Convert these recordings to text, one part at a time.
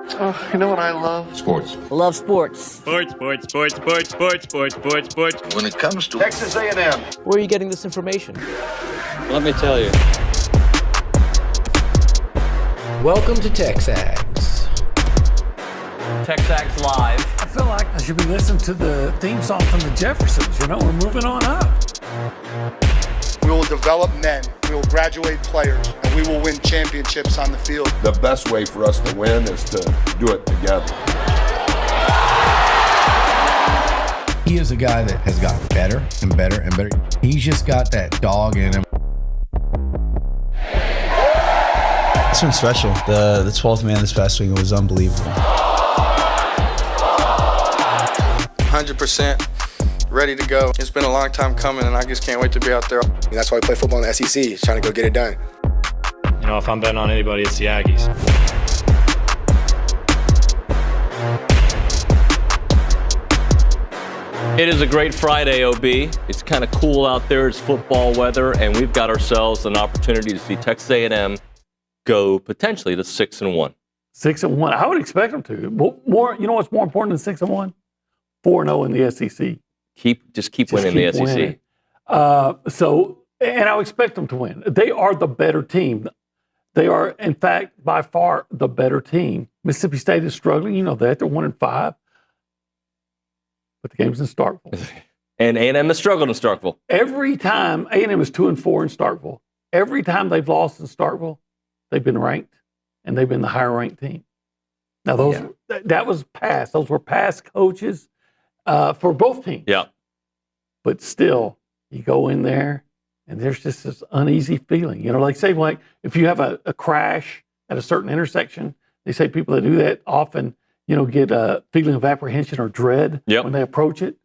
Oh, you know what I love? Sports. Love sports. Sports. When When it comes to Texas A&M. Where are you getting this information? let me tell you. Welcome to TexAgs. TexAgs Live. I feel like I should be listening to the theme song from the Jeffersons. You know, we're moving on up. We will develop men, we will graduate players, and we will win championships on the field. The best way for us to win is to do it together. He is a guy that has gotten better and better and better. He's just got that dog in him. This one's special. The 12th man this past week was unbelievable. 100% ready to go. It's been a long time coming, and I just can't wait to be out there. That's why we play football in the SEC, trying to go get it done. You know, if I'm betting on anybody, it's the Aggies. It is a great Friday, OB. It's kind of cool out there. It's football weather, and we've got ourselves an opportunity to see Texas A&M go potentially to 6-1. 6-1. I would expect them to. More. You know what's more important than 6-1? 4-0 in the SEC. Keep winning the SEC. Winning. And I would expect them to win. They are the better team. They are, in fact, by far the better team. Mississippi State is struggling. You know that. They're 1-5. But the game's in Starkville. And A&M has struggled in Starkville. Every time, A&M is 2-4 in Starkville. Every time they've lost in Starkville, they've been ranked, and they've been the higher ranked team. Now, that was past. Those were past coaches for both teams. Yeah. But still, you go in there, and there's just this uneasy feeling. You know, like say, like if you have a crash at a certain intersection, they say people that do that often, you know, get a feeling of apprehension or dread when they approach it.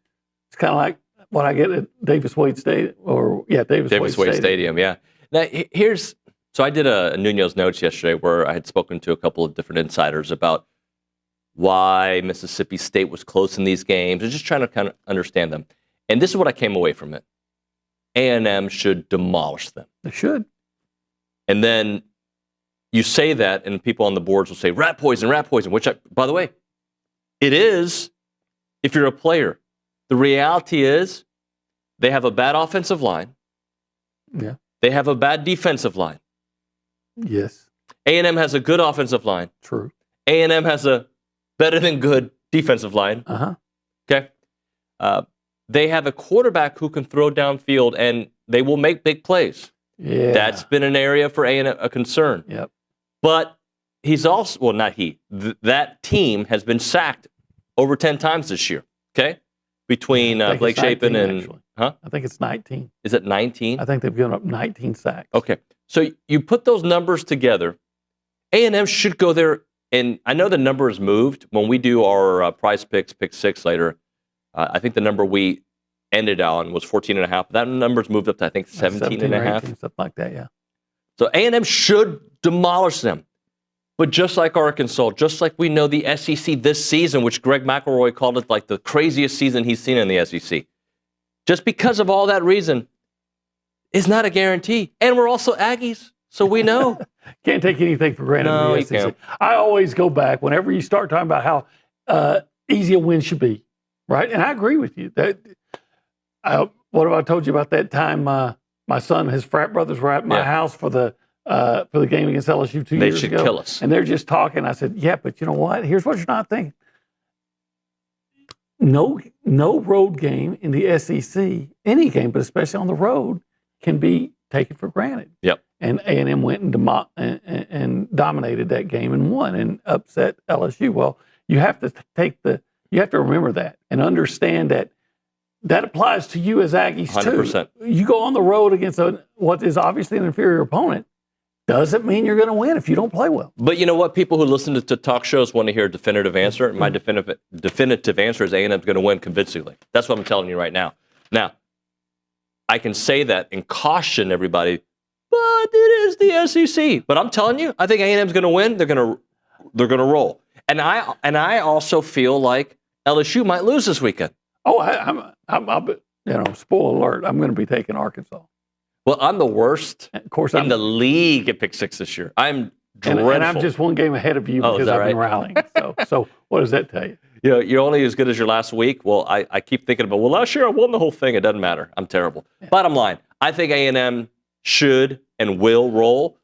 It's kind of like what I get at Davis Wade Stadium, Davis Wade Stadium. Yeah. Now so I did a Nuño's Notes yesterday where I had spoken to a couple of different insiders about why Mississippi State was close in these games and just trying to kind of understand them. And this is what I came away from it. A&M should demolish them. They should. And then you say that, and people on the boards will say, rat poison, which, by the way, it is if you're a player. The reality is they have a bad offensive line. Yeah. They have a bad defensive line. Yes. A&M has a good offensive line. True. A&M has a better than good defensive line. Uh-huh. Okay. They have a quarterback who can throw downfield, and they will make big plays. Yeah. That's been an area for A&M, a concern. Yep. But he's also, well, not he. That team has been sacked over 10 times this year. Okay. Between Blake Shapen and, actually. I think it's 19. Is it 19? I think they've given up 19 sacks. Okay. So you put those numbers together. A&M should go there. And I know the number has moved. When we do our prize picks, pick six later, I think the number we ended on was 14.5. That number's moved up to, I think, 17.5. Something like that, yeah. So A&M should demolish them. But just like Arkansas, just like we know the SEC this season, which Greg McElroy called it like the craziest season he's seen in the SEC, just because of all that reason, is not a guarantee. And we're also Aggies, so we know. Can't take anything for granted No, in the you SEC. can't. I always go back whenever you start talking about how easy a win should be, right? And I agree with you. What have I told you about that time my son, his frat brothers were at my house for the game against LSU 2 years ago? They should kill us. And they're just talking. I said, yeah, but you know what? Here's what you're not thinking. No road game in the SEC, any game, but especially on the road, can be taken for granted. Yep. And A&M went and dominated that game and won and upset LSU. Well, you have to you have to remember that and understand that applies to you as Aggies 100%. too. You go on the road against what is obviously an inferior opponent. Doesn't mean you're going to win if you don't play well. But you know what? People who listen to talk shows want to hear a definitive answer. And my definitive answer is A&M's going to win convincingly. That's what I'm telling you right now. Now, I can say that and caution everybody, but it is the SEC. But I'm telling you, I think A&M's going to win. They're going to roll. And I also feel like LSU might lose this weekend. Oh, I'm spoiler alert. I'm going to be taking Arkansas. Well, I'm the worst of course, in the league at pick six this year. I'm dreadful. And I'm just one game ahead of you because I've been rallying. So what does that tell you? You know, you're only as good as your last week. Well, I keep thinking about, well, last year I won the whole thing. It doesn't matter. I'm terrible. Yeah. Bottom line, I think A&M should and will roll,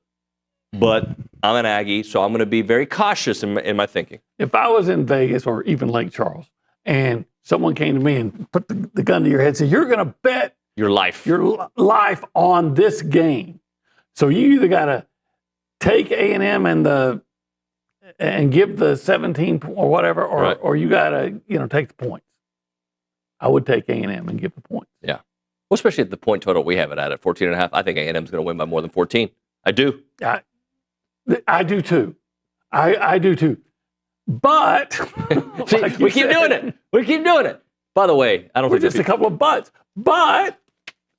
but I'm an Aggie, so I'm going to be very cautious in my thinking. If I was in Vegas or even Lake Charles and someone came to me and put the gun to your head and said, you're going to bet your life on this game. So you either got to take A&M and give the 17 or whatever, or you got to take the points. I would take A&M and give the points. Yeah. Well, especially at the point total we have it at 14.5. I think A&M is going to win by more than 14. I do. I do too. I do too. But see, we keep doing it. We keep doing it. By the way, I don't think just a couple of buts. But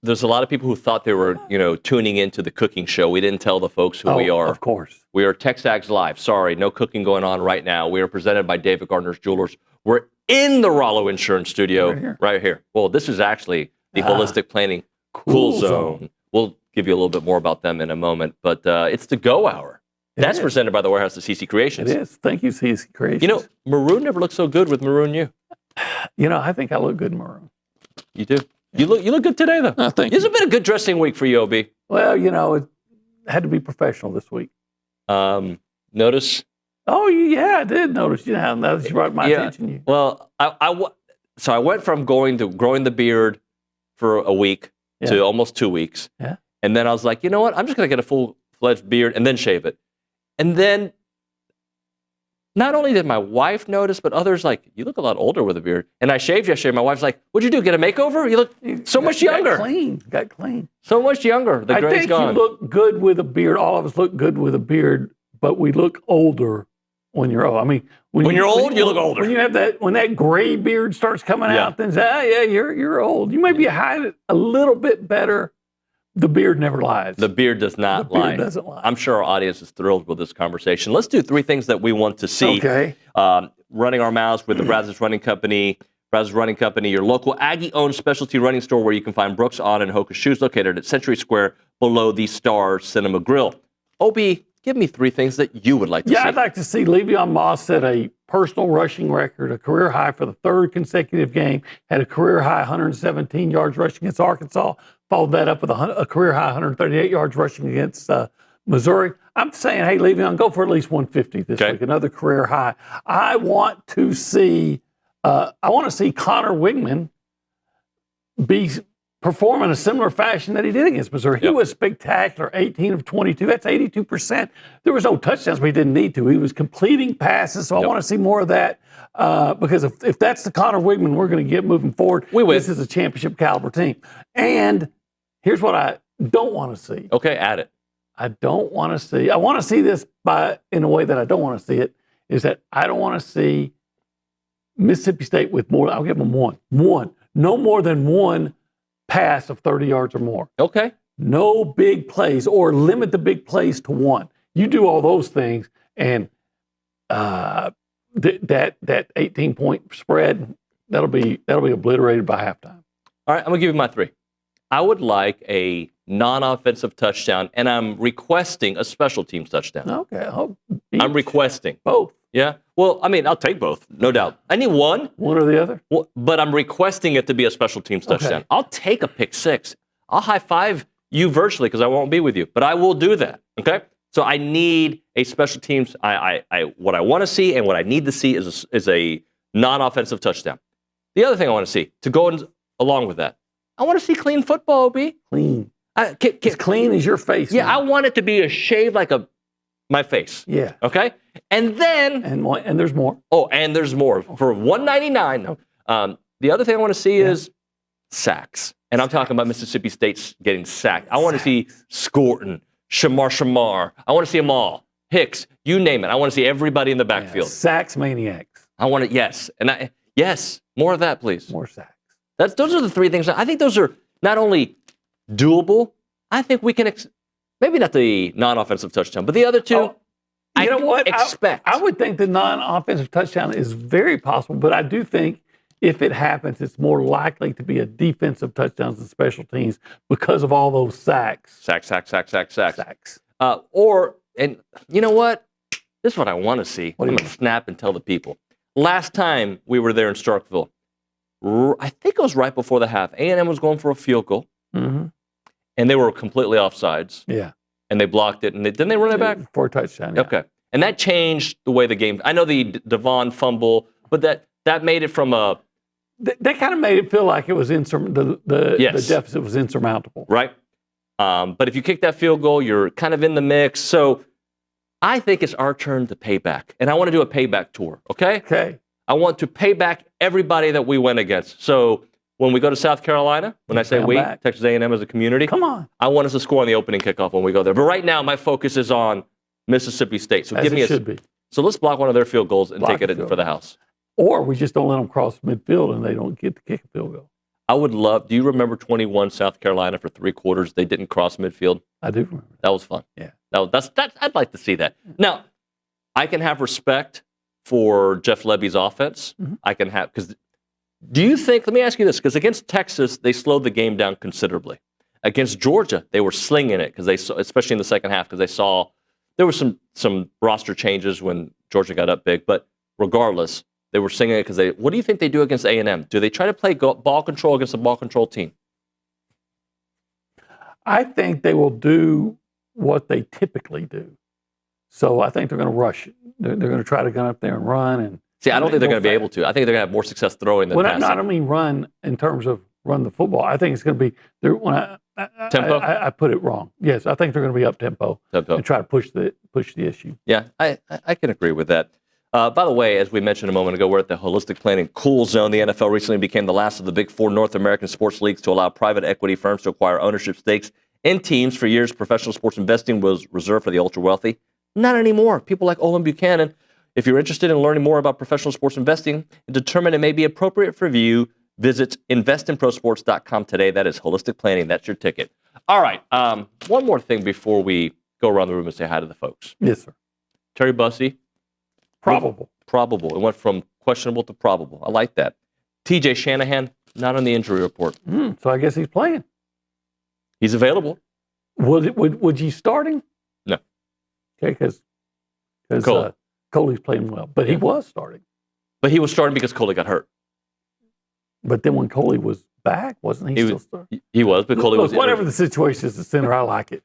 there's a lot of people who thought they were, tuning into the cooking show. We didn't tell the folks who we are. Of course. We are TexAgs Live. Sorry, no cooking going on right now. We are presented by David Gardner's Jewelers. We're in the Rollo Insurance Studio right here. Well, this is actually the Holistic Planning Cool Zone. We'll give you a little bit more about them in a moment, but it's the Go Hour. That's presented by the Warehouse of CC Creations. It is. Thank you, CC Creations. Maroon never looked so good with Maroon You. I think I look good in maroon. You do. You look good today, though. I think it's been a good dressing week for you, OB. Well, it had to be professional this week. Notice? Oh, yeah, I did notice. Now that you brought my attention. Well, so I went from growing the beard for a week to almost 2 weeks. Yeah. And then I was like, you know what? I'm just going to get a full-fledged beard and then shave it. And then not only did my wife notice, but others like, you look a lot older with a beard. And I shaved yesterday. My wife's like, what'd you do? Get a makeover? You look so much younger. Got clean. So much younger. The gray's gone. I think you look good with a beard. All of us look good with a beard, but we look older when you're old. I mean, when you're old, you look older. When you have when that gray beard starts coming out, then you're old. You may be hide a little bit better. The beard never lies. The beard does not lie. The beard doesn't lie. I'm sure our audience is thrilled with this conversation. Let's do 3 things that we want to see. Okay. Running our mouths with the Brazos Running Company. Brazos Running Company, your local Aggie-owned specialty running store where you can find Brooks, On, and Hoka shoes located at Century Square below the Star Cinema Grill. Obi, give me 3 things that you would like to see. Yeah, I'd like to see Le'Veon Moss set a personal rushing record, a career high for the 3rd consecutive game, had a career high 117 yards rushing against Arkansas, followed that up with a career high 138 yards rushing against Missouri. I'm saying, hey, Le'Veon, go for at least 150 this week, another career high. I want to see Connor Wigman perform in a similar fashion that he did against Missouri. He was spectacular, 18 of 22. That's 82%. There was no touchdowns, but he didn't need to. He was completing passes, so I want to see more of that because if that's the Connor Wigman we're going to get moving forward, this is a championship caliber team. And here's what I don't want to see. Okay, add it. I want to see this in a way that I don't want to see it, is that I don't want to see Mississippi State with more. I'll give them one. No more than one pass of 30 yards or more. Okay. No big plays, or limit the big plays to 1. You do all those things, and that 18-point spread, that'll be obliterated by halftime. All right, I'm gonna give you my 3. I would like a non-offensive touchdown, and I'm requesting a special teams touchdown. Okay. I'm requesting both. Yeah. Well, I mean, I'll take both, no doubt. I need one. One or the other. But I'm requesting it to be a special teams touchdown. I'll take a pick 6. I'll high five you virtually because I won't be with you, but I will do that. Okay. So I need a special teams. What I want to see and what I need to see is a non-offensive touchdown. The other thing I want to see to go along with that, I want to see clean football. Ob clean. As clean as your face. Yeah, man. I want it to be a shave like my face. Yeah. Okay. And then and there's more. Oh, and there's more for $199. The other thing I want to see is sacks, and I'm talking about Mississippi State getting sacked. I want to see Scorton, Shamar. I want to see them all. Hicks, you name it. I want to see everybody in the backfield. Sacks maniacs. I want it. Yes, and more of that, please. More sacks. Those are the 3 things. I think those are not only doable. I think we can. Maybe not the non-offensive touchdown, but the other 2. You know what? Expect. I would think the non-offensive touchdown is very possible, but I do think if it happens, it's more likely to be a defensive touchdown than special teams because of all those sacks. Sacks. Sacks. Or and you know what? This is what I want to see. What do I'm you going to snap and tell the people. Last time we were there in Starkville, I think it was right before the half. A&M was going for a field goal, and they were completely offsides. Yeah. And they blocked it, and didn't they run it back? For a touchdown, yeah. Okay. And that changed the way the game. I know the Devon fumble, but that made it from a. They kind of made it feel like it was the deficit was insurmountable. Right. But if you kick that field goal, you're kind of in the mix. So I think it's our turn to pay back. And I want to do a payback tour, okay? Okay. I want to pay back everybody that we went against. So when we go to South Carolina, when I say we, Texas A&M as a community, come on. I want us to score on the opening kickoff when we go there. But right now, my focus is on Mississippi State. So give me So let's block one of their field goals and take it for the house. Or we just don't let them cross midfield and they don't get to kick a field goal. I would love. Do you remember 21 South Carolina for 3 quarters? They didn't cross midfield. I do remember. That was fun. Yeah. That's I'd like to see that. Now, I can have respect for Jeff Lebby's offense. I can have because. Do you think? Let me ask you this: because against Texas, they slowed the game down considerably. Against Georgia, they were slinging it because they saw, especially in the second half, because they saw there were some roster changes when Georgia got up big. But regardless, they were singing it because they. What do you think they do against A&M? Do they try to play ball control against a ball control team? I think they will do what they typically do. So I think they're going to rush. They're going to try to go up there and run and. See, I don't think they're going to be able to. I think they're going to have more success throwing than passing. I don't mean run in terms of run the football. I think it's going to be tempo. I put it wrong. Yes, I think they're going to be up tempo and try to push the issue. Yeah, I can agree with that. By the way, as we mentioned a moment ago, we're at the Holistic Planning Cool Zone. The NFL recently became the last of the big 4 North American sports leagues to allow private equity firms to acquire ownership stakes in teams. For years, professional sports investing was reserved for the ultra wealthy. Not anymore. People like Olin Buchanan. If you're interested in learning more about professional sports investing and determine it may be appropriate for you, visit investinprosports.com today. That is holistic planning. That's your ticket. All right. One more thing before we go around the room and say hi to the folks. Yes, sir. Terry Bussey. Probable. Probable. It went from questionable to probable. I like that. TJ Shanahan, not on the injury report. So I guess he's playing. He's available. Would you start him? No. Okay, because Coley's playing well, but he was starting. But he was starting because Coley got hurt. But then when Coley was back, wasn't he still starting? He was, but Coley was. Whatever the situation is at center, I like it.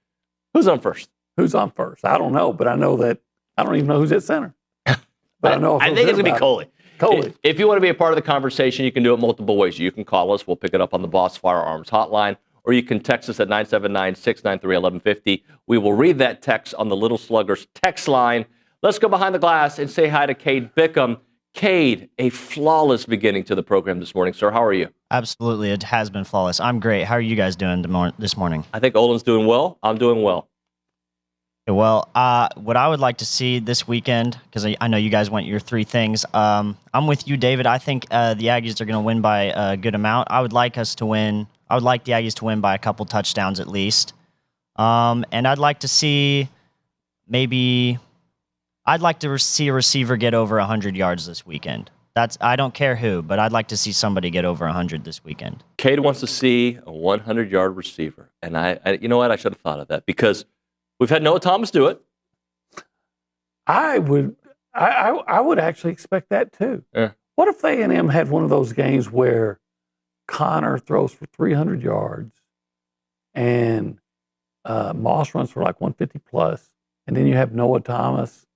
Who's on first? Who's on first? I don't know, but I know that I don't even know who's at center. But I know. I think it's going to be Coley. Coley. If you want to be a part of the conversation, you can do it multiple ways. You can call us. We'll pick it up on the Boss Firearms hotline. Or you can text us at 979-693-1150. We will read that text on the Little Sluggers text line. Let's go behind the glass and say hi to Cade Bickham. Cade, a flawless beginning to the program this morning, sir. How are you? Absolutely. It has been flawless. I'm great. How are you guys doing this morning? I think Olin's doing well. I'm doing well. Well, what I would like to see this weekend, because I know you guys want your 3 things. I'm with you, David. I think the Aggies are going to win by a good amount. I would like us to win. I would like the Aggies to win by a couple touchdowns at least. And I'd like to see I'd like to see a receiver get over 100 yards this weekend. I don't care who, but I'd like to see somebody get over 100 this weekend. Cade wants to see a 100-yard receiver. And I you know what? I should have thought of that because we've had Noah Thomas do it. I would actually expect that too. Yeah. What if A&M had one of those games where Connor throws for 300 yards and Moss runs for like 150 plus, and then you have Noah Thomas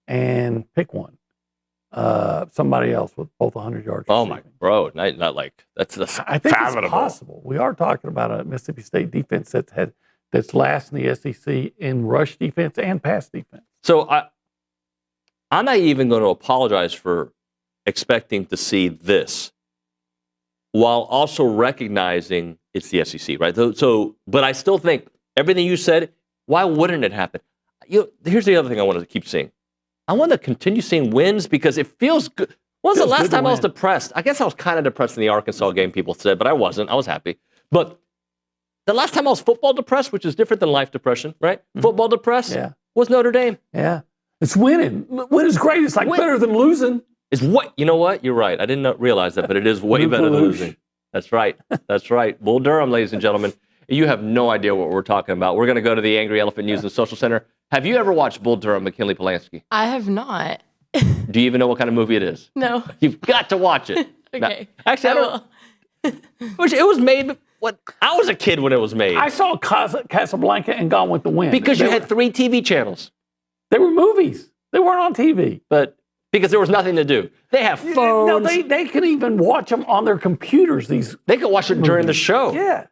and pick one. Somebody else with both 100 yards. Oh my, bro! Not like that's I think it's possible. We are talking about a Mississippi State defense that's last in the SEC in rush defense and pass defense. So I'm not even going to apologize for expecting to see this, while also recognizing it's the SEC, right? So, but I still think everything you said. Why wouldn't it happen? Here's the other thing I want to keep seeing. I want to continue seeing wins because it feels good. When was the last time I was depressed? I guess I was kind of depressed in the Arkansas game, people said, but I wasn't. I was happy. But the last time I was football depressed, which is different than life depression, right? Mm-hmm. Football depressed was Notre Dame. Yeah. It's winning. Win is great. It's like better than losing. It's what? You know what? You're right. I didn't realize that, but it is way better than losing. That's right. That's right. Bull Durham, ladies and gentlemen. You have no idea what we're talking about. We're going to go to the Angry Elephant News and Social Center. Have you ever watched Bull Durham, McKinley Polanski? I have not. Do you even know what kind of movie it is? No. You've got to watch it. Okay. Now, actually, I don't. It was made. What? I was a kid when it was made. I saw Casablanca and Gone with the Wind. Because you had 3 TV channels. They were movies. They weren't on TV. But because there was nothing to do. They have phones. No, they can even watch them on their computers. They can watch it during the show. Yeah.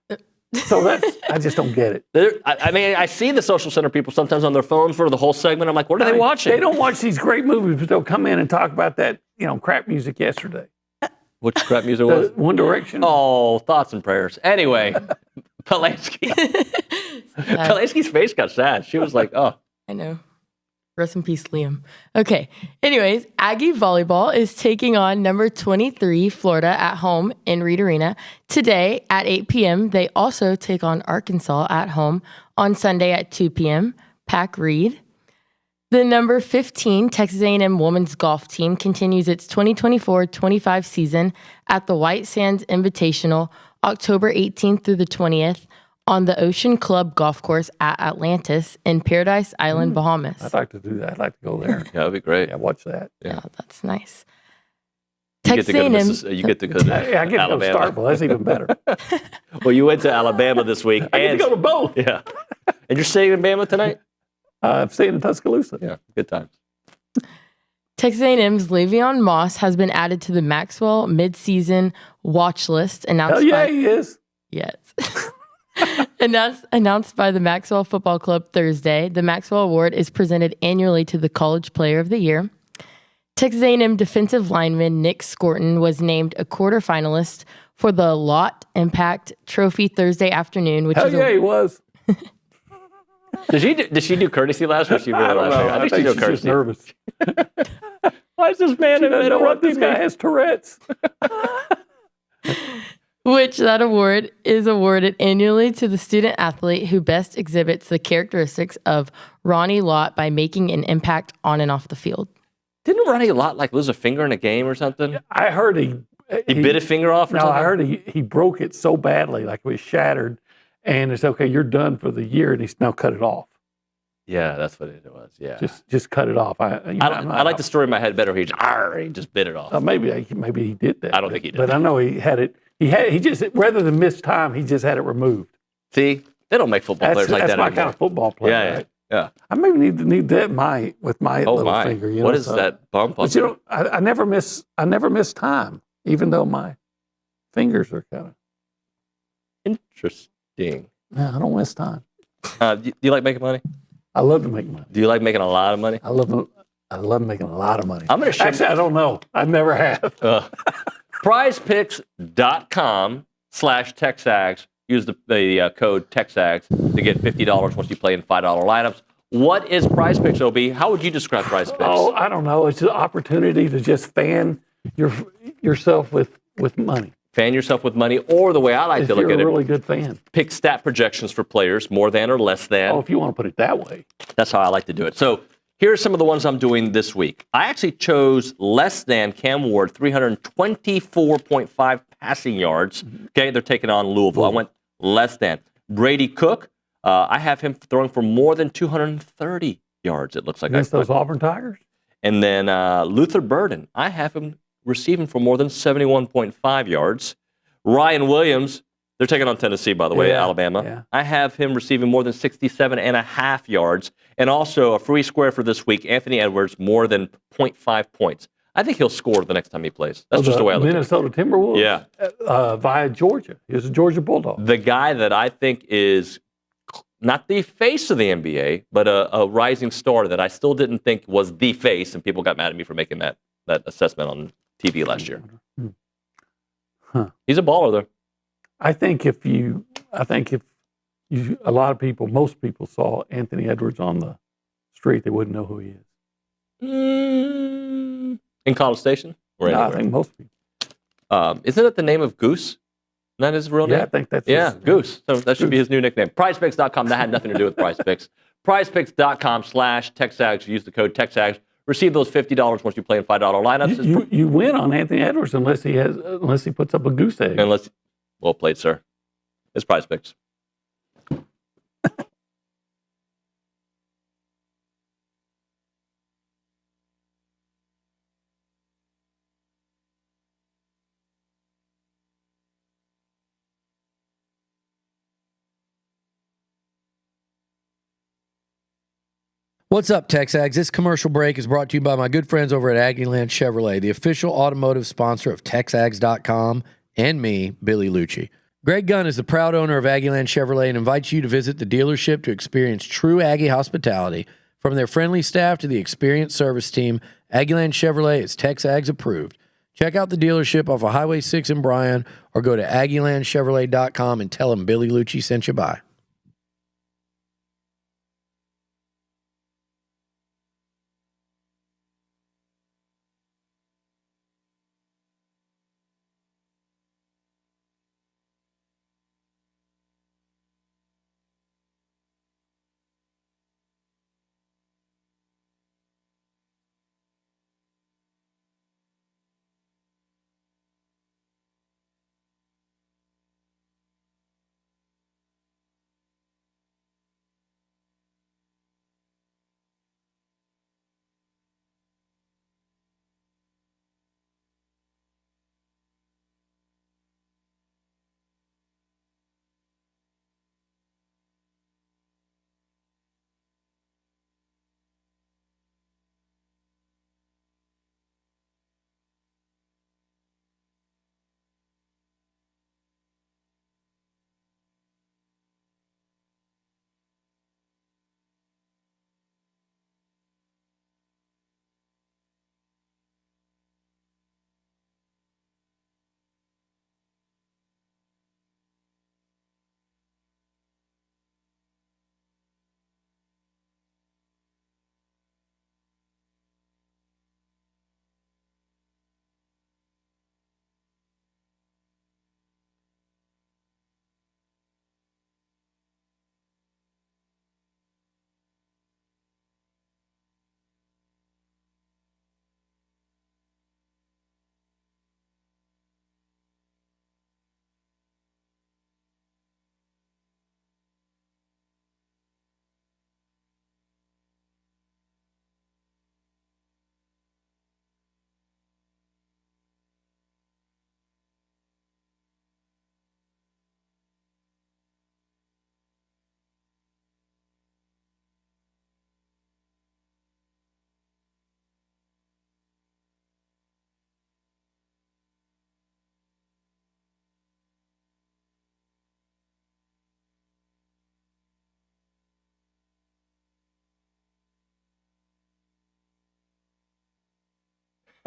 So I just don't get it. I mean, I see the social center people sometimes on their phones for the whole segment. I'm like, what are they watching? They don't watch these great movies, but they'll come in and talk about that, crap music yesterday. Which crap music was? One Direction. Oh, thoughts and prayers. Anyway, Polanski. Polanski's face got sad. She was like, oh. I know. Rest in peace, Liam. Okay. Anyways, Aggie volleyball is taking on number 23, Florida, at home in Reed Arena. Today at 8 p.m., they also take on Arkansas at home on Sunday at 2 p.m. Pack Reed. The number 15 Texas A&M women's golf team continues its 2024-25 season at the White Sands Invitational October 18th through the 20th on the Ocean Club Golf Course at Atlantis in Paradise Island, Bahamas. I'd like to do that. I'd like to go there. Yeah, that'd be great. Yeah, watch that. Yeah, that's nice. You get to go to I get to go to Starkville. That's even better. Well, you went to Alabama this week. I get to go to both. Yeah. And you're staying in Bama tonight? I'm staying in Tuscaloosa. Yeah, good times. Texas A&M's Le'Veon Moss has been added to the Maxwell midseason watch list. Hell yeah, he is. Yes. Announced by the Maxwell Football Club Thursday. The Maxwell Award is presented annually to the College Player of the Year. Texas A&M defensive lineman Nick Scorton was named a quarterfinalist for the Lott Impact Trophy Thursday afternoon. He was. Did she do courtesy last week? She really I don't know. I think she's just nervous. Why is this man interrupting this guy has Tourette's? Which that award is awarded annually to the student athlete who best exhibits the characteristics of Ronnie Lott by making an impact on and off the field. Didn't Ronnie Lott lose a finger in a game or something? I heard he bit a finger off or something? I heard he broke it so badly, like it was shattered, and it's okay, you're done for the year, and he's now cut it off. Yeah, that's what it was. Yeah, just cut it off. I like the story in my head better. He just bit it off. Maybe he did that. I don't think he did. But I know he had it. He just rather than miss time, he just had it removed. See, they don't make football players like that anymore. That's my kind of football player. Yeah, right? yeah. I maybe need that with my little finger. What is that bump? But I never miss time, even though my fingers are kind of interesting. Yeah, I don't miss time. Do you like making money? I love to make money. Do you like making a lot of money? I love making a lot of money. Actually, I don't know. I never have. PrizePicks.com/TexAgs. Use the code TexAgs to get $50 once you play in $5 lineups. What is PrizePicks, OB? How would you describe PrizePicks? Oh, I don't know. It's an opportunity to just fan yourself with money. Fan yourself with money, or the way I like to look at it, you're a really good fan. Pick stat projections for players, more than or less than. Oh, if you want to put it that way. That's how I like to do it. So here are some of the ones I'm doing this week. I actually chose less than Cam Ward, 324.5 passing yards. Okay, they're taking on Louisville. I went less than. Brady Cook, I have him throwing for more than 230 yards, it looks like. Against those Auburn Tigers? And then Luther Burden, I have him receiving for more than 71.5 yards. Ryan Williams, they're taking on Tennessee, by the way, Alabama. Yeah. I have him receiving more than 67.5 yards. And also a free square for this week, Anthony Edwards, more than 0.5 points. I think he'll score the next time he plays. That's just the way I look at it. Minnesota Timberwolves? Yeah. Via Georgia. He was a Georgia Bulldog. The guy that I think is not the face of the NBA, but a rising star that I still didn't think was the face, and people got mad at me for making that assessment on TV last year. He's a baller, though. I think if a lot of people, most people saw Anthony Edwards on the street, they wouldn't know who he is. In College Station? Or no, I think most people. Isn't it the name of Goose? Isn't that his real name? Yeah, I think that's his Goose. So that should be his new nickname. PrizePicks.com. That had nothing to do with PrizePicks. PrizePicks.com/TexAgs. Use the code TexAgs. Receive those $50 once you play in $5 lineups. You win on Anthony Edwards unless he puts up a goose egg. Well played, sir. It's PrizePicks. What's up, TexAgs? This commercial break is brought to you by my good friends over at Aggieland Chevrolet, the official automotive sponsor of TexAgs.com and me, Billy Liucci. Greg Gunn is the proud owner of Aggieland Chevrolet and invites you to visit the dealership to experience true Aggie hospitality. From their friendly staff to the experienced service team, Aggieland Chevrolet is TexAgs approved. Check out the dealership off of Highway 6 in Bryan or go to AggielandChevrolet.com and tell them Billy Liucci sent you by.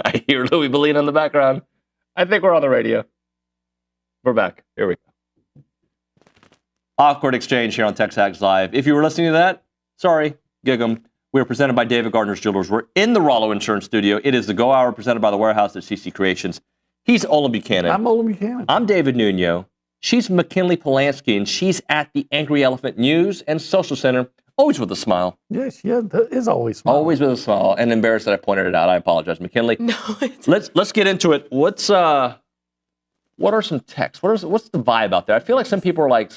I hear Louis Bellina in the background. I think we're on the radio. We're back. Here we go. Awkward exchange here on TexAgs Live. If you were listening to that, sorry, gig 'em. We're presented by David Gardner's Jewelers. We're in the Rollo Insurance Studio. It is the Go Hour presented by the Warehouse at CC Creations. He's Olin Buchanan. I'm Olin Buchanan. I'm David Nuño. She's McKinley Polanski, and she's at the Angry Elephant News and Social Center, always with a smile. Yes, yeah, that is always smiling. Always with a smile, and embarrassed that I pointed it out. I apologize, McKinley. No, let's get into it. What are some texts? What's the vibe out there? I feel like some people are like,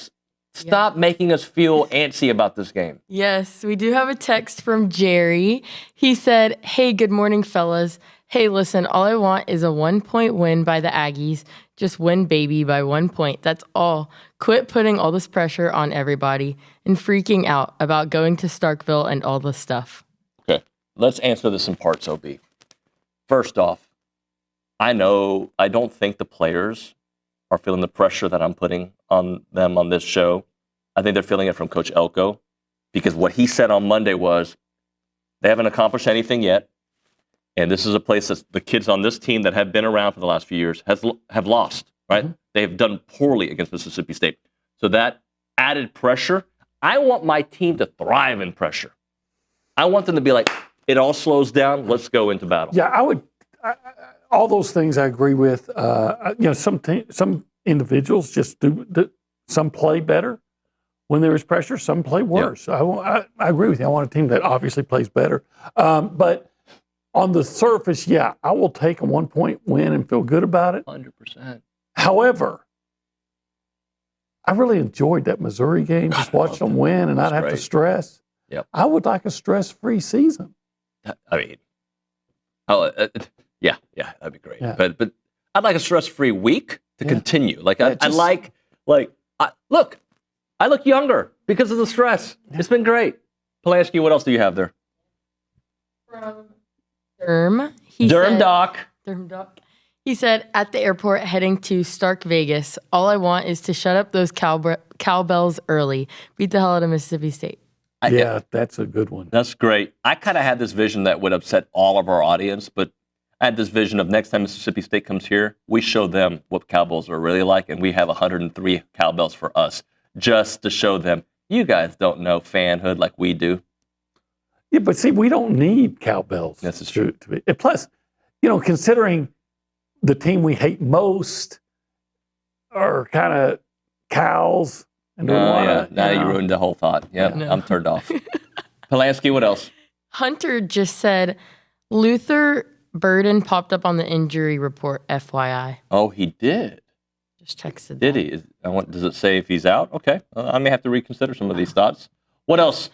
stop making us feel antsy about this game. Yes, we do have a text from Jerry. He said, "Hey, good morning, fellas. Hey, listen, all I want is a 1-point win by the Aggies. Just win, baby, by 1 point. That's all. Quit putting all this pressure on everybody and freaking out about going to Starkville and all this stuff." Okay, let's answer this in parts, OB. First off, I don't think the players are feeling the pressure that I'm putting on them on this show. I think they're feeling it from Coach Elko, because what he said on Monday was they haven't accomplished anything yet. And this is a place that the kids on this team that have been around for the last few years have lost, right? Mm-hmm. They have done poorly against Mississippi State. So that added pressure, I want my team to thrive in pressure. I want them to be like, it all slows down, let's go into battle. Yeah, I would. All those things I agree with. Some individuals just some play better when there is pressure. Some play worse. Yeah. I agree with you. I want a team that obviously plays better. But on the surface, yeah, I will take a 1-point win and feel good about it. 100%. However, I really enjoyed that Missouri game. Just watched them win and not have to stress. Yep. I would like a stress-free season. I mean, yeah, that'd be great. Yeah. But I'd like a stress-free week to continue. Like I look younger because of the stress. Yeah. It's been great. Polanski, what else do you have there? from Durham. Durham Doc. He said, at the airport heading to Stark Vegas, all I want is to shut up those cowbells early. Beat the hell out of Mississippi State. Yeah, that's a good one. That's great. I kind of had this vision that would upset all of our audience, but I had this vision of next time Mississippi State comes here, we show them what cowbells are really like, and we have 103 cowbells for us, just to show them, you guys don't know fanhood like we do. Yeah, but see, we don't need cowbells. This is true. To be. And plus, considering the team we hate most are kind of cows. And now you ruined the whole thought. Yeah, no. I'm turned off. Polanski, what else? Hunter just said, Luther Burden popped up on the injury report, FYI. Oh, he did? Just texted Did that. he? Does it say if he's out? Okay. I may have to reconsider some of these thoughts. What else?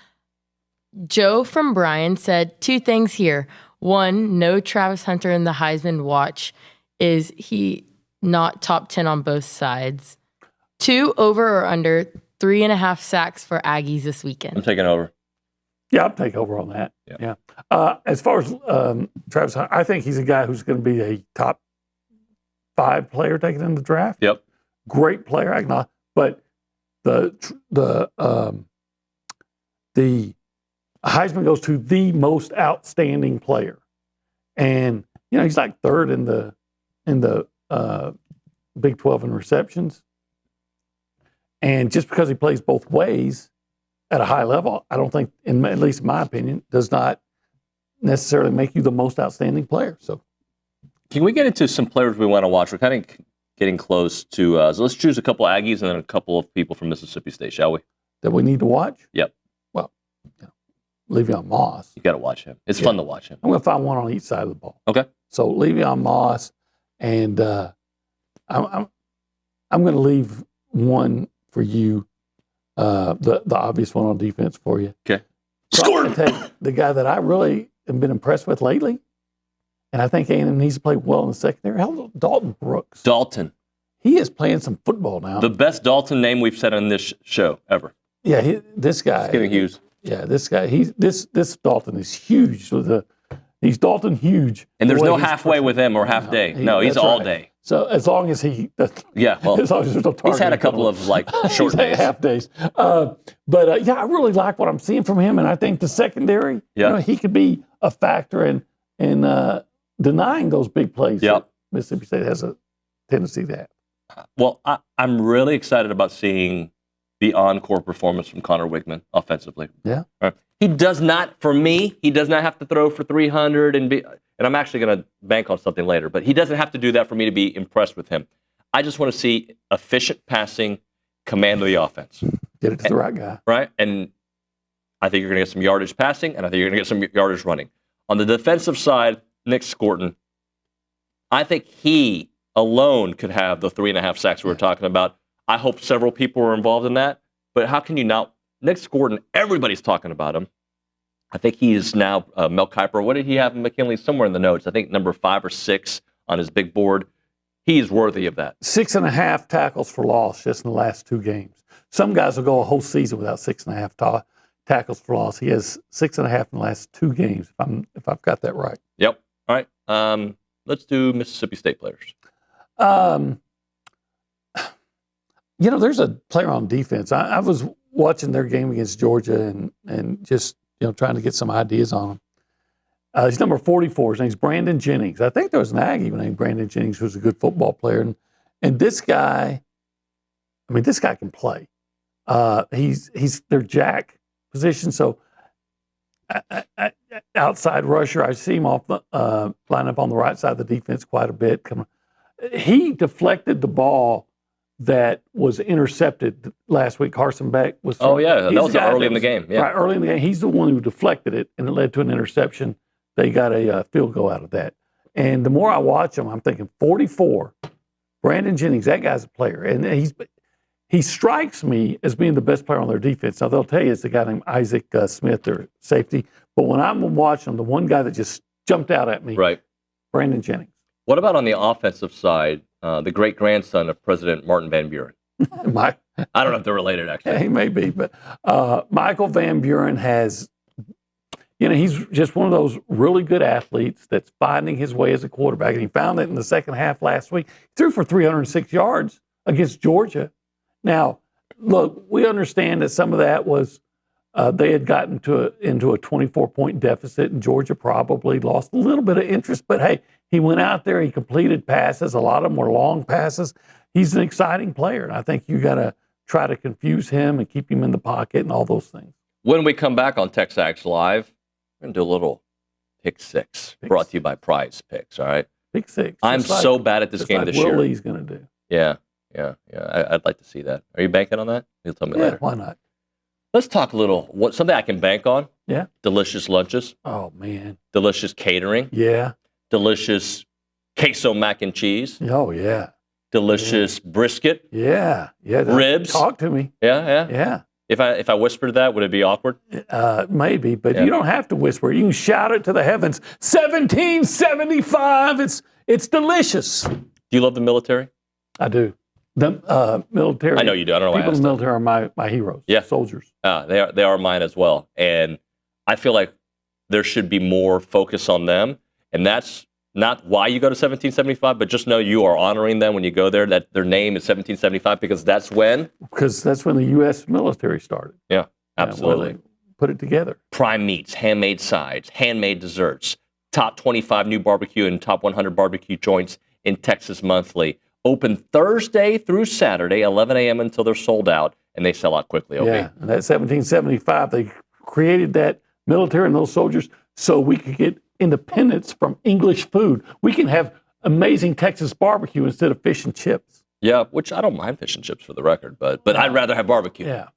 Joe from Bryan said 2 things here. 1, no Travis Hunter in the Heisman watch. Is he not top 10 on both sides? 2, over or under 3.5 sacks for Aggies this weekend. I'm taking over. Yeah, I'll take over on that. Yeah. As far as Travis Hunter, I think he's a guy who's going to be a top 5 player taken in the draft. Yep. Great player, but the Heisman goes to the most outstanding player, and he's like 3rd in the Big 12 in receptions. And just because he plays both ways at a high level, I don't think, at least in my opinion, does not necessarily make you the most outstanding player. So, can we get into some players we want to watch? We're kind of getting close to, so let's choose a couple Aggies and then a couple of people from Mississippi State, shall we? That we need to watch? Yep. Well, Le'Veon Moss. You got to watch him. It's fun to watch him. I'm going to find one on each side of the ball. Okay. So Le'Veon Moss, and I'm going to leave one for you, the obvious one on defense for you. Okay. So I'm going to take the guy that I really have been impressed with lately, and I think A&M needs to play well in the secondary. How about Dalton Brooks? Dalton. He is playing some football now. The best Dalton name we've said on this show ever. Yeah, this guy. It's getting huge. Yeah, this guy. This Dalton is huge. He's Dalton huge. And there's no halfway with him or half day. No, he's all day. So as long as he, yeah, well, as long as there's no target, he's had a couple of short days, half days. But I really like what I'm seeing from him, and I think the secondary, he could be a factor in denying those big plays. Yep. That Mississippi State has a tendency to have. Well, I'm really excited about seeing the encore performance from Connor Wigman offensively. Yeah. He does not, for me, he does not have to throw for 300 and I'm actually going to bank on something later, but he doesn't have to do that for me to be impressed with him. I just want to see efficient passing, command of the offense. Get it to the right guy. Right? And I think you're going to get some yardage passing, and I think you're going to get some yardage running. On the defensive side, Nick Scorton, I think he alone could have the 3.5 sacks we were talking about. I hope several people were involved in that, but how can you not? Nick Scorton, everybody's talking about him. I think he is now Mel Kiper. What did he have in McKinley? Somewhere in the notes. I think number 5 or 6 on his big board. He is worthy of that. 6.5 tackles for loss just in the last 2 games. Some guys will go a whole season without 6.5 tackles for loss. He has 6.5 in the last 2 games, if I've got that right. Yep. All right. Let's do Mississippi State players. There's a player on defense. I was watching their game against Georgia and just trying to get some ideas on him. He's number 44. His name's Brandon Jennings. I think there was an Aggie named Brandon Jennings who was a good football player. And this guy, this guy can play. He's their jack position. So outside rusher, I see him off line up on the right side of the defense quite a bit. He deflected the ball that was intercepted last week. Carson Beck was. Oh yeah, that was early in the game. Yeah, right, early in the game. He's the one who deflected it, and it led to an interception. They got a field goal out of that. And the more I watch him, I'm thinking 44. Brandon Jennings, that guy's a player, and he strikes me as being the best player on their defense. Now they'll tell you it's a guy named Isaac Smith, their safety. But when I'm watching him, the one guy that just jumped out at me, right, Brandon Jennings. What about on the offensive side? The great grandson of President Martin Van Buren. I don't know if they're related, actually. Yeah, he may be, but Michael Van Buren he's just one of those really good athletes that's finding his way as a quarterback. And he found it in the second half last week. He threw for 306 yards against Georgia. Now, look, we understand that some of that was they had gotten into a 24-point deficit, and Georgia probably lost a little bit of interest. But, hey, he went out there. He completed passes. A lot of them were long passes. He's an exciting player, and I think you got to try to confuse him and keep him in the pocket and all those things. When we come back on TexAgs Live, we're going to do a little Pick Six, brought to you by Prize Picks, all right? Pick Six. I'm so bad at this game this year. Will Lee's going to do. Yeah. I'd like to see that. Are you banking on that? You'll tell me later. Why not? Let's talk a little, something I can bank on. Yeah. Delicious lunches. Oh, man. Delicious catering. Yeah. Delicious queso mac and cheese. Oh, yeah. Delicious brisket. Yeah. Ribs. Talk to me. Yeah. If I whispered that, would it be awkward? Maybe, but you don't have to whisper. You can shout it to the heavens. 1775. It's delicious. Do you love the military? I do. The military. I know you do. I don't know why people in the military are my heroes. Yeah. Soldiers. They are mine as well. And I feel like there should be more focus on them. And that's not why you go to 1775, but just know you are honoring them when you go there, that their name is 1775 because that's when? Because that's when the U.S. military started. Yeah, absolutely. They put it together. Prime meats, handmade sides, handmade desserts, top 25 new barbecue and top 100 barbecue joints in Texas monthly. Open Thursday through Saturday, 11 a.m. until they're sold out, and they sell out quickly. Okay? Yeah, and that 1775, they created that military and those soldiers so we could get independence from English food. We can have amazing Texas barbecue instead of fish and chips. Yeah, which I don't mind fish and chips for the record, but I'd rather have barbecue. Yeah.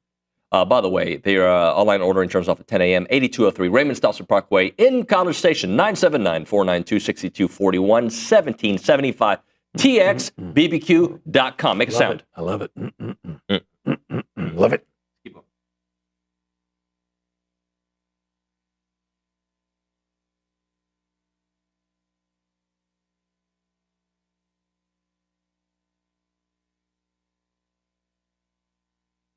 By the way, their online ordering turns off at 10 a.m., 8203 Raymond Stelzer Parkway in College Station, 979-492-6241, 1775 TXBBQ.com. Make a sound. I love it. Love it.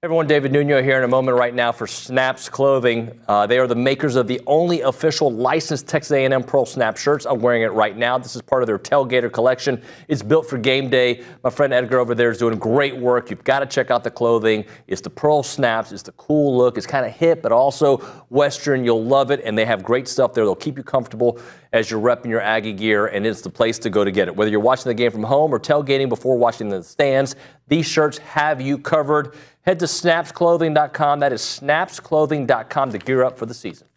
Everyone, David Nuño here in a moment right now for Snaps Clothing. They are the makers of the only official licensed Texas A&M Pearl Snap shirts. I'm wearing it right now. This is part of their Tailgater collection. It's built for game day. My friend Edgar over there is doing great work. You've got to check out the clothing. It's the Pearl Snaps. It's the cool look. It's kind of hip, but also Western. You'll love it, and they have great stuff there. They'll keep you comfortable as you're repping your Aggie gear, and it's the place to go to get it. Whether you're watching the game from home or tailgating before watching the stands, these shirts have you covered. Head to snapsclothing.com. That is snapsclothing.com to gear up for the season.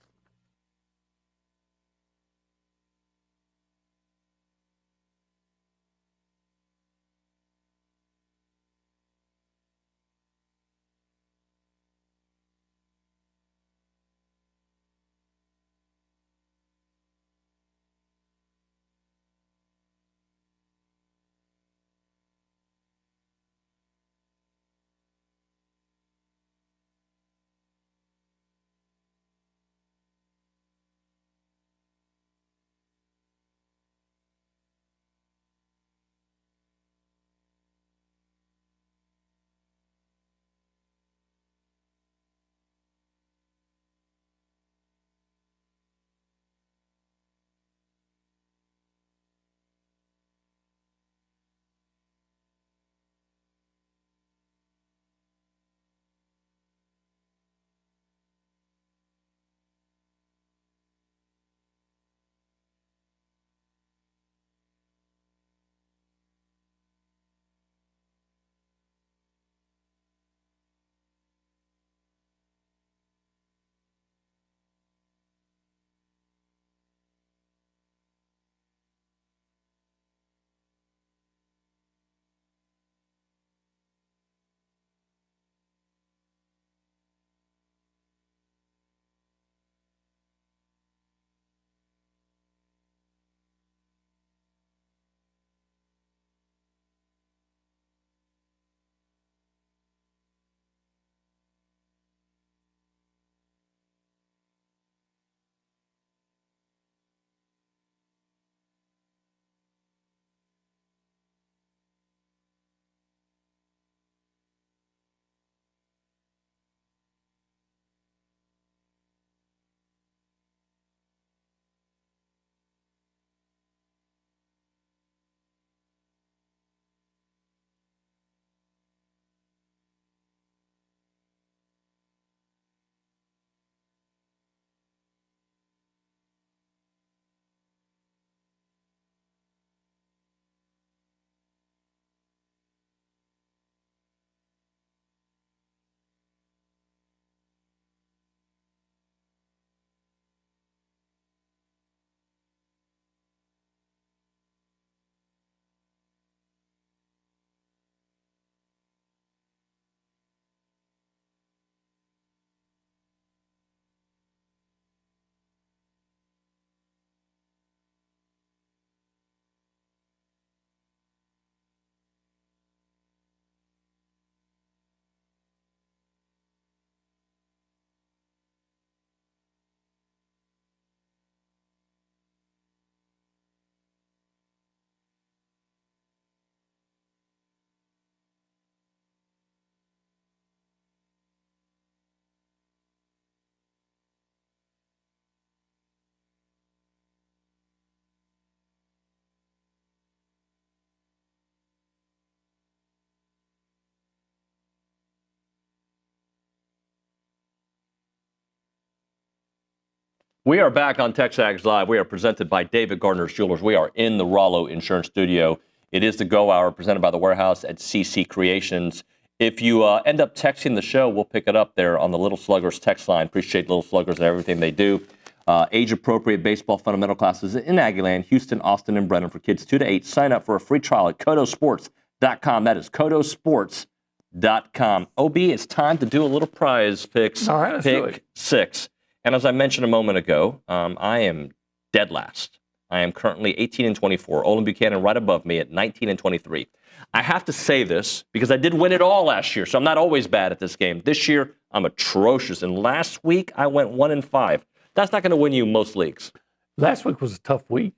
We are back on TexAgs Live. We are presented by David Gardner's Jewelers. We are in the Rollo Insurance Studio. It is the Go Hour presented by The Warehouse at CC Creations. If you end up texting the show, we'll pick it up there on the Little Sluggers text line. Appreciate Little Sluggers and everything they do. Age-appropriate baseball fundamental classes in Aggieland, Houston, Austin, and Brenham for kids 2 to 8. Sign up for a free trial at kodosports.com. That is kodosports.com. OB, it's time to do a little prize picks. All right, let's do Pick it. 6. And as I mentioned a moment ago, I am dead last. I am currently 18 and 24. Olin Buchanan right above me at 19 and 23. I have to say this because I did win it all last year, so I'm not always bad at this game. This year, I'm atrocious. And last week, I went 1 and 5. That's not going to win you most leagues. Last week was a tough week.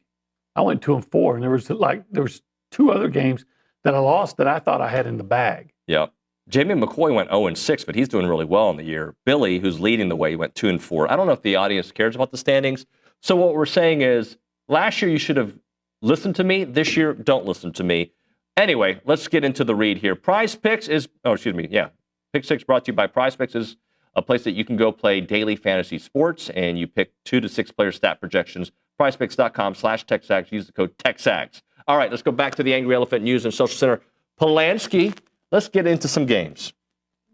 I went 2 and 4, and there was 2 other games that I lost that I thought I had in the bag. Yep. Jamie McCoy went 0 and 6, but he's doing really well in the year. Billy, who's leading the way, went 2 and 4. I don't know if the audience cares about the standings. So what we're saying is, last year you should have listened to me. This year, don't listen to me. Anyway, let's get into the read here. Prize Picks is, Pick 6 brought to you by Prize Picks is a place that you can go play daily fantasy sports, and you pick 2 to 6 player stat projections. PrizePicks.com/TexAgs. Use the code TexAgs. All right, let's go back to the Angry Elephant News and Social Center. Polanski, let's get into some games.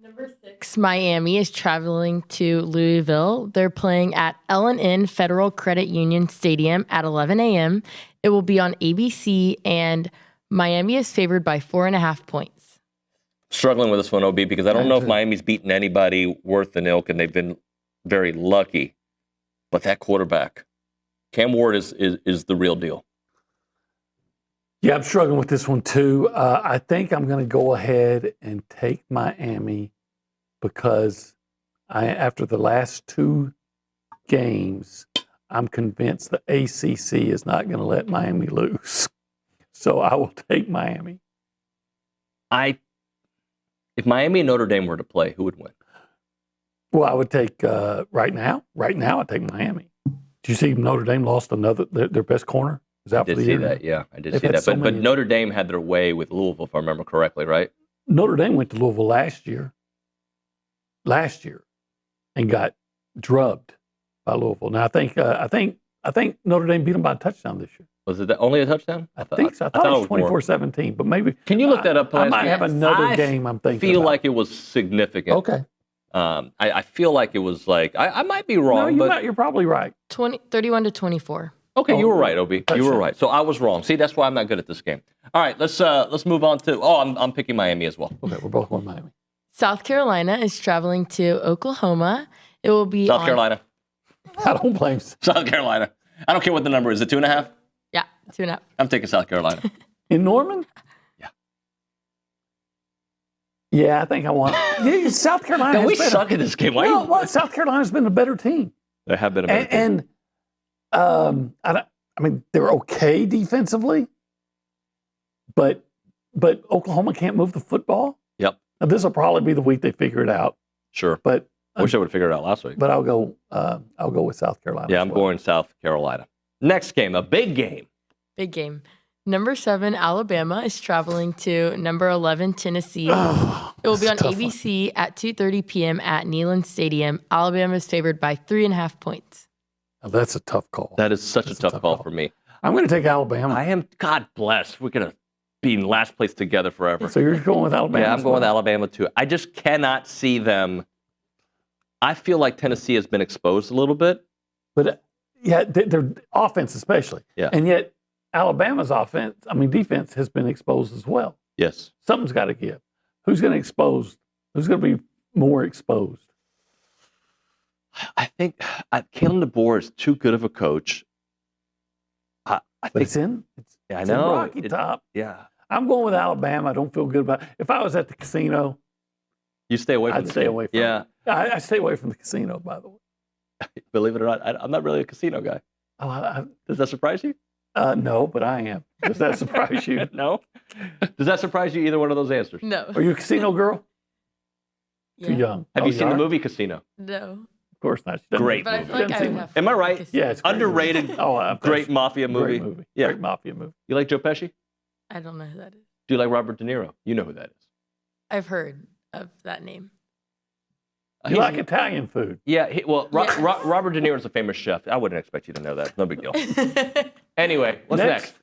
Number 6, Miami is traveling to Louisville. They're playing at L&N Federal Credit Union Stadium at 11 a.m. It will be on ABC, and Miami is favored by 4.5 points. Struggling with this one, OB, because I don't know if Miami's beaten anybody worth an ilk, and they've been very lucky. But that quarterback, Cam Ward, is the real deal. Yeah, I'm struggling with this one too. I think I'm going to go ahead and take Miami because after the last 2 games, I'm convinced the ACC is not going to let Miami lose. So I will take Miami. If Miami and Notre Dame were to play, who would win? Well, I would take right now. Right now, I take Miami. Do you see Notre Dame lost their best corner? Is out I did for the see year that. now? Yeah, I did They've see had that. so But many- Notre Dame had their way with Louisville, if I remember correctly, right? Notre Dame went to Louisville last year, and got drubbed by Louisville. Now I think Notre Dame beat them by a touchdown this year. Was it only a touchdown? I think so. I thought it was more. 24-17, but maybe. Can you look that up, I Polanski? might have another game I'm thinking I feel about. like it was significant. Okay. I feel like it was like, I might be wrong, but you're probably right. 31 to 24. okay, you were right, Obi. You touchdown. were right. So I was wrong. See, that's why I'm not good at this game. All right, let's move on to. I'm picking Miami as well. Okay, we're both going Miami. South Carolina is traveling to Oklahoma. It will be South Carolina. I don't blame. South Carolina. I don't care what the number is. Is it 2.5? Yeah, 2.5. I'm taking South Carolina. In Norman? Yeah. Yeah, I think I want. Yeah, South Carolina. No, we has been suck at this game. Why? Well, South Carolina's been a better team. They have been a better team. And I mean, they're okay defensively, but Oklahoma can't move the football. Yep. Now, this will probably be the week they figure it out. Sure. But I wish I would have figured it out last week. But I'll go with South Carolina. Yeah, as I'm well. going South Carolina. Next game, a big game. Big game. Number 7, Alabama is traveling to number 11, Tennessee. Oh, it will be on that's a tough ABC at 2:30 p.m. at Neyland Stadium. Alabama is favored by 3.5 points. Oh, that's a tough call. That is such a tough call for me. I'm going to take Alabama. I am, God bless. We're going to be in last place together forever. So you're going with Alabama? Yeah, I'm as going with well? Alabama too. I just cannot see them. I feel like Tennessee has been exposed a little bit. But yeah, their offense especially. Yeah. And yet Alabama's defense has been exposed as well. Yes. Something's got to give. Who's going to expose? Who's going to be more exposed? I think Kalen DeBoer is too good of a coach. I think It's in I know. in Rocky Top. Yeah. I'm going with Alabama. I don't feel good about it. If I was at the casino, You stay away from I'd this stay game. away from Yeah. it. I stay away from the casino, by the way. Believe it or not, I'm not really a casino guy. Oh, Does that surprise you? no, but I am. Does that surprise you? No. Does that surprise you, either one of those answers? No. Are you a casino girl? Yeah. Too young. Have Oh, you seen the are? movie Casino? No. Of course not. She doesn't- Great But I movie. feel like I would have Am I right? casino. Yeah, it's a great Underrated, movie. Oh, great mafia movie. Great movie. Yeah. Great mafia movie. You like Joe Pesci? I don't know who that is. Do you like Robert De Niro? You know who that is. I've heard of that name. You like Italian food? Yeah. Robert De Niro is a famous chef. I wouldn't expect you to know that. No big deal. Anyway, what's next?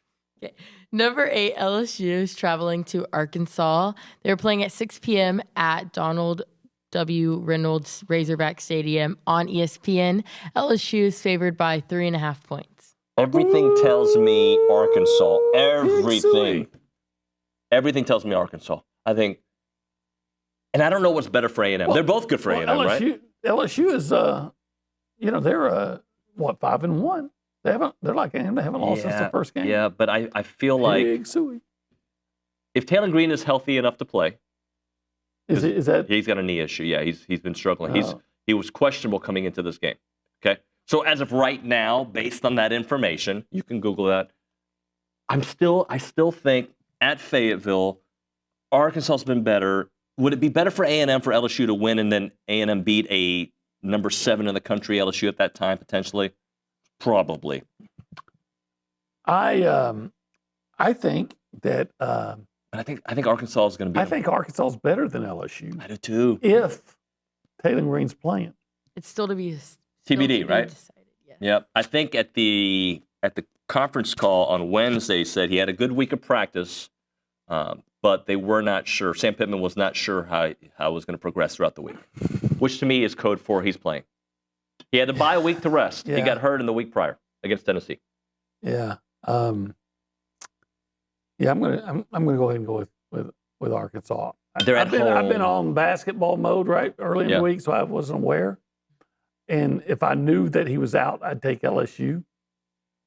Okay. Number 8, LSU is traveling to Arkansas. They're playing at 6 p.m. at Donald W. Reynolds Razorback Stadium on ESPN. LSU is favored by 3.5 points. Everything tells me Arkansas. Everything tells me Arkansas. I think, and I don't know what's better for A&M. They're both good for A&M, right? LSU is, they're 5-1. They're like A&M. They haven't lost since the first game. Yeah, but I feel like if Taylor Green is healthy enough to play, is that he's got a knee issue? Yeah, he's been struggling. He was questionable coming into this game. Okay, so as of right now, based on that information, you can Google that. I still think at Fayetteville, Arkansas's been better. Would it be better for A&M for LSU to win and then A&M beat a number 7 in the country LSU at that time potentially? Probably. I think that. I think Arkansas is going to be. I think Arkansas is better than LSU. I do too. If Taylor Green's playing, it's still to be TBD, right? Decided, yes. Yep. I think at the conference call on Wednesday said he had a good week of practice, but they were not sure. Sam Pittman was not sure how it was going to progress throughout the week, which to me is code for he's playing. He had to buy a week to rest. Yeah. He got hurt in the week prior against Tennessee. Yeah. I'm gonna go ahead and go with Arkansas. They're at home. I've been on basketball mode early in the week, so I wasn't aware. And if I knew that he was out, I'd take LSU.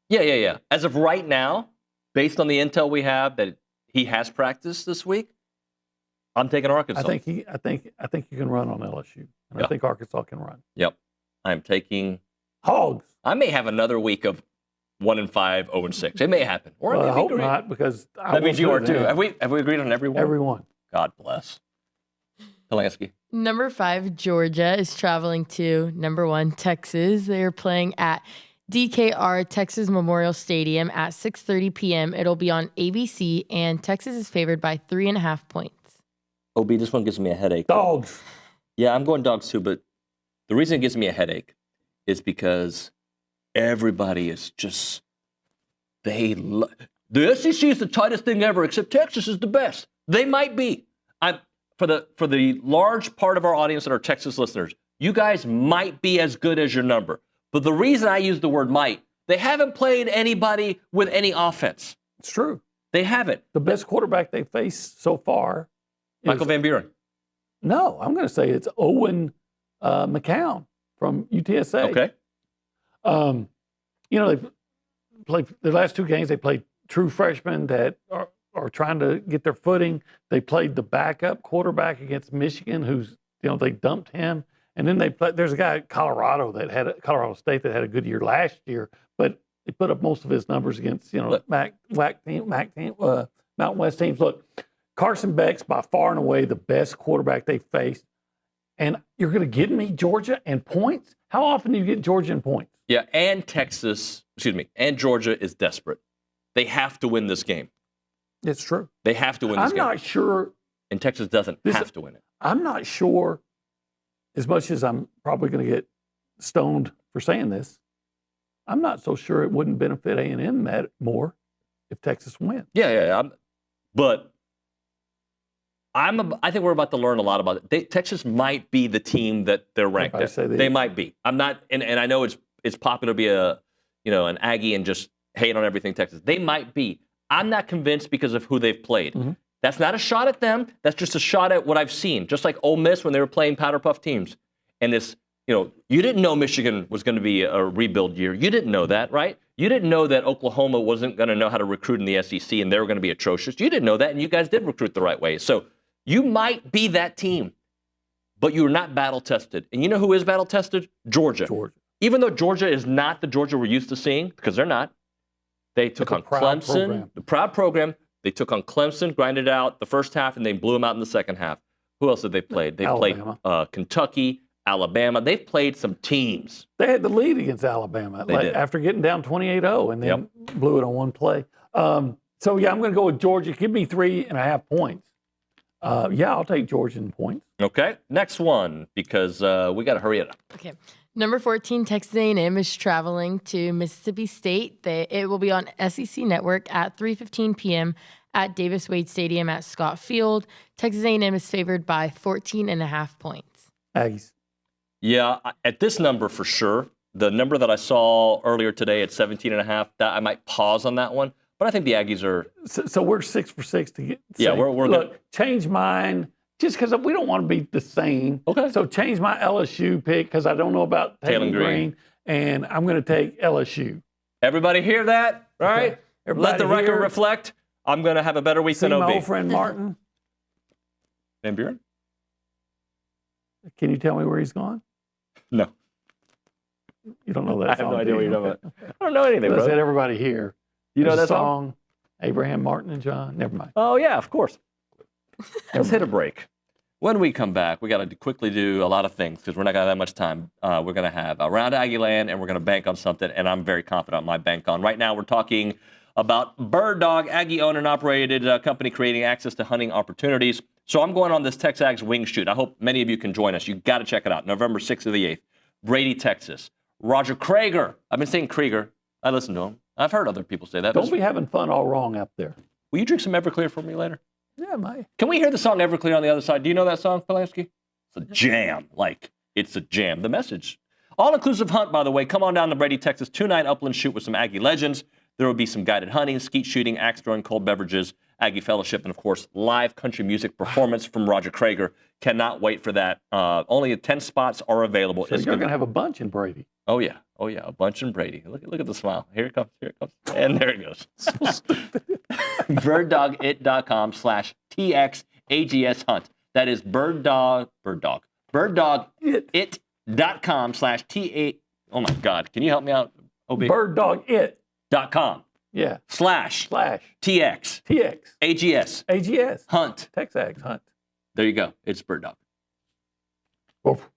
Yeah. As of right now, based on the intel we have that he has practiced this week, I'm taking Arkansas. I think you can run on LSU, and I think Arkansas can run. Yep. I'm taking Hogs. I may have another week of 1-5, 0-6. It may happen. Or I hope not, because that means you are too. Have we agreed on everyone? Everyone. God bless. Polanski. Number 5, Georgia is traveling to number 1, Texas. They are playing at DKR Texas Memorial Stadium at 6:30 p.m. It'll be on ABC, and Texas is favored by 3.5 points. OB, this one gives me a headache. Dogs. Yeah, I'm going Dogs too, but the reason it gives me a headache is because everybody is just, the SEC is the tightest thing ever, except Texas is the best. They might be. For the large part of our audience that are Texas listeners, you guys might be as good as your number. But the reason I use the word might, they haven't played anybody with any offense. It's true. They haven't. The best quarterback they faced so far Michael Van Buren. No, I'm going to say it's Olin McCown from UTSA. Okay. They played the last 2 games. They played true freshmen that are trying to get their footing. They played the backup quarterback against Michigan, who's they dumped him, and then they played. There's a guy at Colorado State that had a good year last year, but he put up most of his numbers against Mountain West teams. Look, Carson Beck's by far and away the best quarterback they faced. And you're going to get me Georgia and points? How often do you get Georgia and points? Yeah, and Georgia is desperate. They have to win this game. It's true. They have to win this game. I'm not sure. And Texas doesn't have to win it. I'm not sure, as much as I'm probably going to get stoned for saying this, I'm not so sure it wouldn't benefit A&M more if Texas wins. Yeah. But I think we're about to learn a lot about it. Texas might be the team that they're ranked at. They might be. I'm not, and I know it's popular to be an Aggie and just hate on everything Texas. They might be. I'm not convinced because of who they've played. Mm-hmm. That's not a shot at them. That's just a shot at what I've seen. Just like Ole Miss when they were playing powder puff teams. And this, you didn't know Michigan was going to be a rebuild year. You didn't know that, right? You didn't know that Oklahoma wasn't going to know how to recruit in the SEC and they were going to be atrocious. You didn't know that, and you guys did recruit the right way. So you might be that team, but you're not battle-tested. And you know who is battle-tested? Georgia. Even though Georgia is not the Georgia we're used to seeing, because they're not, they took on Clemson, the proud program. They took on Clemson, grinded out the first half, and they blew them out in the second half. Who else did they play? They played Kentucky, Alabama. They've played some teams. They had the lead against Alabama after getting down 28-0 and then blew it on one play. I'm going to go with Georgia. Give me 3.5 points. Yeah, I'll take Georgia in points. Okay, next one, because we got to hurry it up. Okay. Number 14, Texas A&M is traveling to Mississippi State. It will be on SEC Network at 3:15 p.m. at Davis Wade Stadium at Scott Field. Texas A&M is favored by 14.5 points. Aggies. Yeah, at this number for sure. The number that I saw earlier today at 17.5, that I might pause on that one. But I think the Aggies are. So we're 6 for 6 to get. Yeah, we're look. good. Change mine just because we don't want to be the same. Okay. So change my LSU pick because I don't know about Taylor Green, and I'm going to take LSU. Everybody hear that? All right. Okay. Let the record here. reflect. I'm going to have a better week See than my OB. old friend Martin. Van Buren? Can you tell me where he's gone? No. You don't know that I song, have no idea do what you? you're talking about. I don't know anything, I bro. said everybody here. You know There's that a song? Abraham Martin and John. Never mind. Oh, yeah, of course. Let's hit a break. When we come back, we got to quickly do a lot of things because we're not going to have that much time. We're going to have Around Aggieland, and we're going to bank on something, and I'm very confident on my bank on. Right now, we're talking about Bird Dog, Aggie owned and operated company creating access to hunting opportunities. So I'm going on this TexAgs wing shoot. I hope many of you can join us. You got to check it out. November 6th to the 8th. Brady, Texas. Roger Krager. I've been saying Krieger. I listen to him. I've heard other people say that. Don't be having fun all wrong up there. Will you drink some Everclear for me later? Yeah, mate. Can we hear the song Everclear on the other side? Do you know that song, Polanski? It's a jam. It's a jam. The message. All-inclusive hunt, by the way. Come on down to Brady, Texas. 2-night upland shoot with some Aggie legends. There will be some guided hunting, skeet shooting, axe throwing, cold beverages, Aggie fellowship, and, of course, live country music performance from Roger Krager. Cannot wait for that. Only 10 spots are available. So you're going to have a bunch in Brady. Oh, yeah. Oh, yeah. A bunch in Brady. Look at the smile. Here it comes. Here it comes. And there it goes. birddogit.com/TXAGS hunt. That is birddogit.com/TA. Oh, my God. Can you help me out, OB? Birddogit.com. Yeah. /TX. AGS. Hunt. TexAgs hunt. There you go. It's Bird Dog. Oof.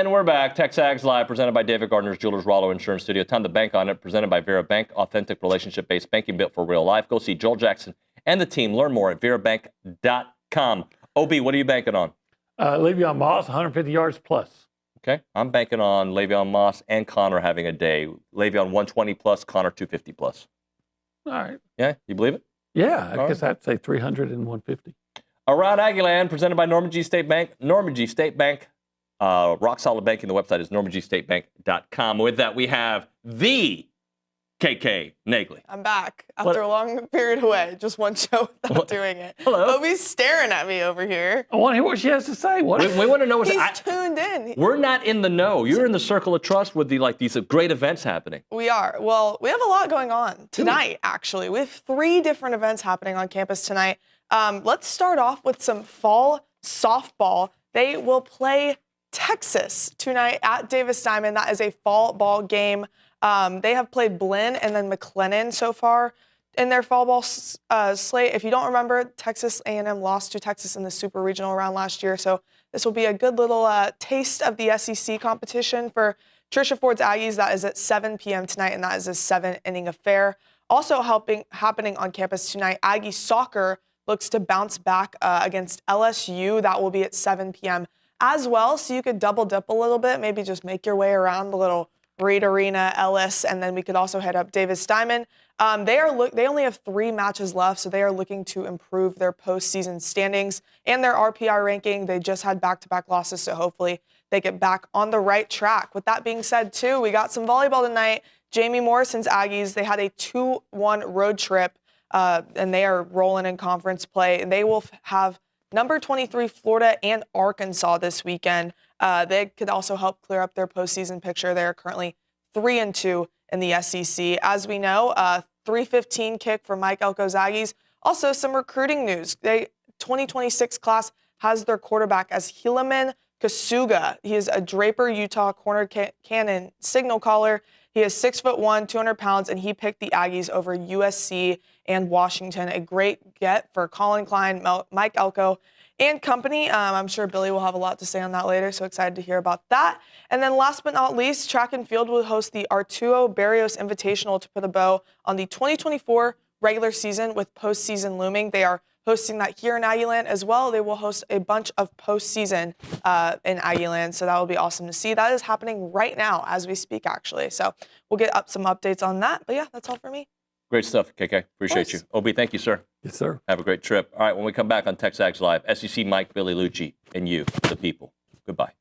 And we're back. TexAgs Live, presented by David Gardner's Jewelers Rollo Insurance Studio. Time to bank on it, presented by Vera Bank. Authentic relationship-based banking built for real life. Go see Joel Jackson and the team. Learn more at verabank.com. OB, what are you banking on? Le'Veon Moss, 150 yards plus. Okay, I'm banking on Le'Veon Moss and Connor having a day. Le'Veon 120 plus, Connor 250 plus. All right. Yeah, you believe it? Yeah, I guess I'd say 300 and 150. Around Aggieland, presented by Norman G. State Bank. Norman G. State Bank. Rock solid banking. The website is normangstatebank.com. With that, we have the Kay Naegeli. I'm back after a long period away. Just one show without doing it. Hello. Obi's staring at me over here. I want to hear what she has to say. We want to know what's He's tuned in. We're not in the know. You're in the circle of trust with these great events happening. We are. Well, we have a lot going on tonight, actually. We have 3 different events happening on campus tonight. Let's start off with some fall softball. They will play Texas tonight at Davis Diamond. That is a fall ball game. They have played Blinn and then McLennan so far in their fall ball slate. If you don't remember, Texas A&M lost to Texas in the Super Regional round last year. So this will be a good little taste of the SEC competition for Trisha Ford's Aggies. That is at 7 p.m. tonight, and that is a 7-inning affair. Also happening on campus tonight, Aggie soccer looks to bounce back against LSU. That will be at 7 p.m. as well. So you could double dip a little bit, maybe just make your way around the little Reed Arena, Ellis, and then we could also head up Davis Diamond. They only have 3 matches left, so they are looking to improve their postseason standings and their RPI ranking. They just had back-to-back losses, so hopefully they get back on the right track. With that being said, too, we got some volleyball tonight. Jamie Morrison's Aggies, they had a 2-1 road trip, and they are rolling in conference play. They will have number 23 Florida and Arkansas this weekend. They could also help clear up their postseason picture. They are currently 3-2 in the SEC. As we know, 3:15 kick for Mike Elko's Aggies. Also, some recruiting news. 2026 class has their quarterback as Helaman Kasuga. He is a Draper, Utah corner cannon signal caller. He is 6'1", 200 pounds, and he picked the Aggies over USC and Washington. A great get for Colin Klein, Mike Elko, and company. I'm sure Billy will have a lot to say on that later, so excited to hear about that. And then last but not least, track and field will host the Arturo Barrios Invitational to put a bow on the 2024 regular season with postseason looming. They are hosting that here in Aggieland as well. They will host a bunch of postseason in Aggieland, so that will be awesome to see. That is happening right now as we speak, actually. So we'll get up some updates on that. But yeah, that's all for me. Great stuff, KK. Appreciate you. OB, thank you, sir. Yes, sir. Have a great trip. All right, when we come back on TexAgs Live, SEC Mike, Billy Liucci, and you, the people. Goodbye.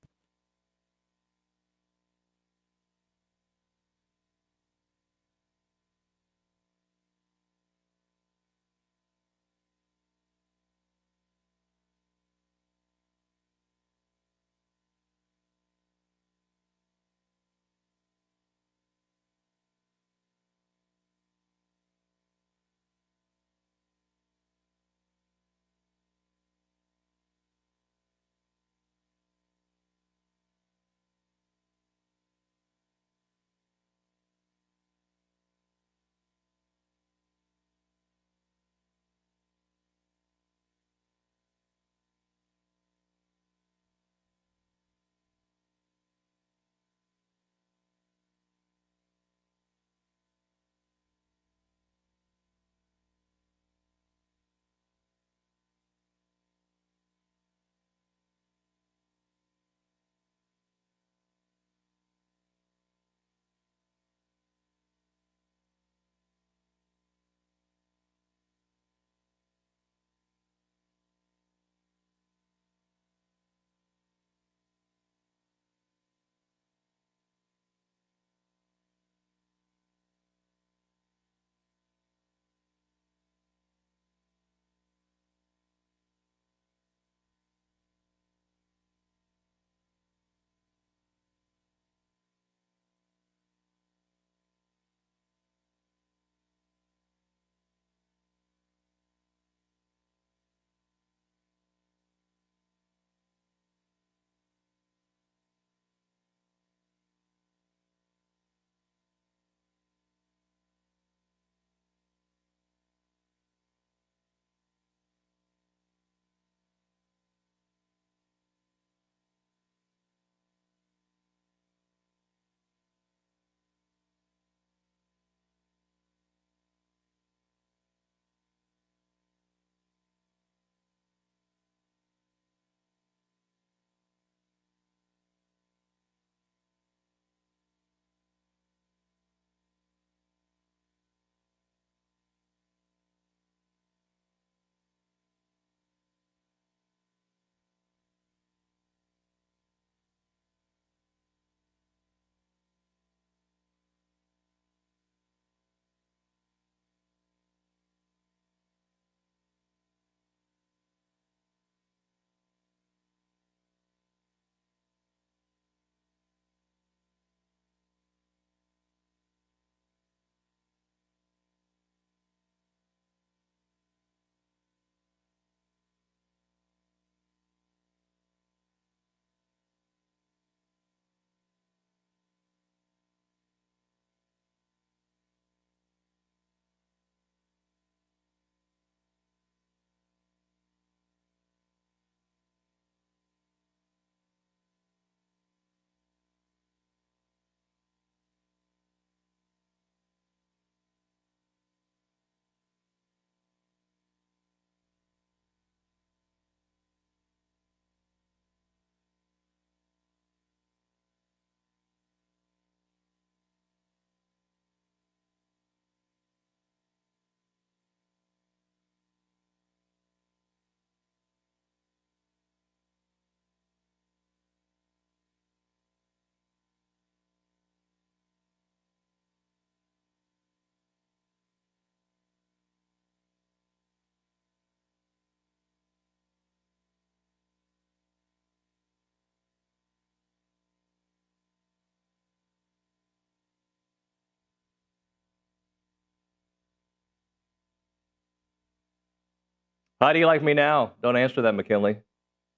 How do you like me now? Don't answer that, McKinley.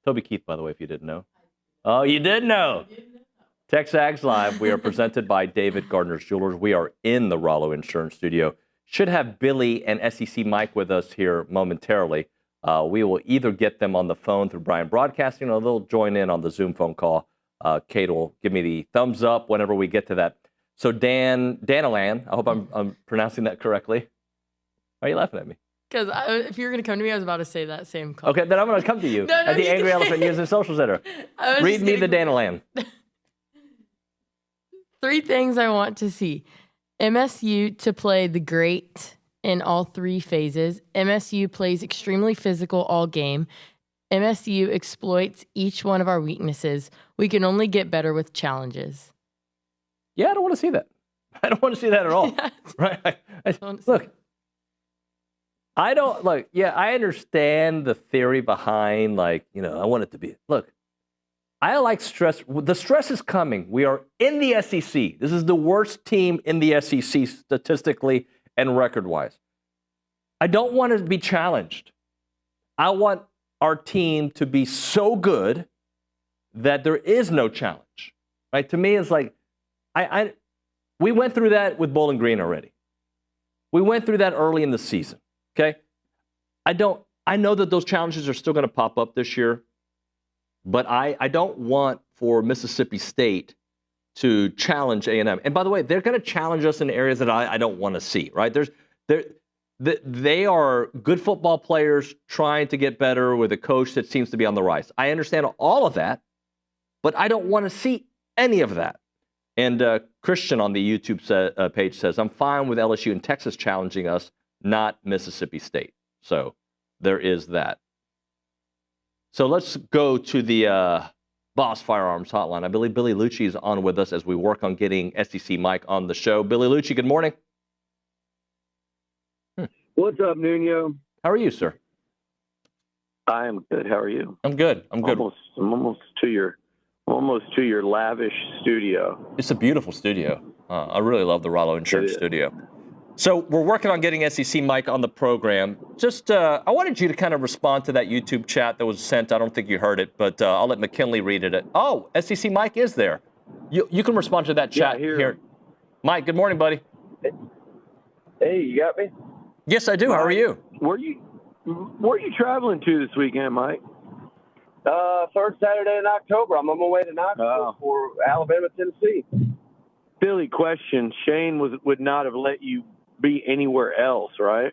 Toby Keith, by the way, if you didn't know. Oh, you did know. TexAgs Live. We are presented by David Gardner's Jewelers. We are in the Rollo Insurance Studio. Should have Billy and SEC Mike with us here momentarily. We will either get them on the phone through Brian Broadcasting, or they'll join in on the Zoom phone call. Kate will give me the thumbs up whenever we get to that. So Danaland, I hope I'm pronouncing that correctly. Why are you laughing at me? Because if you were going to come to me, I was about to say that same call. Okay, then I'm going to come to you at the Angry Elephant News and Social Center. Read me the Danaland. 3 things I want to see. MSU to play the great in all 3 phases. MSU plays extremely physical all game. MSU exploits each one of our weaknesses. We can only get better with challenges. Yeah, I don't want to see that. I don't want to see that at all. Right? Look. I understand the theory behind, I want it to be. Look, I like stress. The stress is coming. We are in the SEC. This is the worst team in the SEC statistically and record-wise. I don't want to be challenged. I want our team to be so good that there is no challenge. Right? To me, it's like, we went through that with Bowling Green already. We went through that early in the season. Okay, I know that those challenges are still going to pop up this year, but I don't want for Mississippi State to challenge A&M. And by the way, they're going to challenge us in areas that I don't want to see. Right? They are good football players trying to get better with a coach that seems to be on the rise. I understand all of that, but I don't want to see any of that. And Christian on the YouTube page says, I'm fine with LSU and Texas challenging us, not Mississippi State. So there is that. So let's go to the Boss Firearms Hotline. I believe Billy Liucci is on with us as we work on getting SEC Mike on the show. Billy Liucci, good morning. What's up, Nuño? How are you, sir? I am good. How are you? I'm good. I'm good. I'm almost to your lavish studio. It's a beautiful studio. I really love the Rollo Insurance Studio. So we're working on getting SEC Mike on the program. Just, I wanted you to kind of respond to that YouTube chat that was sent. I don't think you heard it, but I'll let McKinley read it. Oh, SEC Mike is there. You can respond to that chat here. Mike, good morning, buddy. Hey, you got me? Yes, I do. Mike, how are you? Where are you traveling to this weekend, Mike? Third Saturday in October. I'm on my way to Knoxville for Alabama, Tennessee. Billy, question. Shane would not have let you be anywhere else, right?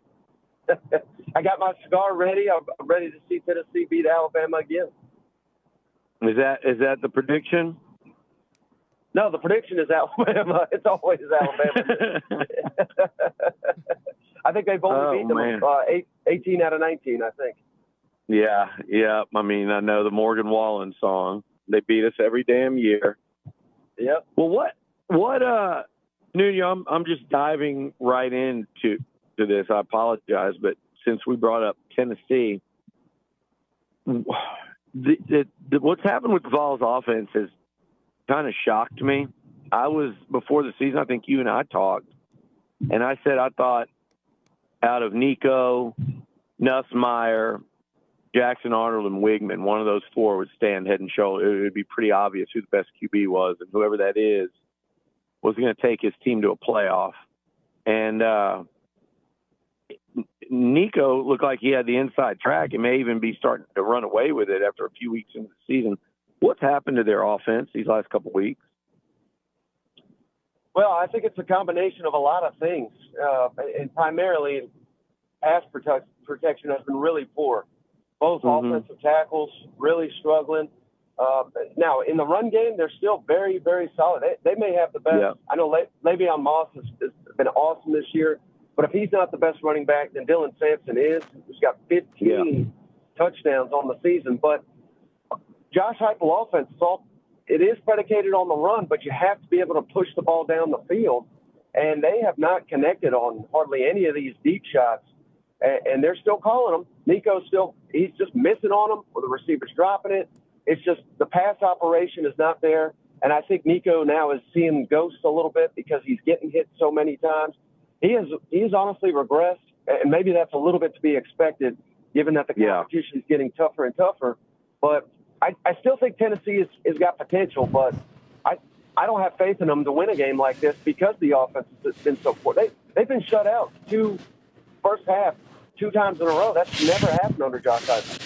I got my cigar ready. I'm ready to see Tennessee beat Alabama again. Is that the prediction? No, the prediction is Alabama. It's always Alabama. I think they've only beat them 18 out of 19, I think. Yeah. I mean, I know the Morgan Wallen song. They beat us every damn year. Yep. Well, what Nuño, I'm just diving right into this. I apologize, but since we brought up Tennessee, what's happened with Vols offense has kind of shocked me. Before the season, I think you and I talked, and I said I thought out of Nico, Nussmeier, Jackson Arnold, and Wigman, one of those 4 would stand head and shoulder. It would be pretty obvious who the best QB was, and whoever that is was going to take his team to a playoff. And Nico looked like he had the inside track and may even be starting to run away with it after a few weeks into the season. What's happened to their offense these last couple of weeks? Well, I think it's a combination of a lot of things. And primarily, pass protection has been really poor. Both offensive tackles really struggling. Now, in the run game, they're still very, very solid. They may have the best. Yeah. I know Le'Veon Moss has been awesome this year, but if he's not the best running back, then Dylan Sampson is. He's got 15 touchdowns on the season. But Josh Heupel offense, it is predicated on the run, but you have to be able to push the ball down the field. And they have not connected on hardly any of these deep shots. And they're still calling them. Nico's he's just missing on them, or the receiver's dropping it. It's just the pass operation is not there. And I think Nico now is seeing ghosts a little bit because he's getting hit so many times. He has honestly regressed, and maybe that's a little bit to be expected given that the competition is getting tougher and tougher. But I still think Tennessee has got potential, but I don't have faith in them to win a game like this because the offense has been so poor. They've been shut out first half 2 times in a row. That's never happened under Josh Heisman.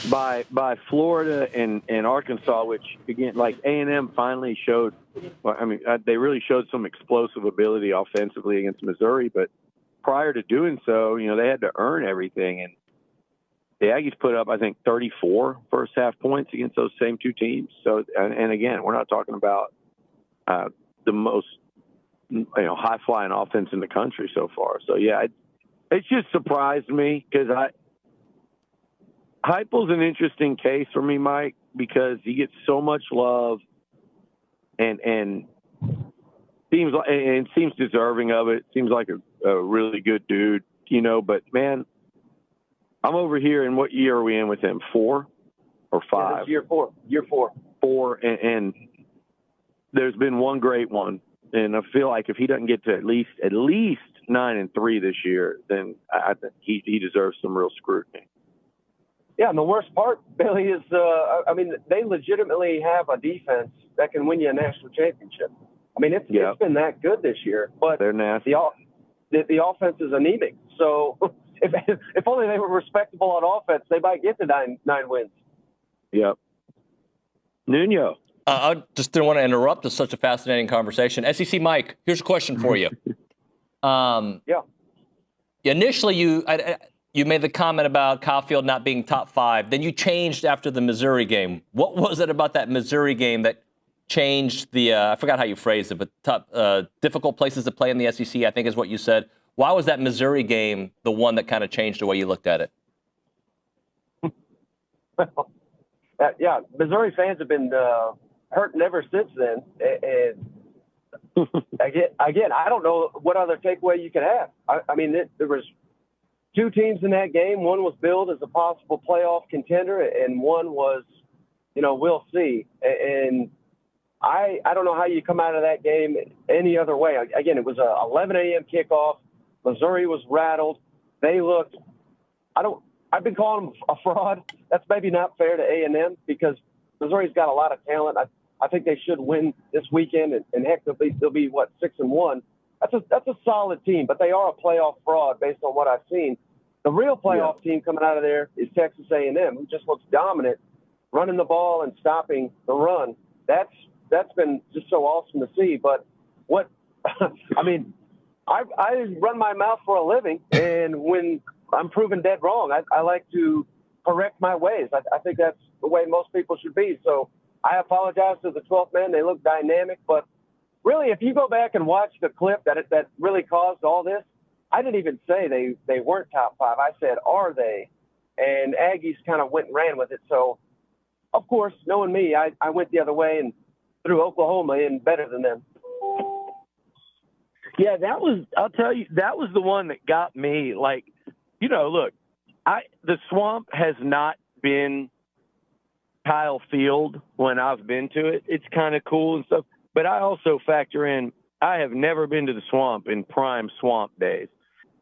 By Florida and Arkansas, which again, like A&M finally showed. Well, I mean, they really showed some explosive ability offensively against Missouri, but prior to doing so, they had to earn everything. And the Aggies put up, I think, 34 first half points against those same 2 teams. So, and again, we're not talking about the most high flying offense in the country so far. So yeah, it just surprised me because Heupel's an interesting case for me, Mike, because he gets so much love and seems deserving of it. Seems like a really good dude, but man, I'm over here. And what year are we in with him? 4 or 5? Yeah, year 4. Year 4. 4, and there's been one great one, and I feel like if he doesn't get to at least 9-3 this year, then I think he deserves some real scrutiny. Yeah, and the worst part, Billy, is they legitimately have a defense that can win you a national championship. I mean, it's been that good this year, but they're nasty. The offense is anemic. So if only they were respectable on offense, they might get to 9 wins. Yep. Nuño. I just didn't want to interrupt. It's such a fascinating conversation. SEC Mike, here's a question for you. Initially, you made the comment about Kyle Field not being top 5. Then you changed after the Missouri game. What was it about that Missouri game that changed the, I forgot how you phrased it, but top difficult places to play in the SEC, I think is what you said. Why was that Missouri game the one that kind of changed the way you looked at it? Well, Missouri fans have been hurting ever since then. And again, I don't know what other takeaway you could have. I mean, there was 2 teams in that game. One was billed as a possible playoff contender, and one was, we'll see. And I don't know how you come out of that game any other way. Again, it was a 11 a.m. kickoff. Missouri was rattled. They looked. I've been calling them a fraud. That's maybe not fair to A&M because Missouri's got a lot of talent. I think they should win this weekend, and heck, they'll be 6-1. That's a solid team, but they are a playoff fraud based on what I've seen. The real playoff team coming out of there is Texas A&M, who just looks dominant, running the ball and stopping the run. That's been just so awesome to see. But what I mean, I run my mouth for a living, and when I'm proven dead wrong, I like to correct my ways. I think that's the way most people should be. So I apologize to the 12th man. They look dynamic, but really, if you go back and watch the clip that really caused all this, I didn't even say they weren't top 5. I said, are they? And Aggies kind of went and ran with it. So, of course, knowing me, I went the other way and threw Oklahoma in better than them. Yeah, I'll tell you, that was the one that got me. Like, look, the Swamp has not been Kyle Field when I've been to it. It's kind of cool and stuff. But I also factor in, I have never been to the Swamp in prime Swamp days.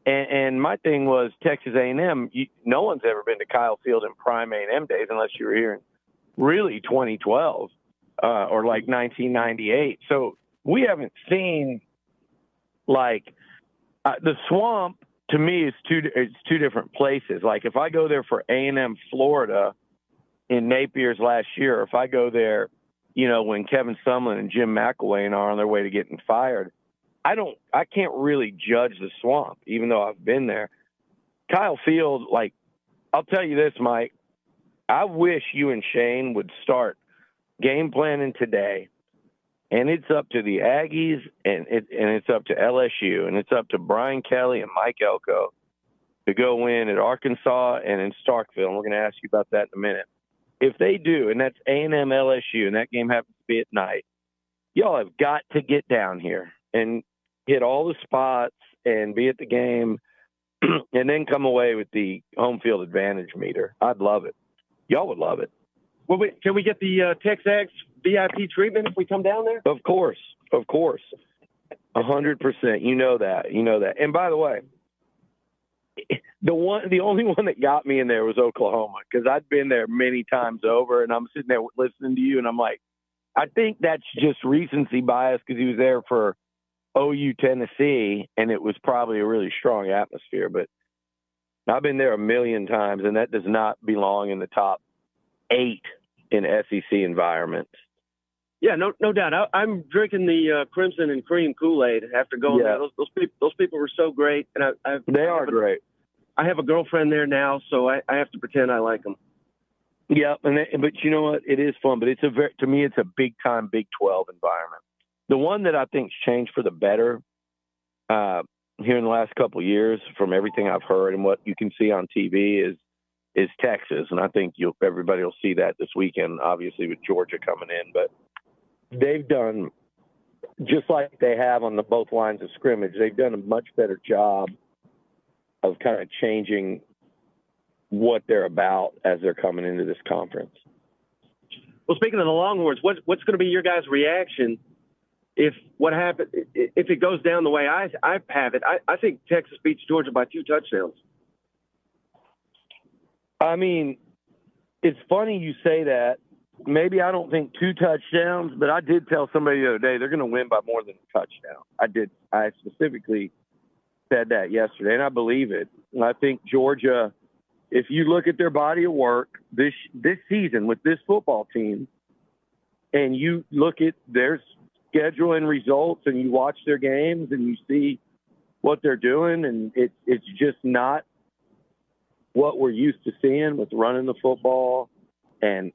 And my thing was Texas A&M, no one's ever been to Kyle Field in prime A&M days unless you were here in really 2012 or like 1998. So we haven't seen the Swamp to me is it's 2 different places. Like if I go there for A&M Florida in Napier's last year, or if I go there, when Kevin Sumlin and Jim McElwain are on their way to getting fired, I can't really judge the Swamp, even though I've been there. Kyle Field, I'll tell you this, Mike, I wish you and Shane would start game planning today. And it's up to the Aggies and it's up to LSU and it's up to Brian Kelly and Mike Elko to go in at Arkansas and in Starkville. And we're going to ask you about that in a minute. If they do, and that's A&M LSU, and that game happens to be at night, y'all have got to get down here and hit all the spots and be at the game and then come away with the home field advantage meter. I'd love it. Y'all would love it. Well, can we get the TexAgs VIP treatment if we come down there? Of course. 100%. You know that. And by the way, The only one that got me in there was Oklahoma, because I'd been there many times over, and I'm sitting there listening to you, and I'm like, I think that's just recency bias because he was there for OU Tennessee, and it was probably a really strong atmosphere. But I've been there a million times, and that does not belong in the top 8 in SEC environments. Yeah, no doubt. I'm drinking the Crimson and Cream Kool-Aid after going there. Those people were so great, and they are great. I have a girlfriend there now, so I have to pretend I like them. Yeah, but you know what? It is fun, but to me, it's a big-time Big 12 environment. The one that I think's changed for the better here in the last couple of years, from everything I've heard and what you can see on TV, is Texas, and I think everybody will see that this weekend, obviously with Georgia coming in. But they've done, just like they have on both lines of scrimmage, they've done a much better job of kind of changing what they're about as they're coming into this conference. Well, speaking of the Longhorns, what's going to be your guys' reaction if it goes down the way I have it? I think Texas beats Georgia by 2 touchdowns. I mean, it's funny you say that. Maybe I don't think 2 touchdowns, but I did tell somebody the other day they're going to win by more than a touchdown. I specifically said that yesterday, and I believe it. And I think Georgia, if you look at their body of work this season with this football team, and you look at their schedule and results, and you watch their games, and you see what they're doing, and it's just not what we're used to seeing with running the football, and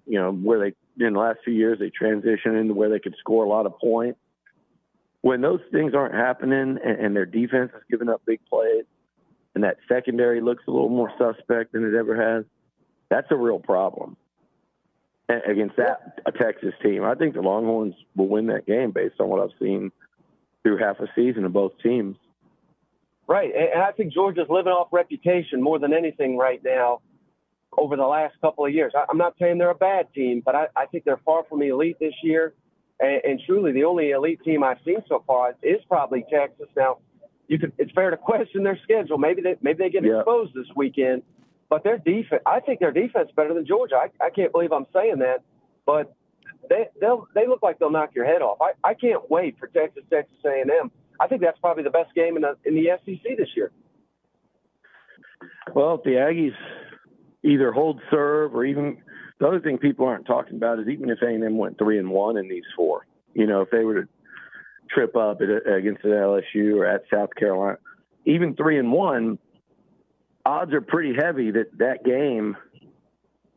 you know, where they in the last few years they transitioned into where they could score a lot of points. When those things aren't happening and their defense is giving up big plays and that secondary looks a little more suspect than it ever has, that's a real problem against a Texas team. I think the Longhorns will win that game based on what I've seen through half a season of both teams. Right, and I think Georgia's living off reputation more than anything right now over the last couple of years. I'm not saying they're a bad team, but I think they're far from the elite this year. And truly, the only elite team I've seen so far is probably Texas. Now, it's fair to question their schedule. Maybe they get exposed this weekend, but their defense, I think their defense is better than Georgia. I can't believe I'm saying that, but they look like they'll knock your head off. I can't wait for Texas A&M. I think that's probably the best game in the SEC this year. Well, if the Aggies either hold serve, or even the other thing people aren't talking about is even if A&M went 3-1 in these 4, you know, if they were to trip up against an LSU or at South Carolina, even 3-1, odds are pretty heavy that game,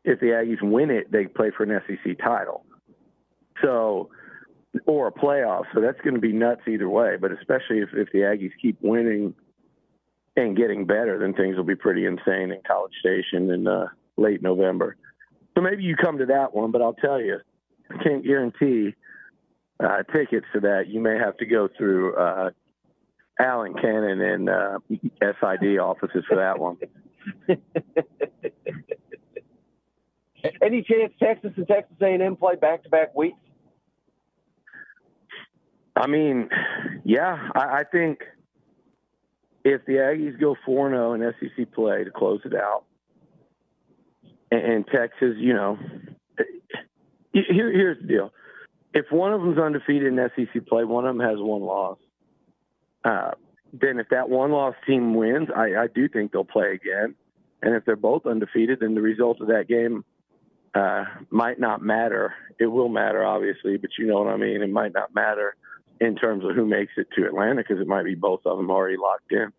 if the Aggies win it, they play for an SEC title. So, or a playoff. So that's going to be nuts either way. But especially if the Aggies keep winning and getting better, then things will be pretty insane in College Station in late November. So maybe you come to that one, but I'll tell you, I can't guarantee tickets to that. You may have to go through Allen Cannon and SID offices for that one. Any chance Texas and Texas A&M play back-to-back weeks? I mean, yeah, I think if the Aggies go 4-0 in SEC play to close it out, and Texas, you know, here's the deal. If one of them's undefeated in SEC play, one of them has 1 loss. Then if that 1-loss team wins, I do think they'll play again. And if they're both undefeated, then the result of that game might not matter. It will matter, obviously, but you know what I mean. It might not matter in terms of who makes it to Atlanta, because it might be both of them already locked in.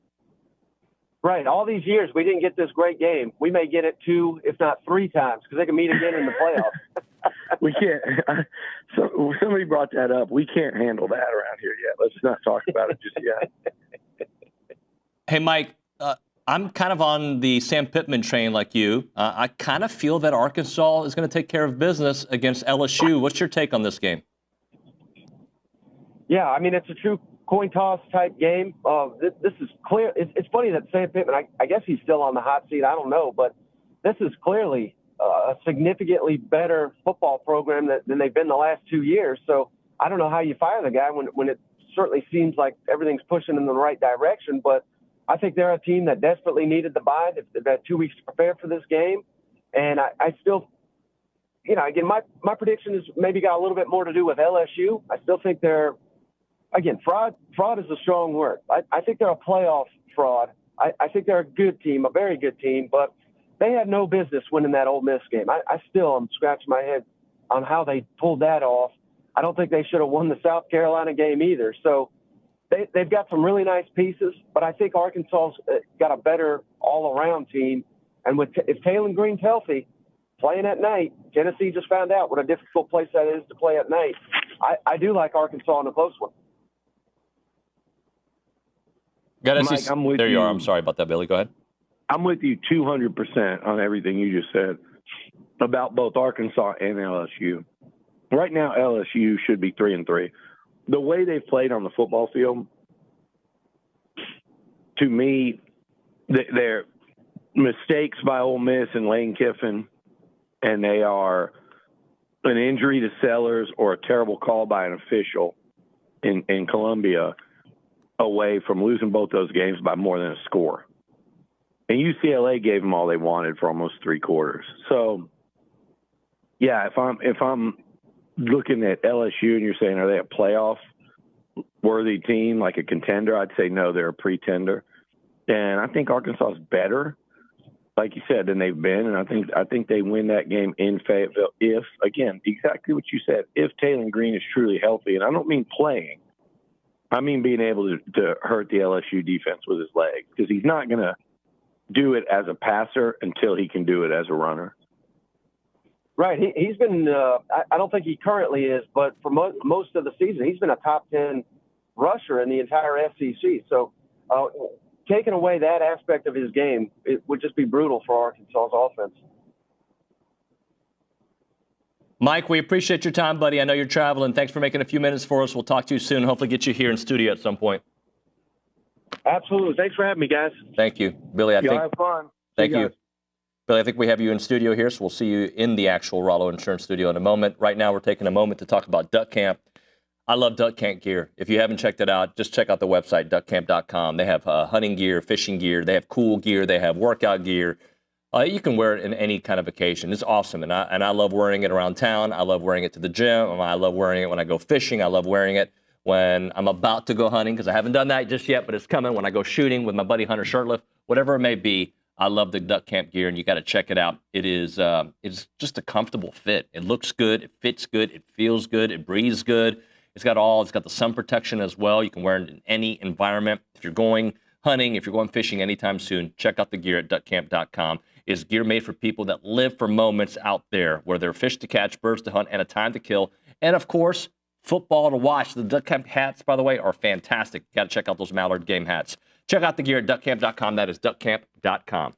Right. All these years, we didn't get this great game. We may get it 2, if not 3 times, because they can meet again in the playoffs. We can't. So somebody brought that up. We can't handle that around here yet. Let's not talk about it just yet. Hey, Mike, I'm kind of on the Sam Pittman train like you. I kind of feel that Arkansas is going to take care of business against LSU. What's your take on this game? Yeah, I mean, it's a true coin toss type game. This is clear. It's funny that Sam Pittman, I guess he's still on the hot seat. I don't know, but this is clearly a significantly better football program than they've been the last 2 years. So I don't know how you fire the guy when it certainly seems like everything's pushing in the right direction. But I think they're a team that desperately needed the bye. They've had 2 weeks to prepare for this game. And I still, again, my prediction is maybe got a little bit more to do with LSU. I still think they're, again, fraud is a strong word. I think they're a playoff fraud. I think they're a good team, a very good team, but they had no business winning that Ole Miss game. I still am scratching my head on how they pulled that off. I don't think they should have won the South Carolina game either. So they've got some really nice pieces, but I think Arkansas's got a better all-around team. And if Taylor Green's healthy, playing at night, Tennessee just found out what a difficult place that is to play at night. I do like Arkansas in a close one. Mike, I'm with there you you. are. I'm sorry about that, Billy. Go ahead. I'm with you 200% on everything you just said about both Arkansas and LSU. Right now, LSU should be 3-3. The way they've played on the football field, to me, they're mistakes by Ole Miss and Lane Kiffin, and they are an injury to Sellers or a terrible call by an official in Columbia away from losing both those games by more than a score. And UCLA gave them all they wanted for almost 3 quarters. So, yeah, if I'm looking at LSU and you're saying, are they a playoff worthy team, like a contender? I'd say no, they're a pretender. And I think Arkansas is better, like you said, than they've been. And I think they win that game in Fayetteville if, again, exactly what you said, if Taylor Green is truly healthy. And I don't mean playing. I mean being able to hurt the LSU defense with his legs, because he's not going to do it as a passer until he can do it as a runner. Right. He's been I don't think he currently is, but for most of the season, he's been a top 10 rusher in the entire SEC. So taking away that aspect of his game, it would just be brutal for Arkansas's offense. Mike, we appreciate your time, buddy. I know you're traveling. Thanks for making a few minutes for us. We'll talk to you soon. Hopefully get you here in studio at some point. Absolutely. Thanks for having me, guys. Thank you. Billy, I think have fun. Thank you. Billy, I think we have you in studio here, so we'll see you in the actual Rollo Insurance studio in a moment. Right now, we're taking a moment to talk about Duck Camp. I love Duck Camp gear. If you haven't checked it out, just check out the website, duckcamp.com. They have hunting gear, fishing gear. They have cool gear. They have workout gear. You can wear it in any kind of occasion. It's awesome, and I love wearing it around town. I love wearing it to the gym. I love wearing it when I go fishing. I love wearing it when I'm about to go hunting, because I haven't done that just yet, but it's coming. When I go shooting with my buddy Hunter Shirtliff, whatever it may be, I love the Duck Camp gear, and you got to check it out. It's just a comfortable fit. It looks good. It fits good. It feels good. It breathes good. It's got the sun protection as well. You can wear it in any environment. If you're going hunting, if you're going fishing anytime soon, check out the gear at duckcamp.com. It's gear made for people that live for moments out there, where there are fish to catch, birds to hunt, and a time to kill. And of course, football to watch. The Duck Camp hats, by the way, are fantastic. You got to check out those Mallard game hats. Check out the gear at duckcamp.com. That is duckcamp.com.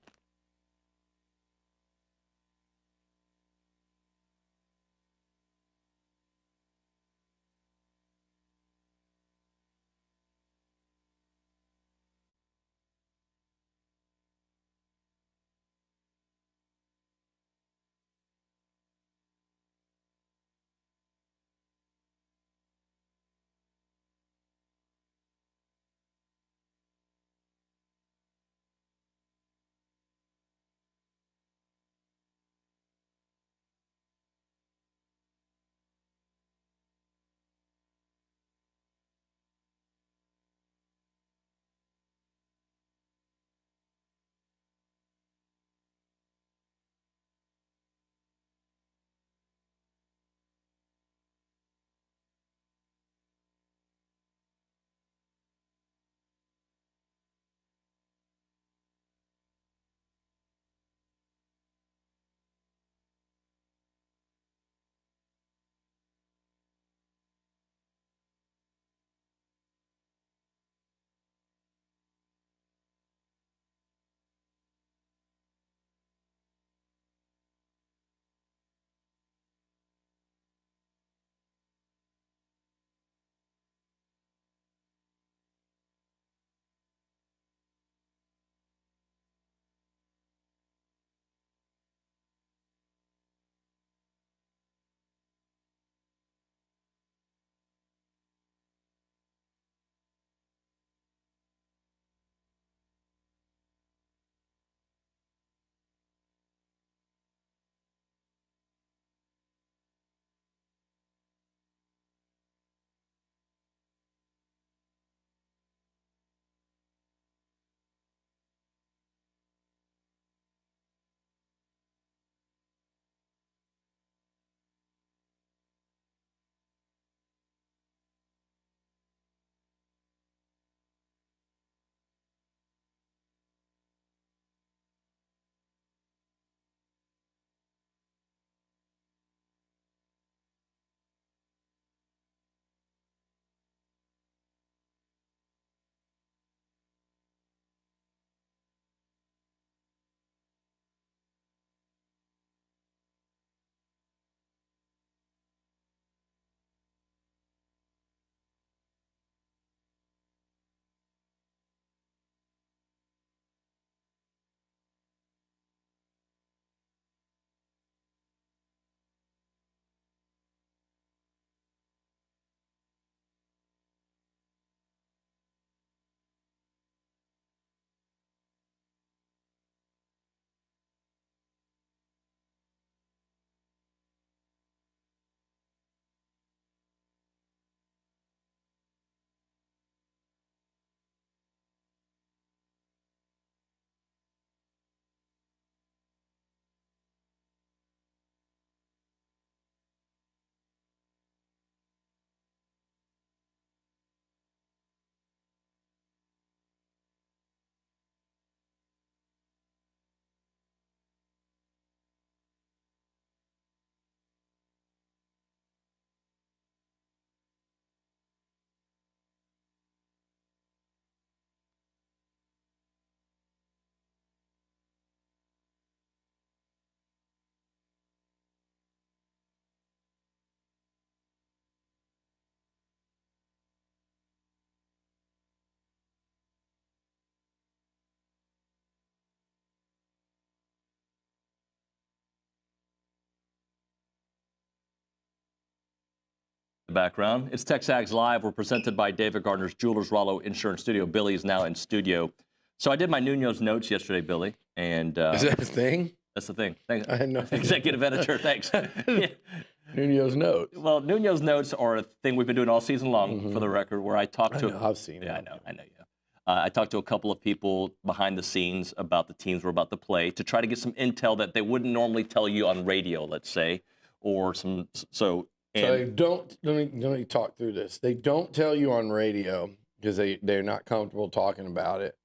The background. It's TexAgs Live. We're presented by David Gardner's Jewelers Rollo Insurance Studio. Billy is now in studio. So I did my Nuño's notes yesterday, Billy. And is that his thing? That's the thing. Thanks. I had no Executive editor, thanks. Nuño's notes. Well, Nuño's notes are a thing we've been doing all season long, for the record, where I talk to. I've seen it. Yeah, I know. Yeah. I talked to a couple of people behind the scenes about the teams we're about to play to try to get some intel that they wouldn't normally tell you on radio, let's say, or some. So they don't. Let me talk through this. They don't tell you on radio because they're not comfortable talking about it.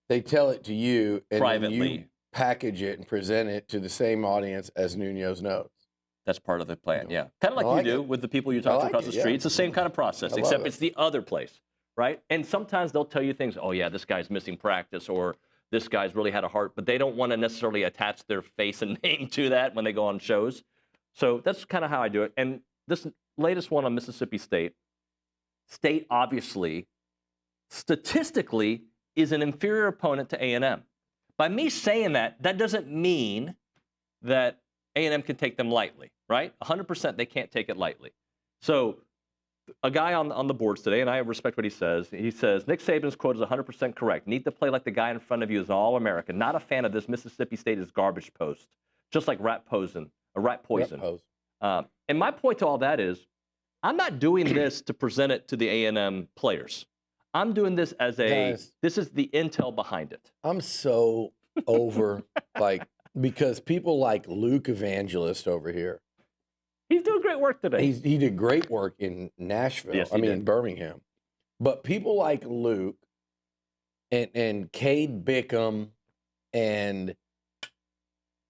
They tell it to you and privately. Then you package it and present it to the same audience as Nuño's notes. That's part of the plan, yeah. Kind of like you do with the people you talk to across the street. It's the same kind of process, except it's the other place, right? And sometimes they'll tell you things, oh, yeah, this guy's missing practice, or this guy's really had a heart, but they don't want to necessarily attach their face and name to that when they go on shows. So that's kind of how I do it. And this latest one on Mississippi State, State obviously, statistically, is an inferior opponent to A&M. By me saying that, that doesn't mean that A&M can take them lightly, right? 100% they can't take it lightly. So a guy on the boards today, and I respect what he says Nick Saban's quote is 100% correct. Need to play like the guy in front of you is an All-American. Not a fan of this. Mississippi State is garbage post, just like rat poison. And my point to all that is, I'm not doing this to present it to the A&M players. I'm doing this as this is the intel behind it. I'm so over, because people like Luke Evangelist over here. He's doing great work today. He did great work in Nashville. Yes, in Birmingham. But people like Luke and Cade Bickham and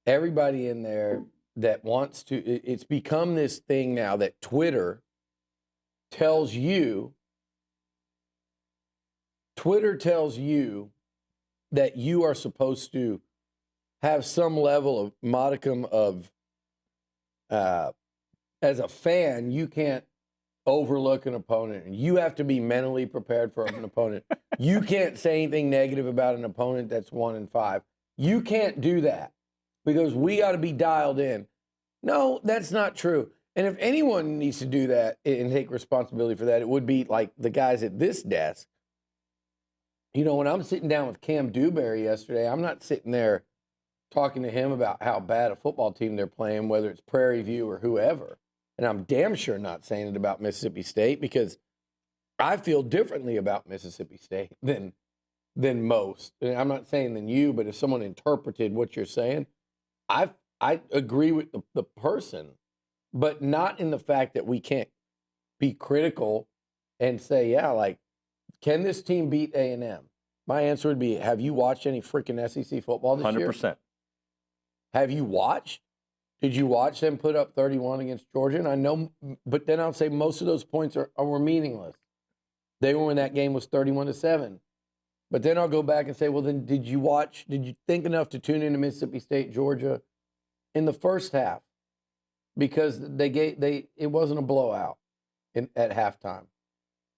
everybody in there that wants to, it's become this thing now that Twitter tells you that you are supposed to have some level of modicum of, as a fan, you can't overlook an opponent. And you have to be mentally prepared for an opponent. You can't say anything negative about an opponent that's 1-5. You can't do that because we got to be dialed in. No, that's not true. And if anyone needs to do that and take responsibility for that, it would be like the guys at this desk. You know, when I'm sitting down with Cam Dewberry yesterday, I'm not sitting there talking to him about how bad a football team they're playing, whether it's Prairie View or whoever. And I'm damn sure not saying it about Mississippi State because I feel differently about Mississippi State than most. And I'm not saying than you, but if someone interpreted what you're saying, I agree with the person, but not in the fact that we can't be critical and say, yeah, like, can this team beat A&M? My answer would be, have you watched any freaking SEC football this year? 100%. Have you watched? Did you watch them put up 31 against Georgia? And I know, but then I'll say most of those points were meaningless. They were when that game was 31-7. But then I'll go back and say, well, then did you think enough to tune into Mississippi State, Georgia in the first half? Because it wasn't a blowout at halftime.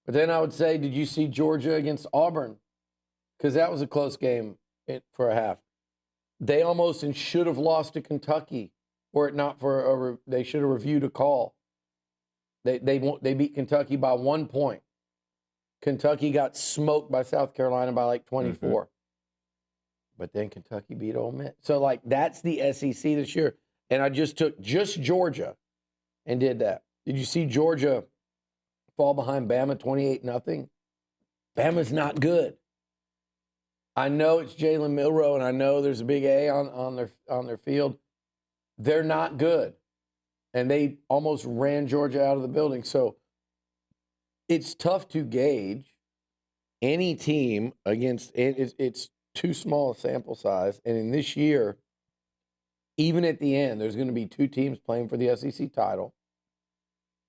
But then I would say, did you see Georgia against Auburn? Because that was a close game for a half. They almost and should have lost to Kentucky, were it not for they should have reviewed a call. They beat Kentucky by 1 point. Kentucky got smoked by South Carolina by like 24. Mm-hmm. But then Kentucky beat Ole Miss. So like that's the SEC this year. And I just took Georgia and did that. Did you see Georgia fall behind Bama 28-0? Bama's not good. I know it's Jalen Milroe, and I know there's a big A on their field. They're not good, and they almost ran Georgia out of the building. So it's tough to gauge any team against. It's too small a sample size, and in this year, even at the end, there's going to be two teams playing for the SEC title.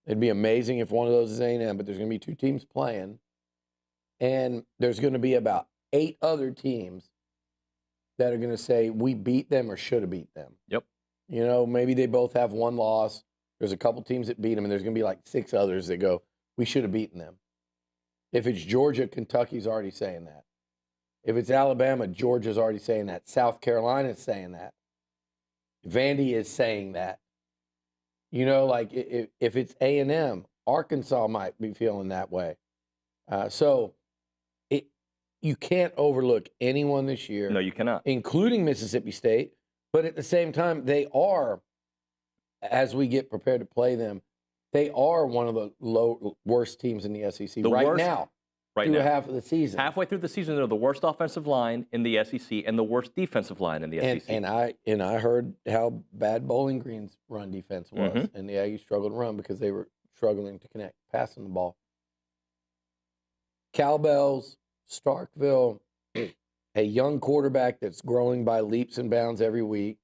It'd be amazing if one of those is A&M, but there's going to be two teams playing, and there's going to be about 8 other teams that are going to say we beat them or should have beat them. Yep. You know, maybe they both have one loss. There's a couple teams that beat them, and there's going to be like 6 others that go, we should have beaten them. If it's Georgia, Kentucky's already saying that. If it's Alabama, Georgia's already saying that. South Carolina's saying that. Vandy is saying that. You know, like if it's A&M, Arkansas might be feeling that way. So you can't overlook anyone this year. No, you cannot. Including Mississippi State. But at the same time, they are, as we get prepared to play them, they are one of the worst teams in the SEC now. Right now. Half of the season. Halfway through the season, they're the worst offensive line in the SEC and the worst defensive line in the SEC. And I heard how bad Bowling Green's run defense was, and the Aggies struggled to run because they were struggling to connect passing the ball. Cowbells, Starkville, a young quarterback that's growing by leaps and bounds every week,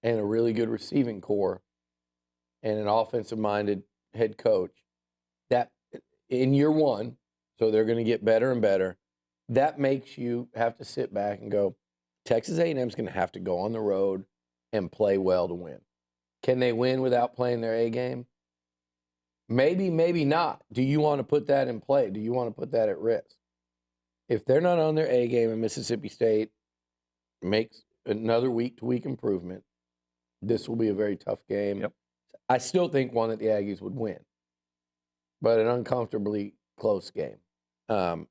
and a really good receiving core, and an offensive-minded head coach. That in year one, so they're going to get better and better. That makes you have to sit back and go, Texas A&M's going to have to go on the road and play well to win. Can they win without playing their A game? Maybe, maybe not. Do you want to put that in play? Do you want to put that at risk? If they're not on their A game and Mississippi State makes another week-to-week improvement, this will be a very tough game. Yep. I still think one that the Aggies would win, but an uncomfortably close game.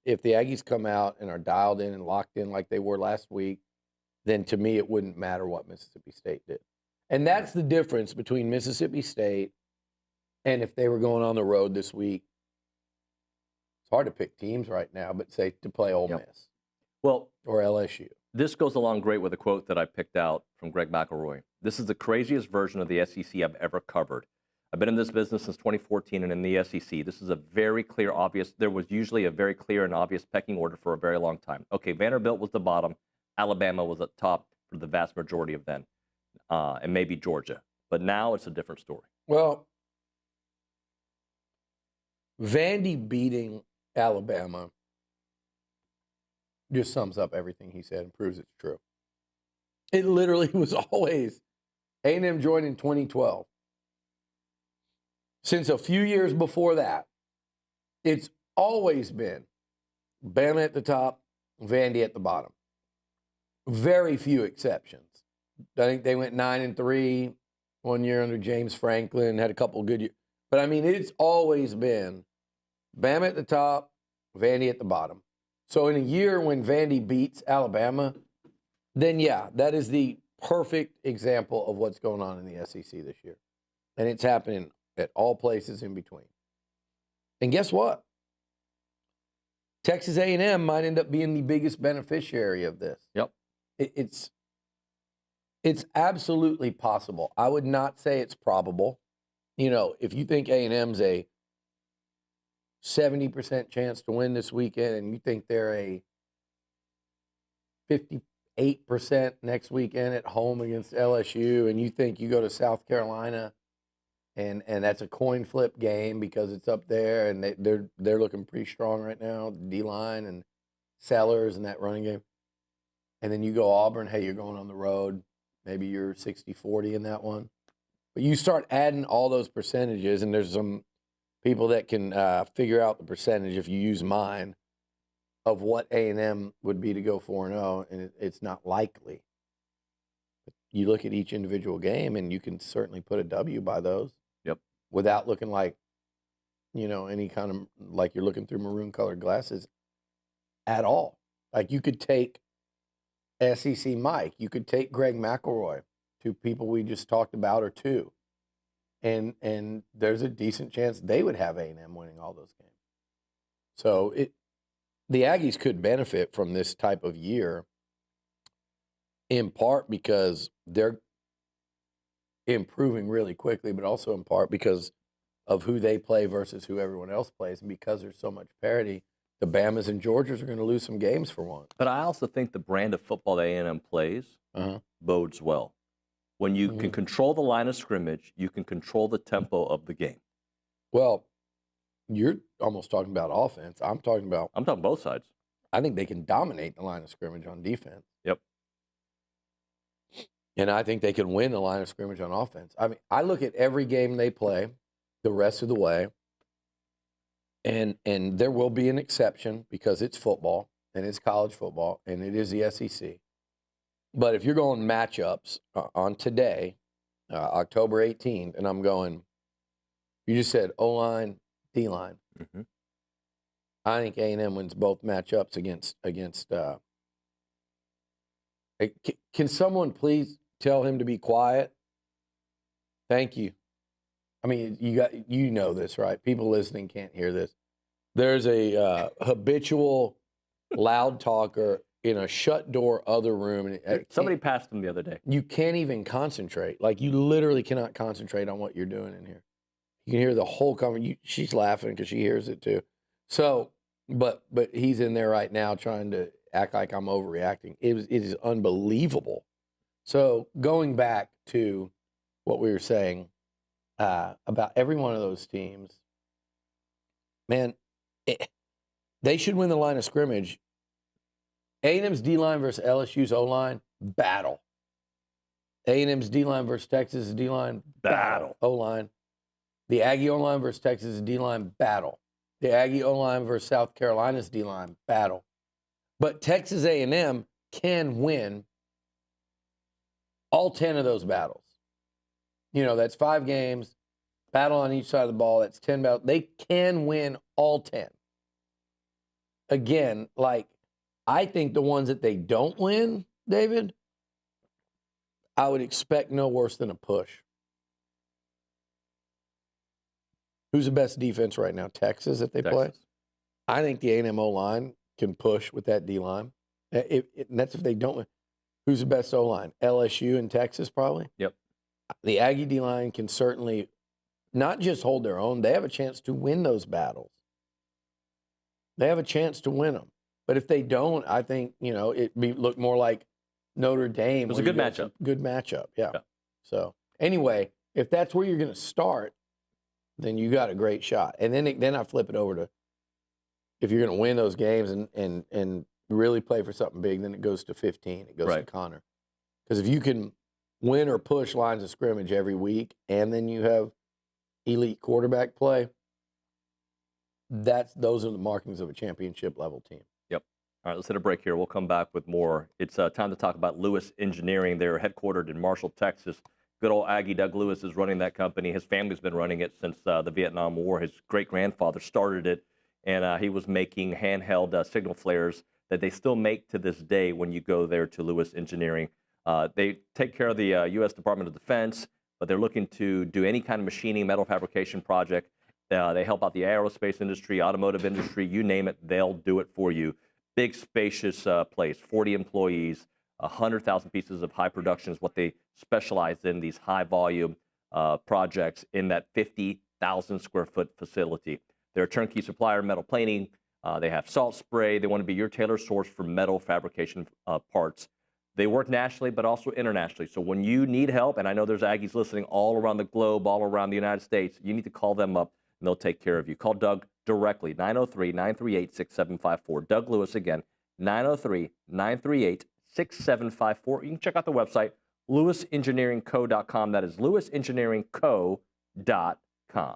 If the Aggies come out and are dialed in and locked in like they were last week, then to me it wouldn't matter what Mississippi State did. And that's the difference between Mississippi State and if they were going on the road this week. It's hard to pick teams right now, but say to play Ole Miss. Well, or LSU. This goes along great with a quote that I picked out from Greg McElroy. This is the craziest version of the SEC I've ever covered. I've been in this business since 2014 and in the SEC. This is a very clear, obvious, there was usually a very clear and obvious pecking order for a very long time. Okay, Vanderbilt was the bottom. Alabama was at top for the vast majority of then, and maybe Georgia. But now it's a different story. Well, Vandy beating Alabama just sums up everything he said and proves it's true. It literally was always A&M joined in 2012. Since a few years before that, it's always been Bama at the top, Vandy at the bottom. Very few exceptions. I think they went 9-3 one year under James Franklin, had a couple good years. But I mean, it's always been Bama at the top, Vandy at the bottom. So in a year when Vandy beats Alabama, then yeah, that is the perfect example of what's going on in the SEC this year. And it's happening at all places in between. And guess what? Texas A&M might end up being the biggest beneficiary of this. Yep. It's absolutely possible. I would not say it's probable. You know, if you think A&M's a 70% chance to win this weekend and you think they're a 58% next weekend at home against LSU, and you think you go to South Carolina and that's a coin flip game because it's up there and they're looking pretty strong right now, D-line and Sellers and that running game. And then you go Auburn, hey, you're going on the road. Maybe you're 60-40 in that one. But you start adding all those percentages, and there's some people that can figure out the percentage if you use mine of what A&M would be to go 4-0, and it's not likely. But you look at each individual game, and you can certainly put a W by those. Yep. Without looking like, you know, any kind of, like you're looking through maroon-colored glasses at all. Like you could take SEC Mike, you could take Greg McElroy, two people we just talked about, or two. And there's a decent chance they would have A&M winning all those games. So the Aggies could benefit from this type of year in part because they're improving really quickly, but also in part because of who they play versus who everyone else plays. And because there's so much parity, the Bamas and Georgias are going to lose some games for once. But I also think the brand of football that A&M plays bodes well. When you can control the line of scrimmage, you can control the tempo of the game. Well, you're almost talking about offense. I'm talking both sides. I think they can dominate the line of scrimmage on defense. Yep. And I think they can win the line of scrimmage on offense. I mean, I look at every game they play the rest of the way, and there will be an exception because it's football and it's college football and it is the SEC. But if you're going matchups on today, October 18th, and I'm going, you just said O-line, D-line. Mm-hmm. I think A&M wins both matchups against. Can someone please tell him to be quiet? Thank you. I mean, you know this, right? People listening can't hear this. There's a habitual loud talker in a shut door other room. And somebody passed him the other day. You can't even concentrate. Like, you literally cannot concentrate on what you're doing in here. You can hear the whole conversation. She's laughing because she hears it too. So, but he's in there right now trying to act like I'm overreacting. It is unbelievable. So going back to what we were saying about every one of those teams, man, they should win the line of scrimmage. A&M's D-line versus LSU's O-line, battle. A&M's D-line versus Texas' D-line, battle. O-line. The Aggie O-line versus Texas' D-line, battle. The Aggie O-line versus South Carolina's D-line, battle. But Texas A&M can win all 10 of those battles. You know, that's 5 games, battle on each side of the ball. That's 10 battles. They can win all 10. Again, like, I think the ones that they don't win, David, I would expect no worse than a push. Who's the best defense right now? Texas, if they play? I think the A&M O-line can push with that D-line. And that's if they don't win. Who's the best O-line? LSU and Texas, probably? Yep. The Aggie D-line can certainly not just hold their own. They have a chance to win those battles. They have a chance to win them. But if they don't, I think, you know, it look more like Notre Dame. It was a good matchup. Good matchup, yeah. So, anyway, if that's where you're going to start, then you got a great shot. And then I flip it over to, if you're going to win those games and really play for something big, then it goes to 15. It goes to Connor. Because if you can win or push lines of scrimmage every week, and then you have elite quarterback play, those are the markings of a championship level team. Yep. All right, let's hit a break here. We'll come back with more. It's time to talk about Lewis Engineering. They're headquartered in Marshall, Texas. Good old Aggie Doug Lewis is running that company. His family's been running it since the Vietnam War. His great-grandfather started it, and he was making handheld signal flares that they still make to this day when you go there to Lewis Engineering. They take care of the U.S. Department of Defense, but they're looking to do any kind of machining, metal fabrication project. They help out the aerospace industry, automotive industry, you name it, they'll do it for you. Big, spacious place, 40 employees, 100,000 pieces of high production is what they specialize in, these high volume projects in that 50,000 square foot facility. They're a turnkey supplier, metal planing. They have salt spray. They want to be your tailored source for metal fabrication parts. They work nationally, but also internationally. So when you need help, and I know there's Aggies listening all around the globe, all around the United States, you need to call them up, and they'll take care of you. Call Doug directly, 903-938-6754. Doug Lewis again, 903-938-6754. You can check out the website, lewisengineeringco.com. That is lewisengineeringco.com.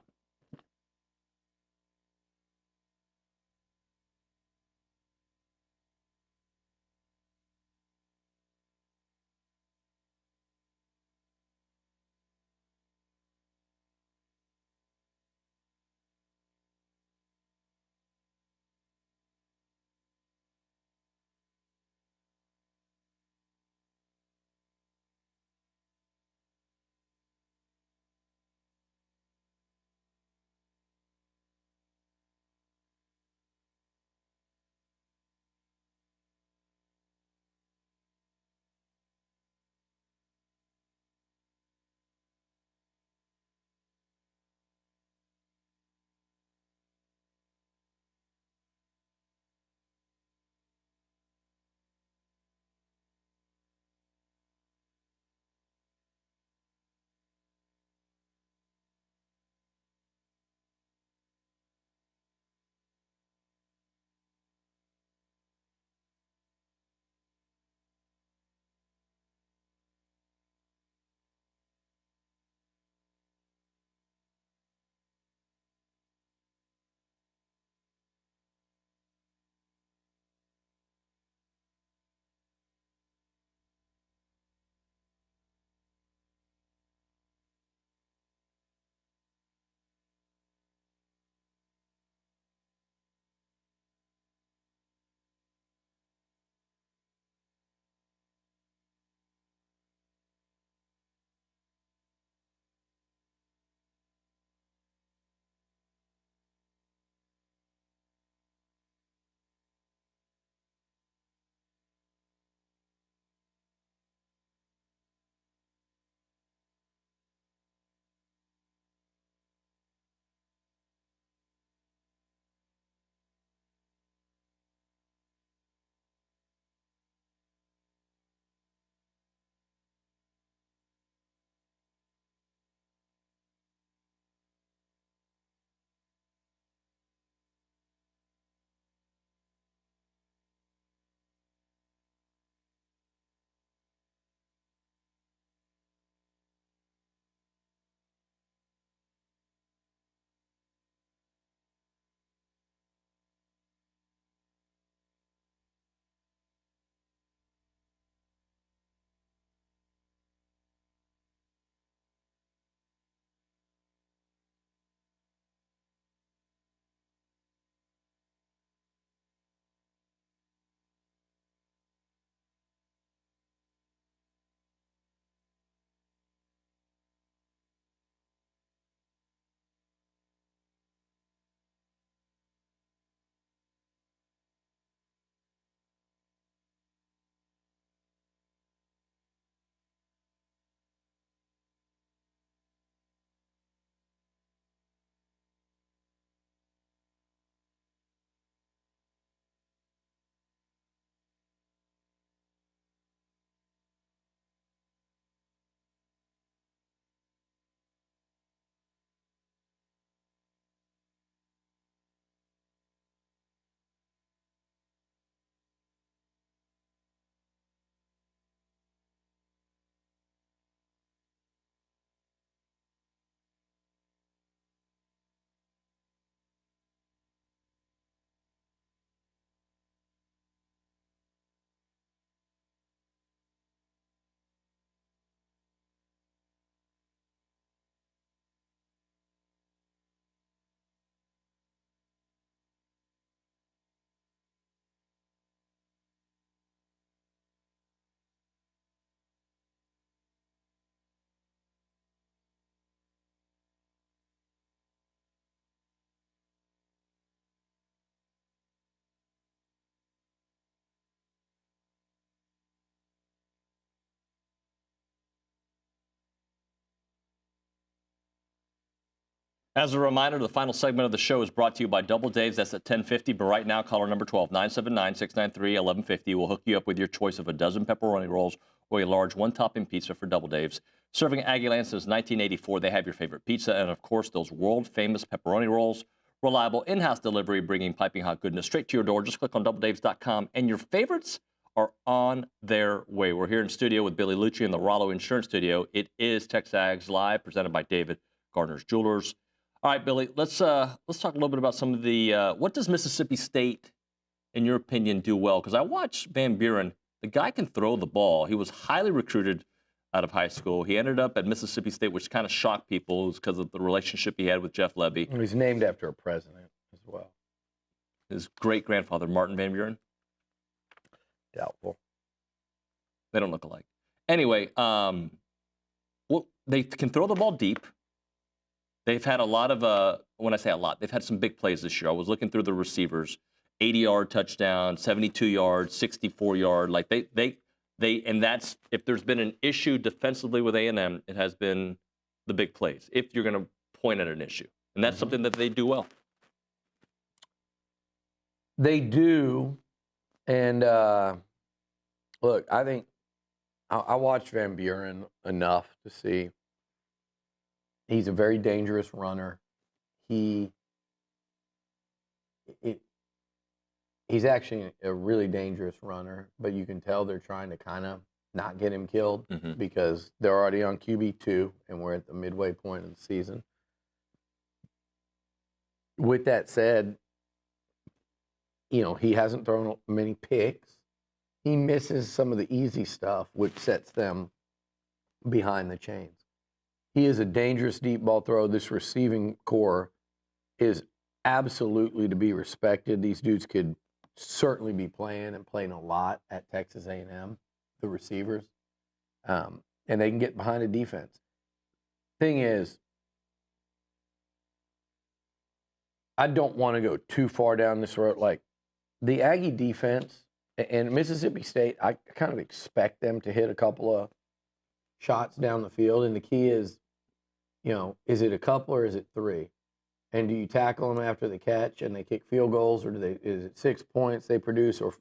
As a reminder, the final segment of the show is brought to you by Double Dave's. That's at 10:50. But right now, caller number 12, 979-693-1150 will hook you up with your choice of a dozen pepperoni rolls or a large one-topping pizza for Double Dave's. Serving Aggieland since 1984, they have your favorite pizza and, of course, those world-famous pepperoni rolls. Reliable in-house delivery, bringing piping hot goodness straight to your door. Just click on doubledaves.com, and your favorites are on their way. We're here in studio with Billy Liucci in the Rollo Insurance Studio. It is TexAgs Live, presented by David Gardner's Jewelers. All right, Billy, let's talk a little bit about some of the what does Mississippi State, in your opinion, do well? Because I watched Van Buren. The guy can throw the ball. He was highly recruited out of high school. He ended up at Mississippi State, which kind of shocked people because of the relationship he had with Jeff Levy. He's named after a president as well. His great-grandfather, Martin Van Buren. Doubtful. They don't look alike. Anyway, well, they can throw the ball deep. They've had a lot of, when I say a lot, they've had some big plays this year. I was looking through the receivers, 80-yard touchdown, 72-yard, 64-yard. Like and that's, if there's been an issue defensively with A&M, it has been the big plays, if you're going to point at an issue. And that's something that they do well. They do. And look, I think I watched Van Buren enough to see he's a very dangerous runner. He's actually a really dangerous runner, but you can tell they're trying to kind of not get him killed because they're already on QB2 and we're at the midway point of the season. With that said, he hasn't thrown many picks. He misses some of the easy stuff, which sets them behind the chains. He is a dangerous deep ball thrower. This receiving core is absolutely to be respected. These dudes could certainly be playing a lot at Texas A&M, the receivers, and they can get behind a defense. Thing is, I don't want to go too far down this road. Like the Aggie defense and Mississippi State, I kind of expect them to hit a couple of shots down the field, and the key is, is it a couple or is it three? And do you tackle them after the catch and they kick field goals, or is it 6 points they produce, or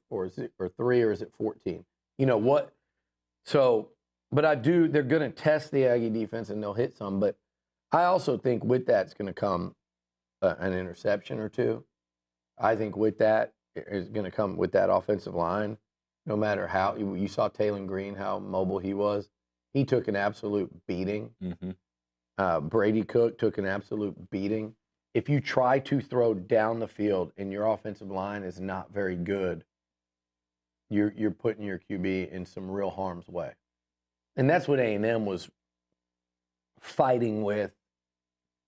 three, or is it 14? What? So, but they're going to test the Aggie defense and they'll hit some. But I also think with that's going to come an interception or two. I think with that is going to come with that offensive line. No matter how you saw Taylor Green, how mobile he was, he took an absolute beating. Brady Cook took an absolute beating. If you try to throw down the field and your offensive line is not very good, you're putting your QB in some real harm's way. And that's what A&M was fighting with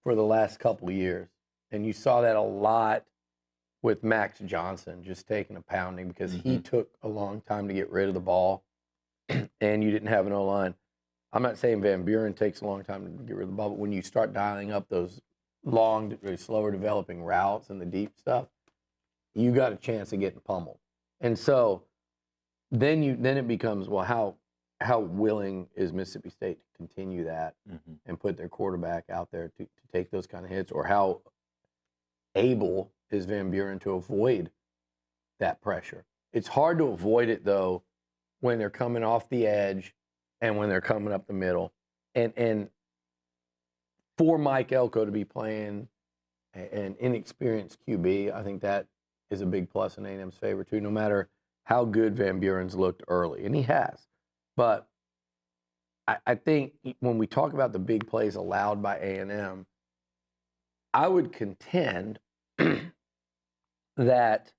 for the last couple of years. And you saw that a lot with Max Johnson just taking a pounding because he took a long time to get rid of the ball and you didn't have an O-line. I'm not saying Van Buren takes a long time to get rid of the ball, but when you start dialing up those long, slower developing routes and the deep stuff, you got a chance of getting pummeled. And so then it becomes, well, how willing is Mississippi State to continue that and put their quarterback out there to take those kind of hits, or how able is Van Buren to avoid that pressure? It's hard to avoid it, though, when they're coming off the edge and when they're coming up the middle. And for Mike Elko to be playing an inexperienced QB, I think that is a big plus in A&M's favor, too, no matter how good Van Buren's looked early. And he has. But I think when we talk about the big plays allowed by A&M, I would contend that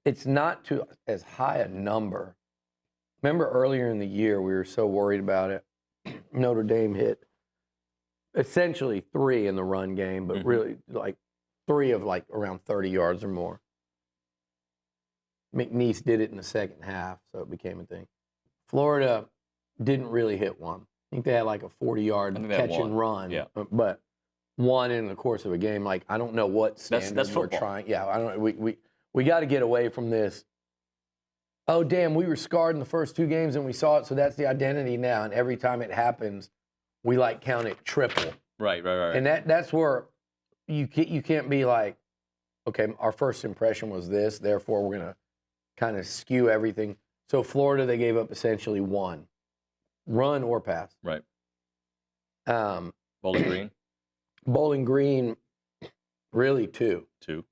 it's not to as high a number. Remember earlier in the year, we were so worried about it. Notre Dame hit essentially 3 in the run game, but really like 3 of like around 30 yards or more. McNeese did it in the second half, so it became a thing. Florida didn't really hit one. I think they had like a 40-yard catch and run, but one in the course of a game. Like, I don't know what standard we're trying. Yeah, I don't. We got to get away from this. Oh, damn, we were scarred in the first 2 games and we saw it, so that's the identity now. And every time it happens, we like count it triple. Right. And that's where you can't be like, okay, our first impression was this, therefore we're going to kind of skew everything. So Florida, they gave up essentially one, run or pass. Right. Bowling Green? Bowling Green, really two. Two.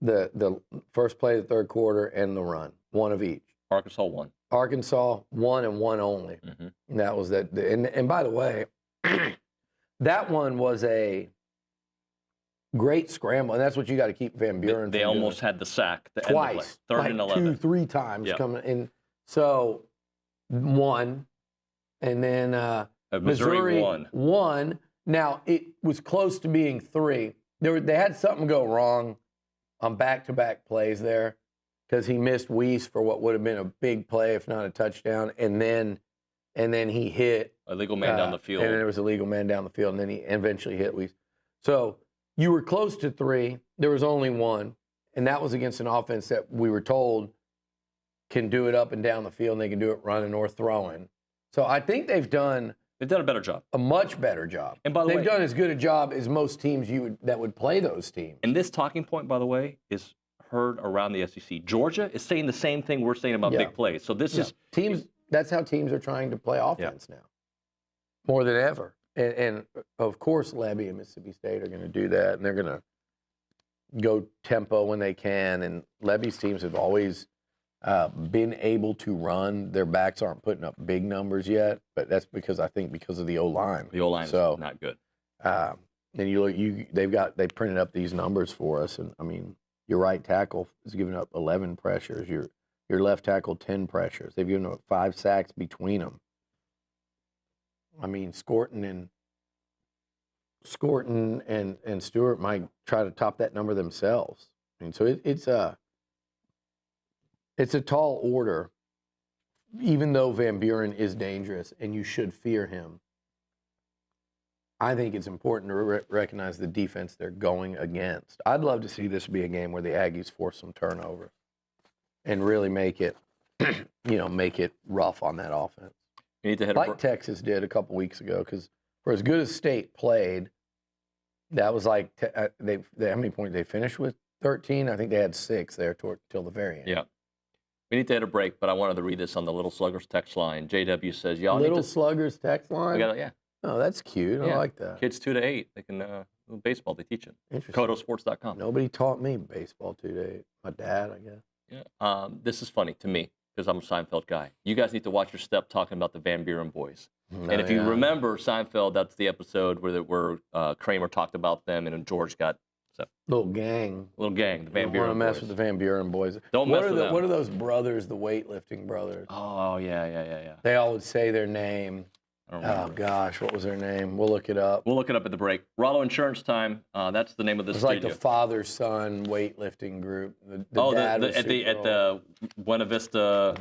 The first play of the third quarter and the run, one of each. Arkansas won. Arkansas one and one only. Mm-hmm. And that was that. And by the way, that one was a great scramble, and that's what you got to keep Van Buren. They almost had the sack. Twice, third like and 11. 2-3 times coming in. So one, and then Missouri won. Now it was close to being 3. They had something go wrong on back-to-back plays there because he missed Weiss for what would have been a big play, if not a touchdown, and then he hit a legal man down the field, and then there was a legal man down the field, and then he eventually hit Weiss. So you were close to 3. There was only 1, and that was against an offense that we were told can do it up and down the field, and they can do it running or throwing. So I think they've done a better job, a much better job. And by the way, they've done as good a job as most teams that would play those teams. And this talking point, by the way, is heard around the SEC. Georgia is saying the same thing we're saying about big plays. So this is teams. That's how teams are trying to play offense now, more than ever. And of course, Levy and Mississippi State are going to do that, and they're going to go tempo when they can. And Levy's teams have always been able to run. Their backs aren't putting up big numbers yet, but that's because of the O-line. The O-line is not good. And they printed up these numbers for us, and I mean, your right tackle is giving up 11 pressures. Your left tackle 10 pressures. They've given up 5 sacks between them. I mean, Scorton and Stewart might try to top that number themselves. I mean, so it's a tall order, even though Van Buren is dangerous and you should fear him. I think it's important to recognize the defense they're going against. I'd love to see this be a game where the Aggies force some turnovers and really make it, make it rough on that offense. You need to hit like Texas did a couple weeks ago, because for as good as State played, that was like how many points they finished with? 13. I think they had 6 there till the very end. Yeah. We need to hit a break, but I wanted to read this on the Little Sluggers text line. JW says, y'all Little Sluggers text line? Yeah. Oh, that's cute. I like that. Kids 2 to 8, they can baseball. They teach it. Interesting. Kodosports.com. Nobody taught me baseball 2 to 8. My dad, I guess. Yeah. This is funny to me because I'm a Seinfeld guy. You guys need to watch your step talking about the Van Buren boys. And if you remember Seinfeld, that's the episode where Kramer talked about them and George got little gang. The Van Buren boys. Don't want to mess with the Van Buren boys. Don't mess with them. What are those brothers, the weightlifting brothers? Oh, yeah. They all would say their name. Oh, gosh, what was their name? We'll look it up. We'll look it up at the break. Rollo Insurance Time. That's the name of the studio. It's like the father-son weightlifting group. At the Buena Vista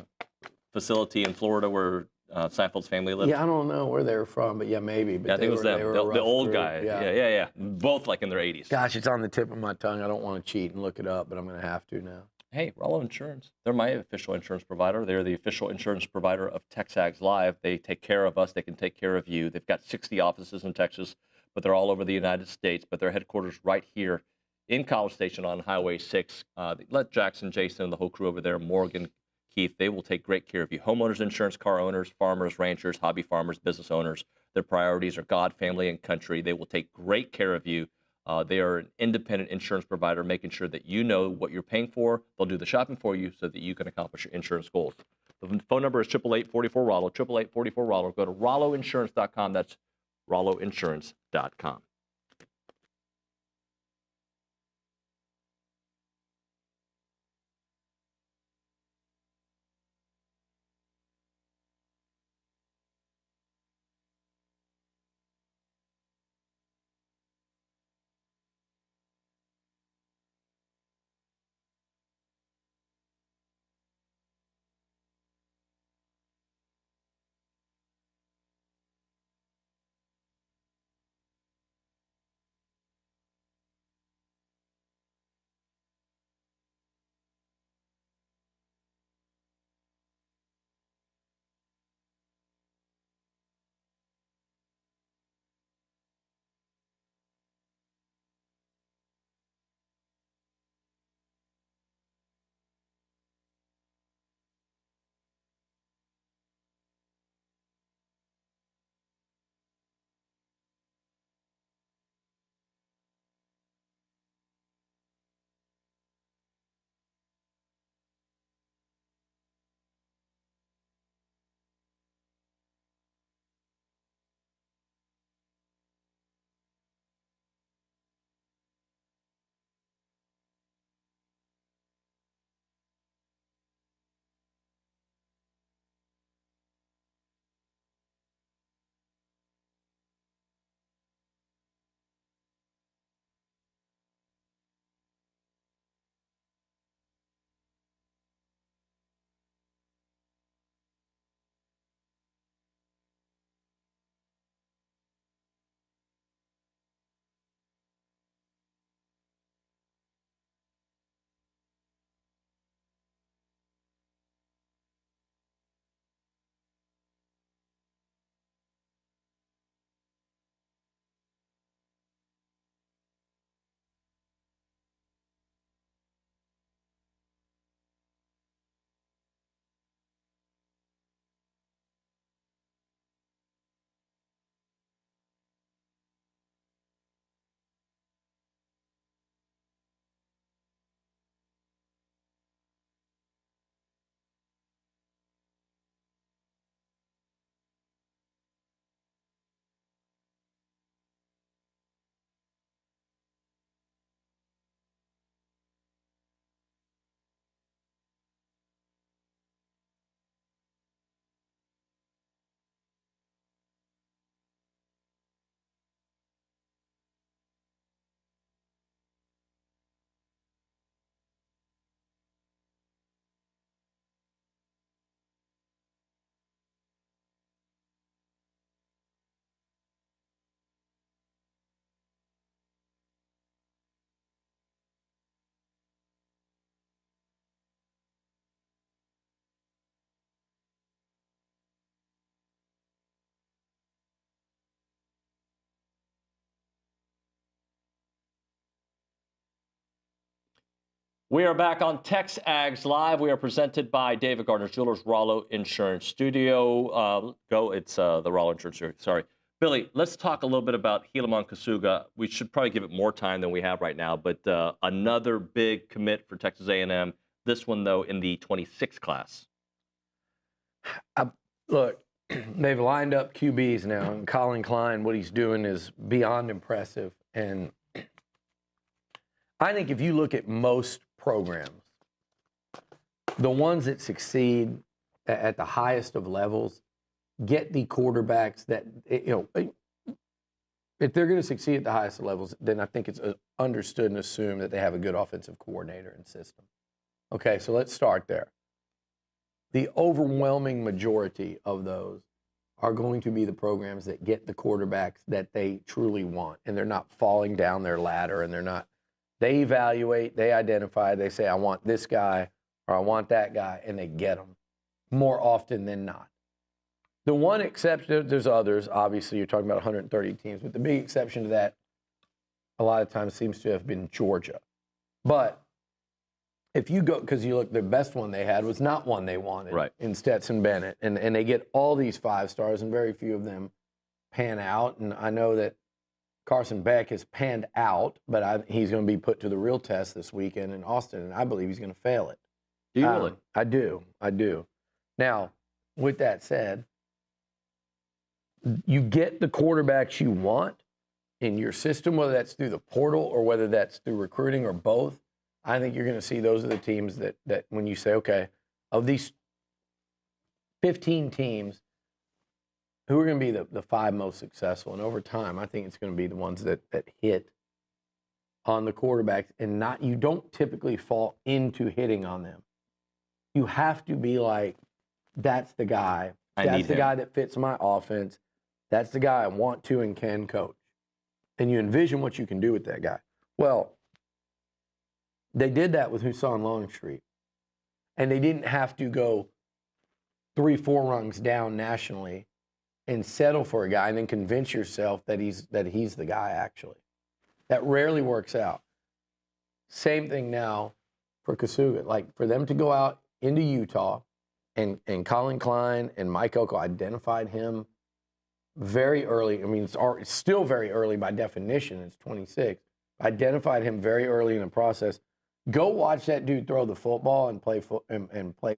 facility in Florida where Seinfeld's family lived. Yeah, I don't know where they were from, but yeah, maybe. But I think it was them. The old group. guy. Yeah. Both like in their 80s. Gosh, it's on the tip of my tongue. I don't want to cheat and look it up, but I'm going to have to now. Hey, Rollo Insurance. They're my official insurance provider. They're the official insurance provider of TexAgs Live. They take care of us. They can take care of you. They've got 60 offices in Texas, but they're all over the United States. But their headquarters right here in College Station on Highway 6. Let Jackson, Jason, and the whole crew over there, Morgan, Keith, they will take great care of you. Homeowners insurance, car owners, farmers, ranchers, hobby farmers, business owners. Their priorities are God, family, and country. They will take great care of you. They are an independent insurance provider, making sure that you know what you're paying for. They'll do the shopping for you so that you can accomplish your insurance goals. The phone number is 888-44-ROLLO, 888-44-ROLLO. Go to rolloinsurance.com. That's rolloinsurance.com. We are back on TexAgs Live. We are presented by David Gardner's Jewelers, Rollo Insurance Studio. It's the Rollo Insurance Studio. Sorry. Billy, let's talk a little bit about Helaman Kasuga. We should probably give it more time than we have right now, but another big commit for Texas A&M. This one, though, in the 26 class. Look, they've lined up QBs now, and Colin Klein, what he's doing is beyond impressive. And I think if you look at most programs, the ones that succeed at the highest of levels get the quarterbacks that, if they're going to succeed at the highest of levels, then I think it's understood and assumed that they have a good offensive coordinator and system. Okay, so let's start there. The overwhelming majority of those are going to be the programs that get the quarterbacks that they truly want, and they're not falling down their ladder, and they evaluate, they identify, they say, I want this guy or I want that guy, and they get them more often than not. The one exception, there's others, obviously you're talking about 130 teams, but the big exception to that a lot of times seems to have been Georgia. But if you go, because you look, the best one they had was not one they wanted in Stetson Bennett, and they get all these 5 stars, and very few of them pan out. And I know that Carson Beck has panned out, but he's going to be put to the real test this weekend in Austin, and I believe he's going to fail it. Do you really? I do. Now, with that said, you get the quarterbacks you want in your system, whether that's through the portal or whether that's through recruiting or both. I think you're going to see those are the teams that when you say, okay, of these 15 teams, who are going to be the 5 most successful? And over time, I think it's going to be the ones that hit on the quarterbacks, and you don't typically fall into hitting on them. You have to be like, that's the guy. That's the guy that fits my offense. That's the guy I want to and can coach. And you envision what you can do with that guy. Well, they did that with Husan Longstreet. And they didn't have to go 3-4 rungs down nationally and settle for a guy and then convince yourself that he's the guy actually. That rarely works out. Same thing now for Kasuga. Like, for them to go out into Utah, and Colin Klein and Mike Elko identified him very early. I mean, it's still very early by definition. It's 26. Identified him very early in the process. Go watch that dude throw the football and play and play.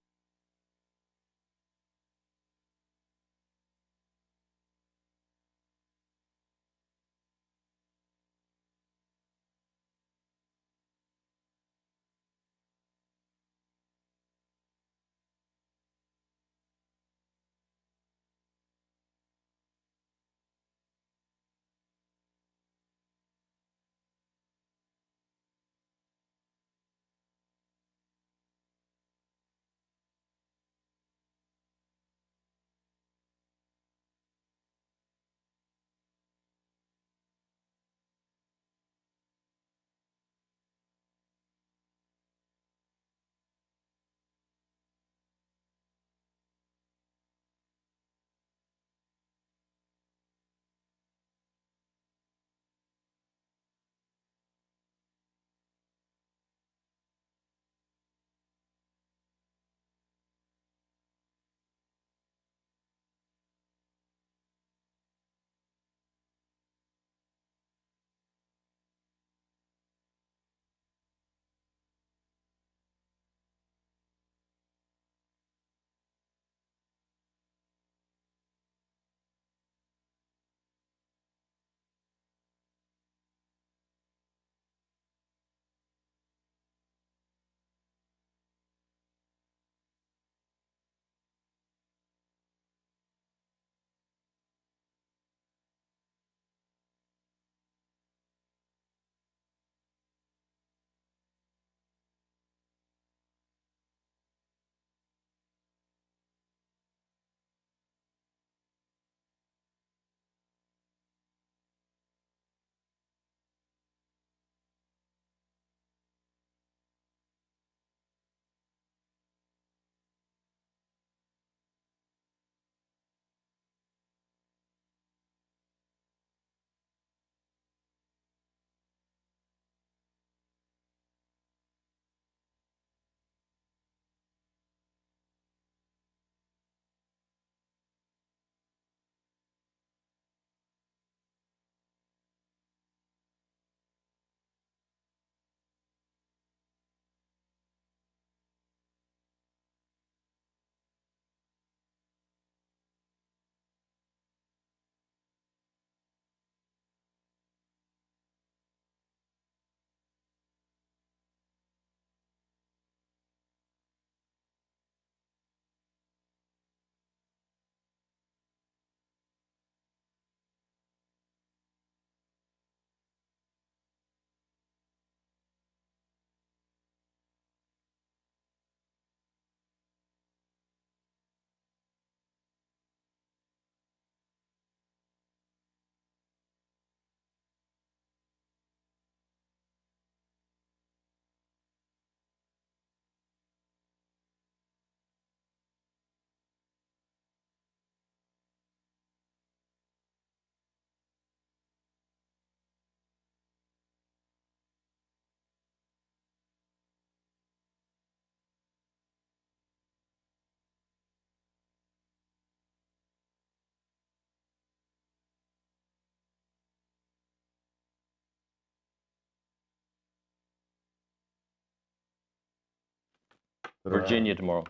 Virginia tomorrow.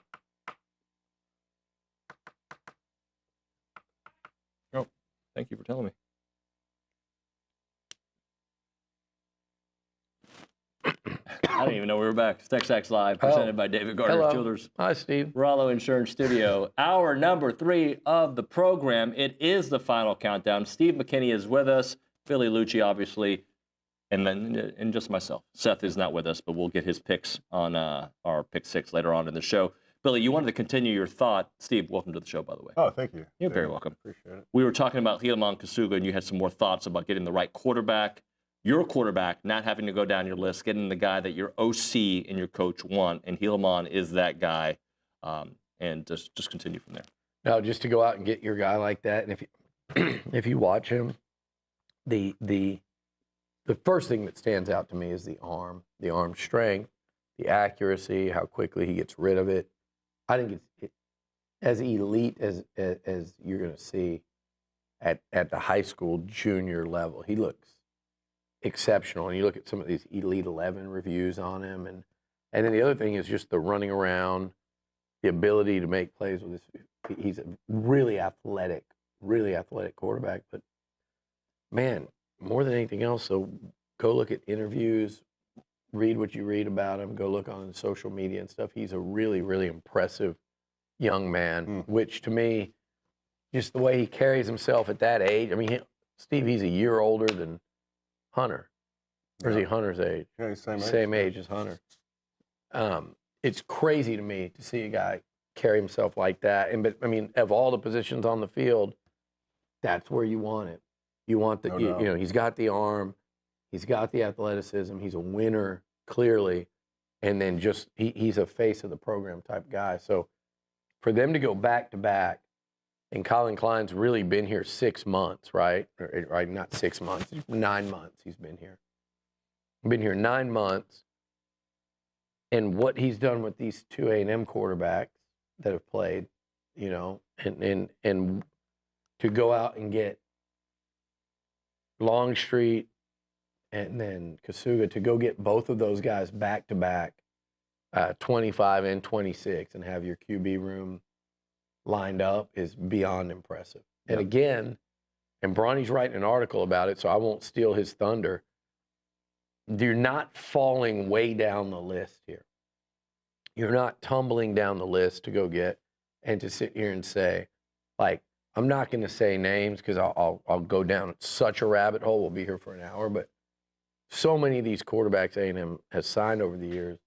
Oh, thank you for telling me. I didn't even know we were back. It's TexAgs Live, presented by David Gardner Hello. Jewelers. Hi, Steve. Rollo Insurance Studio. Hour number 3 of the program. It is the final countdown. Steve McKinney is with us. Billy Liucci, obviously, and just myself. Seth is not with us, but we'll get his picks on our Pick 6 later on in the show. Billy, you wanted to continue your thought. Steve, welcome to the show, by the way. Oh, thank you. You're very welcome. Appreciate it. We were talking about Heisman Trophy, and you had some more thoughts about getting the right quarterback. Your quarterback, not having to go down your list, getting the guy that your OC and your coach want, and Heisman is that guy, and just continue from there. No, just to go out and get your guy like that, and if you, if you watch him, the first thing that stands out to me is the arm strength, the accuracy, how quickly he gets rid of it. I think it's as elite as you're going to see at the high school junior level. He looks exceptional, and you look at some of these Elite 11 reviews on him, and then the other thing is just the running around, the ability to make plays with his. He's a really athletic quarterback. But man, more than anything else, so go look at interviews, read what you read about him, go look on social media and stuff. He's a really, really impressive young man, which to me, just the way he carries himself at that age. I mean, Steve, he's a year older than Hunter. Or is he Hunter's age? Yeah, he's same age as Hunter. It's crazy to me to see a guy carry himself like that. But I mean, of all the positions on the field, that's where you want it. You want the, you know, he's got the arm, he's got the athleticism, he's a winner, clearly, and then just, he's a face of the program type guy. So for them to go back to back, and Colin Klein's really been here 6 months, right? Right, not 6 months, 9 months he's been here. Been here 9 months, and what he's done with these two A&M quarterbacks that have played, you know, and to go out and get Longstreet and then Kasuga, to go get both of those guys back to back, 25 and 26, and have your QB room lined up is beyond impressive. And again, and Bronny's writing an article about it, so I won't steal his thunder. You're not falling way down the list here. You're not tumbling down the list to go get and to sit here and say, like, I'm not going to say names because I'll go down such a rabbit hole. We'll be here for an hour, but so many of these quarterbacks A&M has signed over the years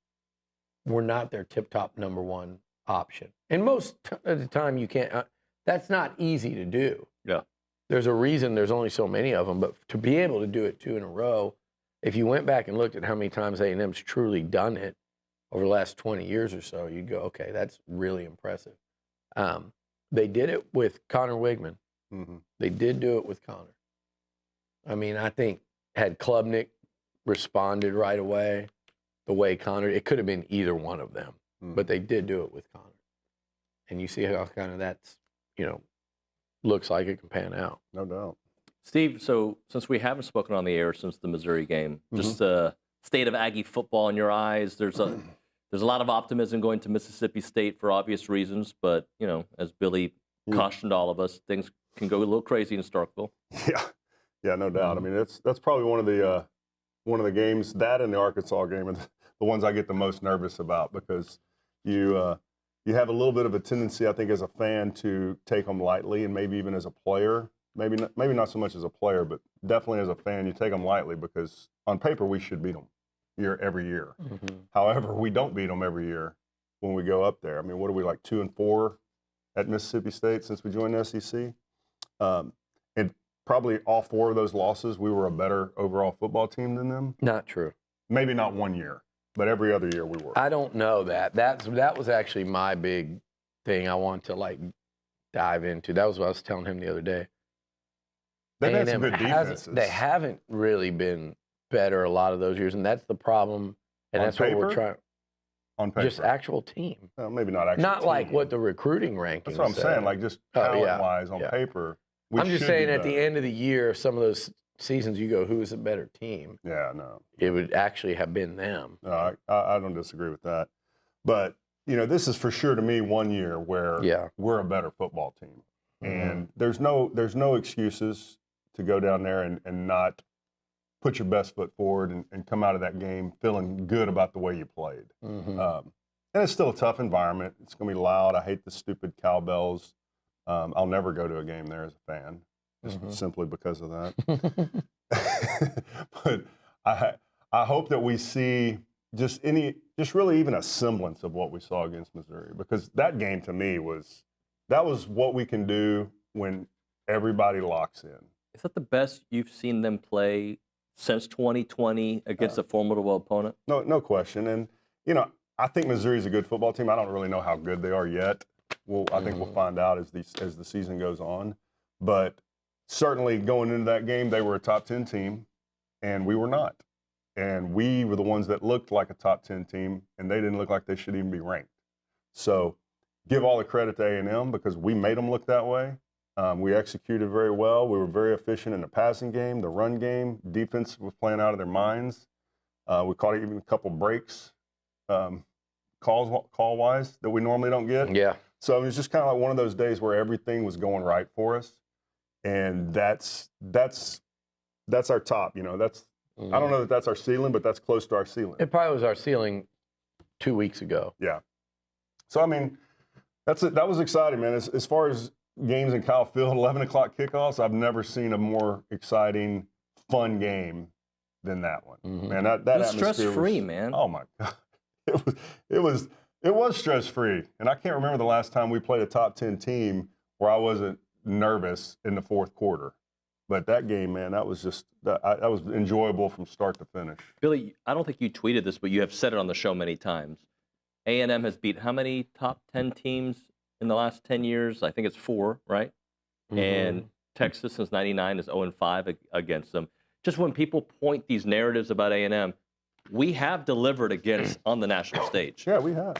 were not their tip-top number one option. And most of the time you can't, that's not easy to do. Yeah. There's a reason there's only so many of them, but to be able to do it 2 in a row, if you went back and looked at how many times A&M's truly done it over the last 20 years or so, you'd go, okay, that's really impressive. They did it with Connor Wigman. Mm-hmm. They did do it with Connor. I mean, I think had Klubnik responded right away, the way Connor, it could have been either one of them, but they did do it with Connor. And you see how kind of that's, you know, looks like it can pan out. No doubt. Steve, so since we haven't spoken on the air since the Missouri game, just the state of Aggie football in your eyes, there's a lot of optimism going to Mississippi State for obvious reasons, but, you know, as Billy cautioned all of us, things can go a little crazy in Starkville. Yeah, no doubt. I mean, that's probably one of the games, that and the Arkansas game, are the ones I get the most nervous about, because you have a little bit of a tendency, I think, as a fan to take them lightly, and maybe even as a player. Maybe not so much as a player, but definitely as a fan, you take them lightly because on paper we should beat them every year. However, we don't beat them every year when we go up there. I mean, what are we, like 2-4 at Mississippi State since we joined the SEC? And probably all 4 of those losses, we were a better overall football team than them. Not true. Maybe not one year, but every other year we were. I don't know that. That was actually my big thing I want to like dive into. That was what I was telling him the other day. They've had some good defenses. They haven't really been better a lot of those years, and that's the problem. And On that's paper? what we're trying. On paper. Just actual team. Well, maybe not actual Not team. like what the recruiting rankings That's what I'm say. saying. Like just talent-wise on paper. I'm just saying at the end of the year, some of those seasons you go, who is a better team? Yeah, no. It would actually have been them. No, I don't disagree with that. But this is for sure to me one year where we're a better football team. And there's no excuses to go down there and not put your best foot forward and come out of that game feeling good about the way you played. And it's still a tough environment. It's going to be loud. I hate the stupid cowbells. I'll never go to a game there as a fan, just simply because of that. But I hope that we see just really even a semblance of what we saw against Missouri, because that game to me was what we can do when everybody locks in. Is that the best you've seen them play since 2020 against a formidable opponent? No question. And, I think Missouri's a good football team. I don't really know how good they are yet. I think we'll find out as the season goes on. But certainly going into that game, they were a top 10 team, and we were not. And we were the ones that looked like a top 10 team, and they didn't look like they should even be ranked. So give all the credit to A&M because we made them look that way. We executed very well. We were very efficient in the passing game, the run game. Defense was playing out of their minds. We caught even a couple breaks, call-wise, that we normally don't get. Yeah. So it was just kind of like one of those days where everything was going right for us, and that's our top. I don't know that that's our ceiling, but that's close to our ceiling. It probably was our ceiling 2 weeks ago. Yeah. So I mean, that was exciting, man. As far as games in Kyle Field, 11 o'clock kickoffs, I've never seen a more exciting, fun game than that one. Man, that it was atmosphere stress-free, man. Oh my God, it was stress-free, and I can't remember the last time we played a top 10 team where I wasn't nervous in the fourth quarter. But that game, man, that was enjoyable from start to finish. Billy, I don't think you tweeted this, but you have said it on the show many times. A&M has beat how many top 10 teams in the last 10 years? I think it's 4, right? And Texas since '99 is 0-5 against them. Just when people point these narratives about A&M, we have delivered against on the national stage. Yeah, we have.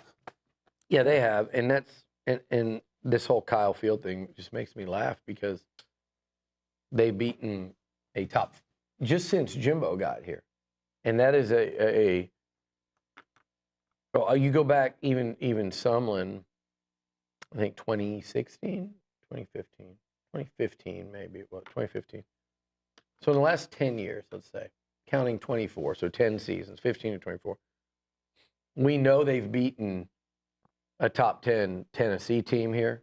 Yeah, they have, and and this whole Kyle Field thing just makes me laugh because they've beaten a top just since Jimbo got here, and that is you go back even Sumlin, I think 2016, 2015 maybe it was 2015. So in the last 10 years, let's say, counting 24, so 10 seasons, 15 to 24, we know they've beaten a top 10 Tennessee team here.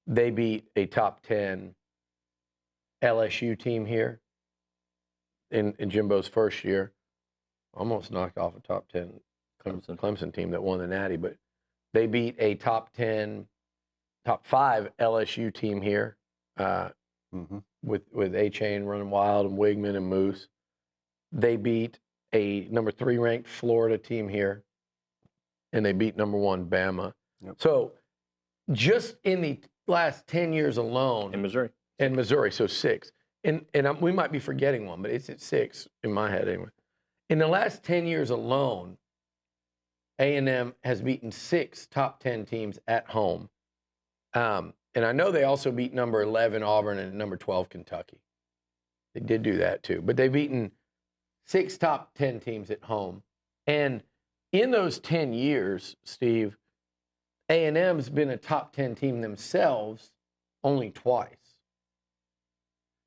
They beat a top 10 LSU team here in Jimbo's first year. Almost knocked off a top 10 Clemson team that won the Natty, but they beat a top 5 LSU team here with A-Chain running wild and Wigman and Moose. They beat a number 3 ranked Florida team here, and they beat number 1 Bama. So just in the last 10 years alone. In Missouri. In Missouri, so 6. And we might be forgetting one, but it's at 6 in my head anyway. In the last 10 years alone, A&M has beaten 6 top 10 teams at home. And I know they also beat number 11 Auburn and number 12 Kentucky. They did do that too. But they've beaten 6 top 10 teams at home. And in those 10 years, Steve, A&M's been a top 10 team themselves only twice.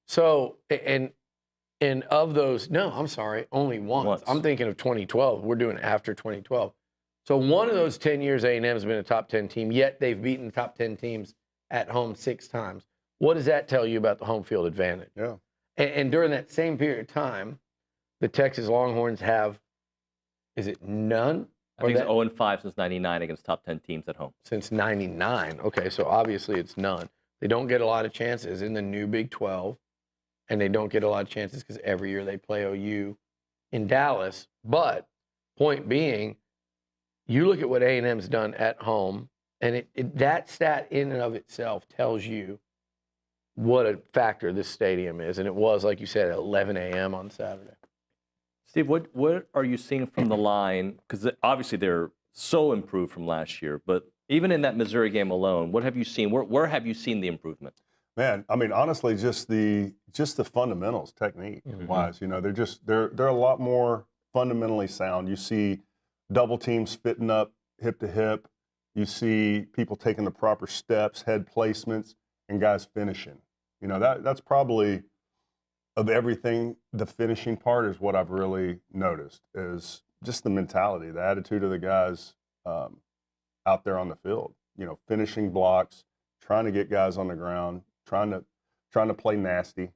So, and of those, no, I'm sorry, only once. I'm thinking of 2012. We're doing after 2012. So one of those 10 years, A&M's been a top 10 team, yet they've beaten top 10 teams at home 6 times. What does that tell you about the home field advantage? Yeah. And during that same period of time, the Texas Longhorns have, is it none? I think it's 0-5 since '99 against top 10 teams at home. Since '99. Okay, so obviously it's none. They don't get a lot of chances in the new Big 12, and they don't get a lot of chances because every year they play OU in Dallas. But point being, you look at what A&M's done at home, and that stat in and of itself tells you what a factor this stadium is. And it was, like you said, at 11 a.m. on Saturday. Steve, what are you seeing from the line? Because obviously they're so improved from last year, but even in that Missouri game alone, what have you seen? Where have you seen the improvement? Man, I mean, honestly, just the fundamentals, technique wise, they're a lot more fundamentally sound. You see double teams fitting up hip to hip. You see people taking the proper steps, head placements, and guys finishing. You know, that's probably, of everything, the finishing part is what I've really noticed, is just the mentality, the attitude of the guys out there on the field. You know, finishing blocks, trying to get guys on the ground, trying to play nasty.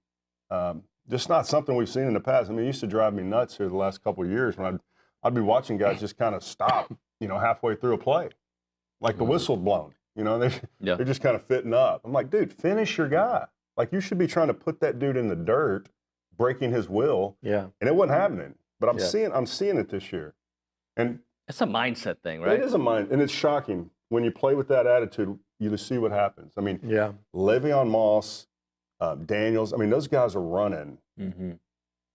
Just not something we've seen in the past. I mean, it used to drive me nuts here the last couple of years when I'd be watching guys just kind of stop, you know, halfway through a play, like the whistle blown. You know, they're just kind of fitting up. I'm like, dude, finish your guy. Like, you should be trying to put that dude in the dirt, breaking his will. Yeah. And it wasn't happening. But I'm seeing it this year. And it's a mindset thing, right? It is a mind, and it's shocking when you play with that attitude. You just see what happens. I mean, Le'Veon Moss, Daniels. I mean, those guys are running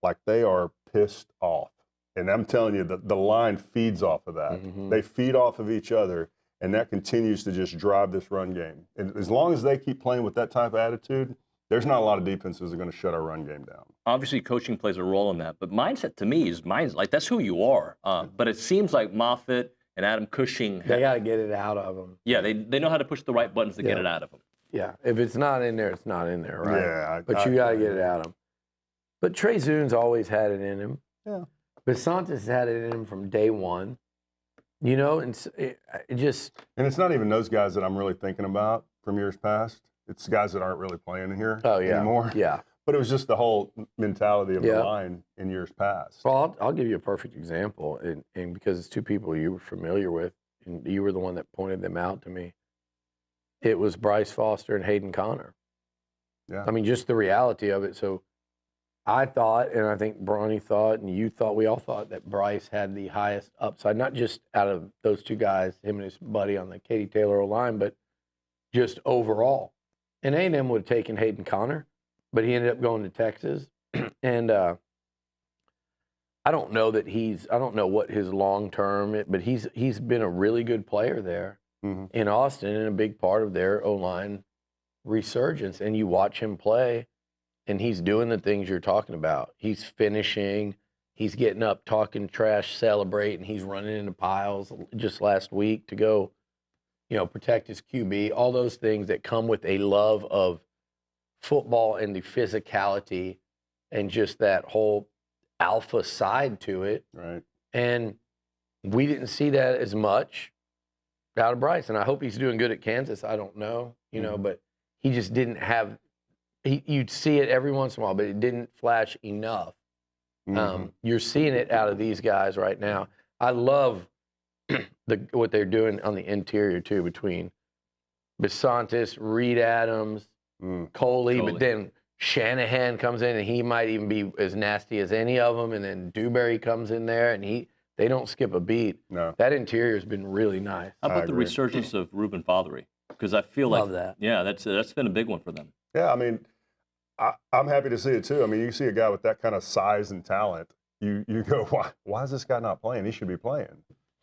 like they are pissed off. And I'm telling you, the line feeds off of that. They feed off of each other, and that continues to just drive this run game. And as long as they keep playing with that type of attitude, there's not a lot of defenses that are going to shut our run game down. Obviously, coaching plays a role in that, but mindset to me is like that's who you are. But it seems like Moffitt and Adam Cushing, they got to get it out of them. Yeah, they know how to push the right buttons to get it out of them. Yeah, if it's not in there, it's not in there, right? Yeah, but you got to get it out of them. But Trey Zune's always had it in him. Yeah, Basantis had it in him from day one. You know, and it just. And it's not even those guys that I'm really thinking about from years past. It's guys that aren't really playing here anymore. Yeah. But it was just the whole mentality of the line in years past. Well, I'll give you a perfect example, and because it's two people you were familiar with, and you were the one that pointed them out to me. It was Bryce Foster and Hayden Connor. Yeah. I mean, just the reality of it. So I thought, and I think Bronny thought, and you thought, we all thought that Bryce had the highest upside, not just out of those two guys, him and his buddy on the Katie Taylor line, but just overall. And A&M would have taken Hayden Connor, but he ended up going to Texas. And I don't know that I don't know what his long-term, but he's been a really good player there in Austin, and a big part of their O-line resurgence. And you watch him play, and he's doing the things you're talking about. He's finishing, he's getting up, talking trash, celebrating, he's running into piles just last week to go, you know, protect his QB, all those things that come with a love of football and the physicality and just that whole alpha side to it. Right. And we didn't see that as much out of Bryce. And I hope he's doing good at Kansas. I don't know, you know, but he just didn't have, you'd see it every once in a while, but it didn't flash enough. You're seeing it out of these guys right now. I love what they're doing on the interior too, between Basantis, Reed Adams, Coley, but then Shanahan comes in and he might even be as nasty as any of them, and then Dewberry comes in there and they don't skip a beat. No, that interior has been really nice. How about the resurgence of Ruben Fothery? Because I feel like that. Yeah, that's been a big one for them. Yeah, I mean, I'm happy to see it too. I mean, you see a guy with that kind of size and talent, you go, why is this guy not playing? He should be playing.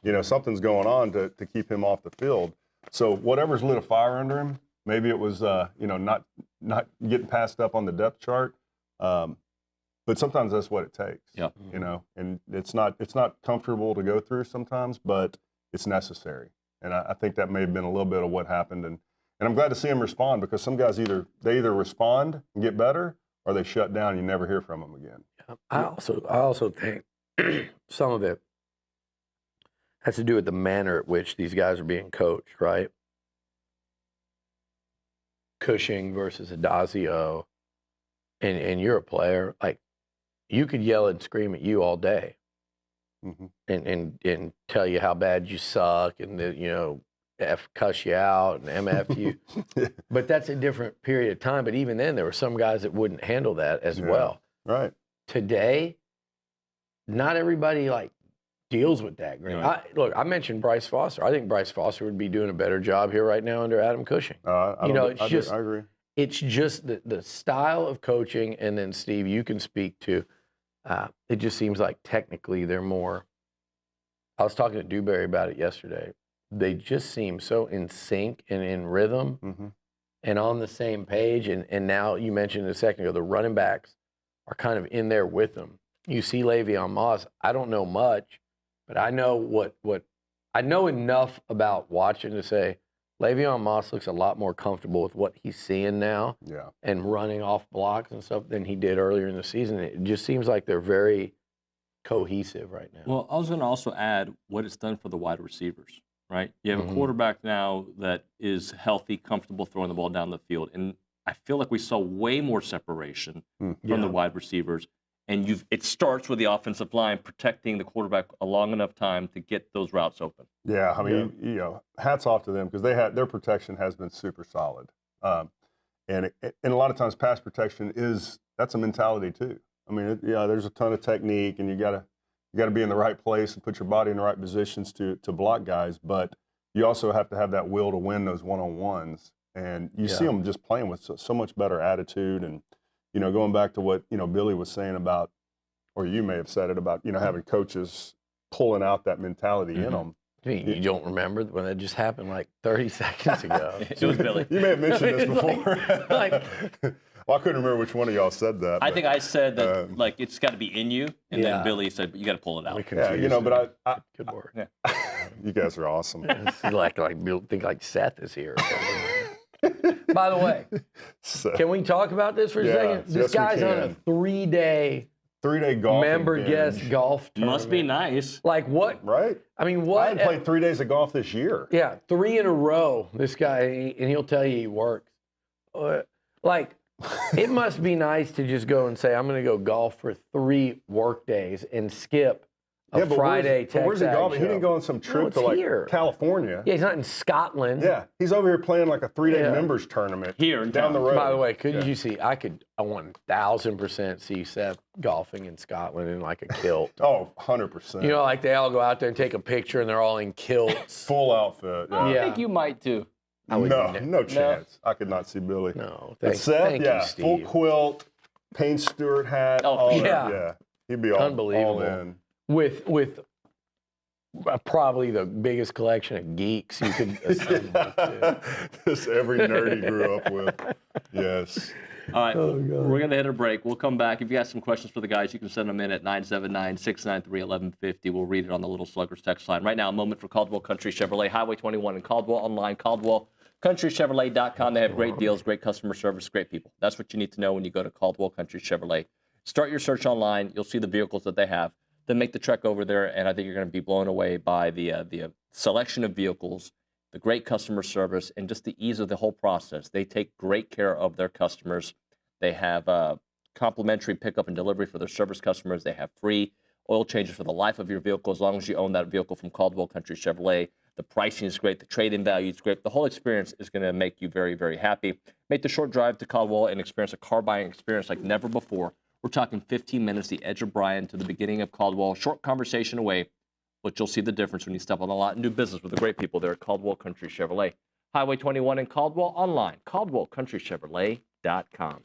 You know, something's going on to keep him off the field. So whatever's lit a fire under him, maybe it was, you know, not getting passed up on the depth chart. But sometimes that's what it takes. Yeah. You know, and it's not comfortable to go through sometimes, but it's necessary. And I think that may have been a little bit of what happened. And I'm glad to see him respond, because some guys either respond and get better, or they shut down and you never hear from them again. I also think some of it has to do with the manner at which these guys are being coached, right? Cushing versus Adazio, and you're a player, like, you could yell and scream at you all day, and tell you how bad you suck, and that, you know, cuss you out and MF you. But that's a different period of time. But even then, there were some guys that wouldn't handle that as well. Right. Today, not everybody deals with that. Right. Look, I mentioned Bryce Foster. I think Bryce Foster would be doing a better job here right now under Adam Cushing. I agree. It's just the style of coaching, and then Steve, you can speak to. It just seems like technically they're more. I was talking to Dewberry about it yesterday. They just seem so in sync and in rhythm and on the same page. And now, you mentioned a second ago, the running backs are kind of in there with them. You see Le'Veon Moss. I don't know much, but I know what I know enough about watching to say Le'Veon Moss looks a lot more comfortable with what he's seeing now and running off blocks and stuff than he did earlier in the season. It just seems like they're very cohesive right now. Well, I was going to also add what it's done for the wide receivers, right? You have a quarterback now that is healthy, comfortable throwing the ball down the field. And I feel like we saw way more separation from the wide receivers. And it starts with the offensive line protecting the quarterback a long enough time to get those routes open. Yeah, I mean, you know, hats off to them because their protection has been super solid. And a lot of times pass protection that's a mentality too. I mean, there's a ton of technique, and you gotta be in the right place and put your body in the right positions to block guys. But you also have to have that will to win those one-on-ones. And you see them just playing with so much better attitude. And you know, going back to what Billy was saying about, or you may have said it about, having coaches pulling out that mentality in them. You don't remember when that just happened like 30 seconds ago? It was Billy. You may have mentioned this before. Well, I couldn't remember which one of y'all said that. I think I said that it's got to be in you, and then Billy said you got to pull it out. Yeah, but I good work. Yeah. You guys are awesome. think like Seth is here. By the way, can we talk about this for a second? This guy's on a 3-day golf member guest golf tournament. Must be nice. Like what? Right. I mean, what? I haven't played 3 days of golf this year. Yeah, 3 in a row. This guy, and he'll tell you he works. It must be nice to just go and say, I'm going to go golf for 3 work days and skip a Friday TexAgs where's he golfing? show. He didn't go on some trip to California. Yeah, he's not in Scotland. Yeah, he's over here playing like a 3-day members tournament here down the road. By the way, couldn't you see? I 1000% see Seth golfing in Scotland in like a kilt. Oh, 100%. You know, like they all go out there and take a picture and they're all in kilts. Full outfit. Yeah. I think you might too. No chance. I could not see Billy. No, Seth, you, Steve. Full quilt, Payne Stewart hat. He'd be all in. With probably the biggest collection of geeks you could assemble. Just every nerd he grew up with. Yes. All right, we're going to hit a break. We'll come back. If you got some questions for the guys, you can send them in at 979-693-1150. We'll read it on the Little Sluggers text line. Right now, a moment for Caldwell Country Chevrolet, Highway 21 in Caldwell, online, CaldwellCountryChevrolet.com. They have great deals, great customer service, great people. That's what you need to know when you go to Caldwell Country Chevrolet. Start your search online. You'll see the vehicles that they have. Then make the trek over there, and I think you're going to be blown away by the selection of vehicles, the great customer service, and just the ease of the whole process. They take great care of their customers. They have complimentary pickup and delivery for their service customers. They have free oil changes for the life of your vehicle as long as you own that vehicle from Caldwell Country Chevrolet. The pricing is great. The trade-in value is great. The whole experience is going to make you very, very happy. Make the short drive to Caldwell and experience a car buying experience like never before. We're talking 15 minutes, the edge of Bryan to the beginning of Caldwell. Short conversation away, but you'll see the difference when you step on the lot and do business with the great people there at Caldwell Country Chevrolet. Highway 21 in Caldwell, online, CaldwellCountryChevrolet.com.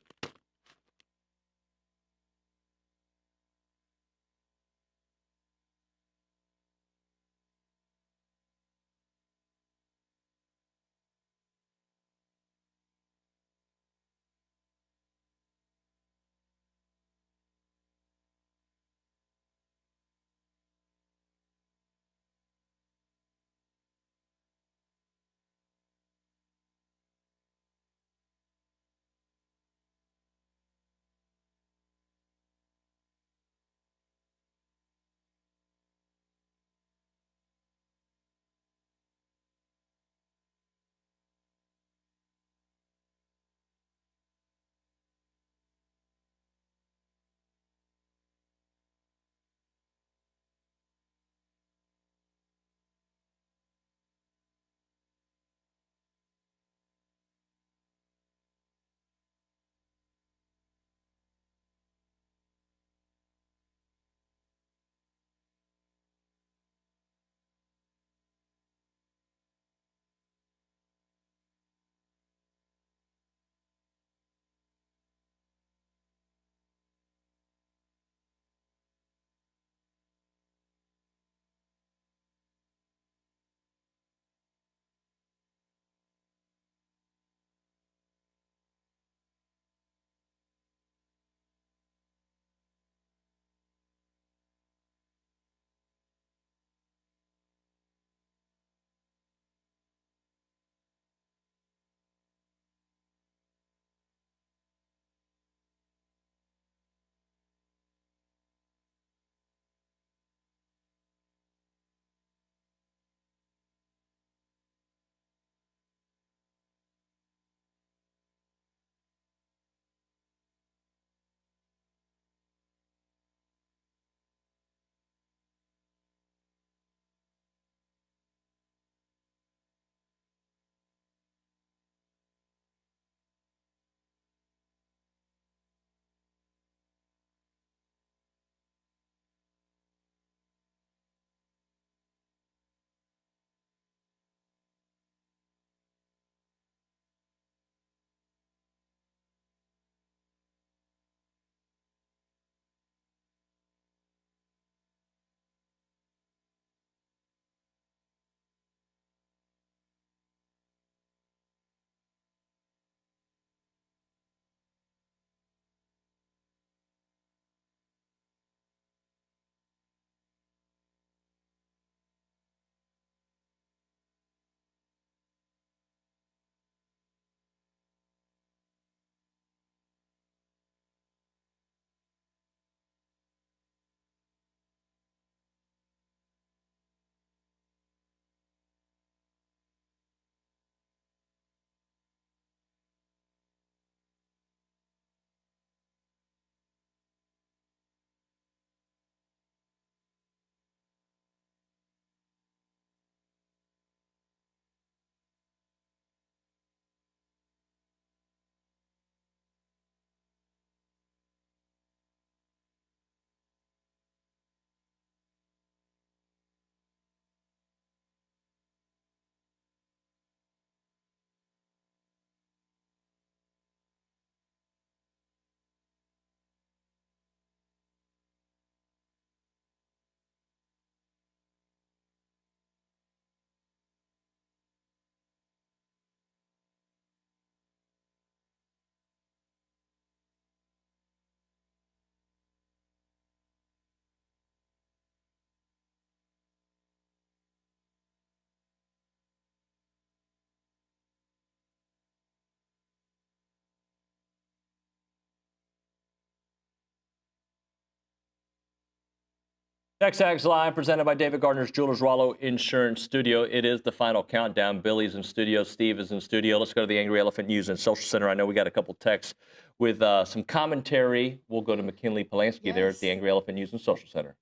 TexAgs Live, presented by David Gardner's Jewelers Rollo Insurance Studio. It is the final countdown. Billy's in studio. Steve is in studio. Let's go to the Angry Elephant News and Social Center. I know we got a couple texts with some commentary. We'll go to McKinley Polanski there at the Angry Elephant News and Social Center.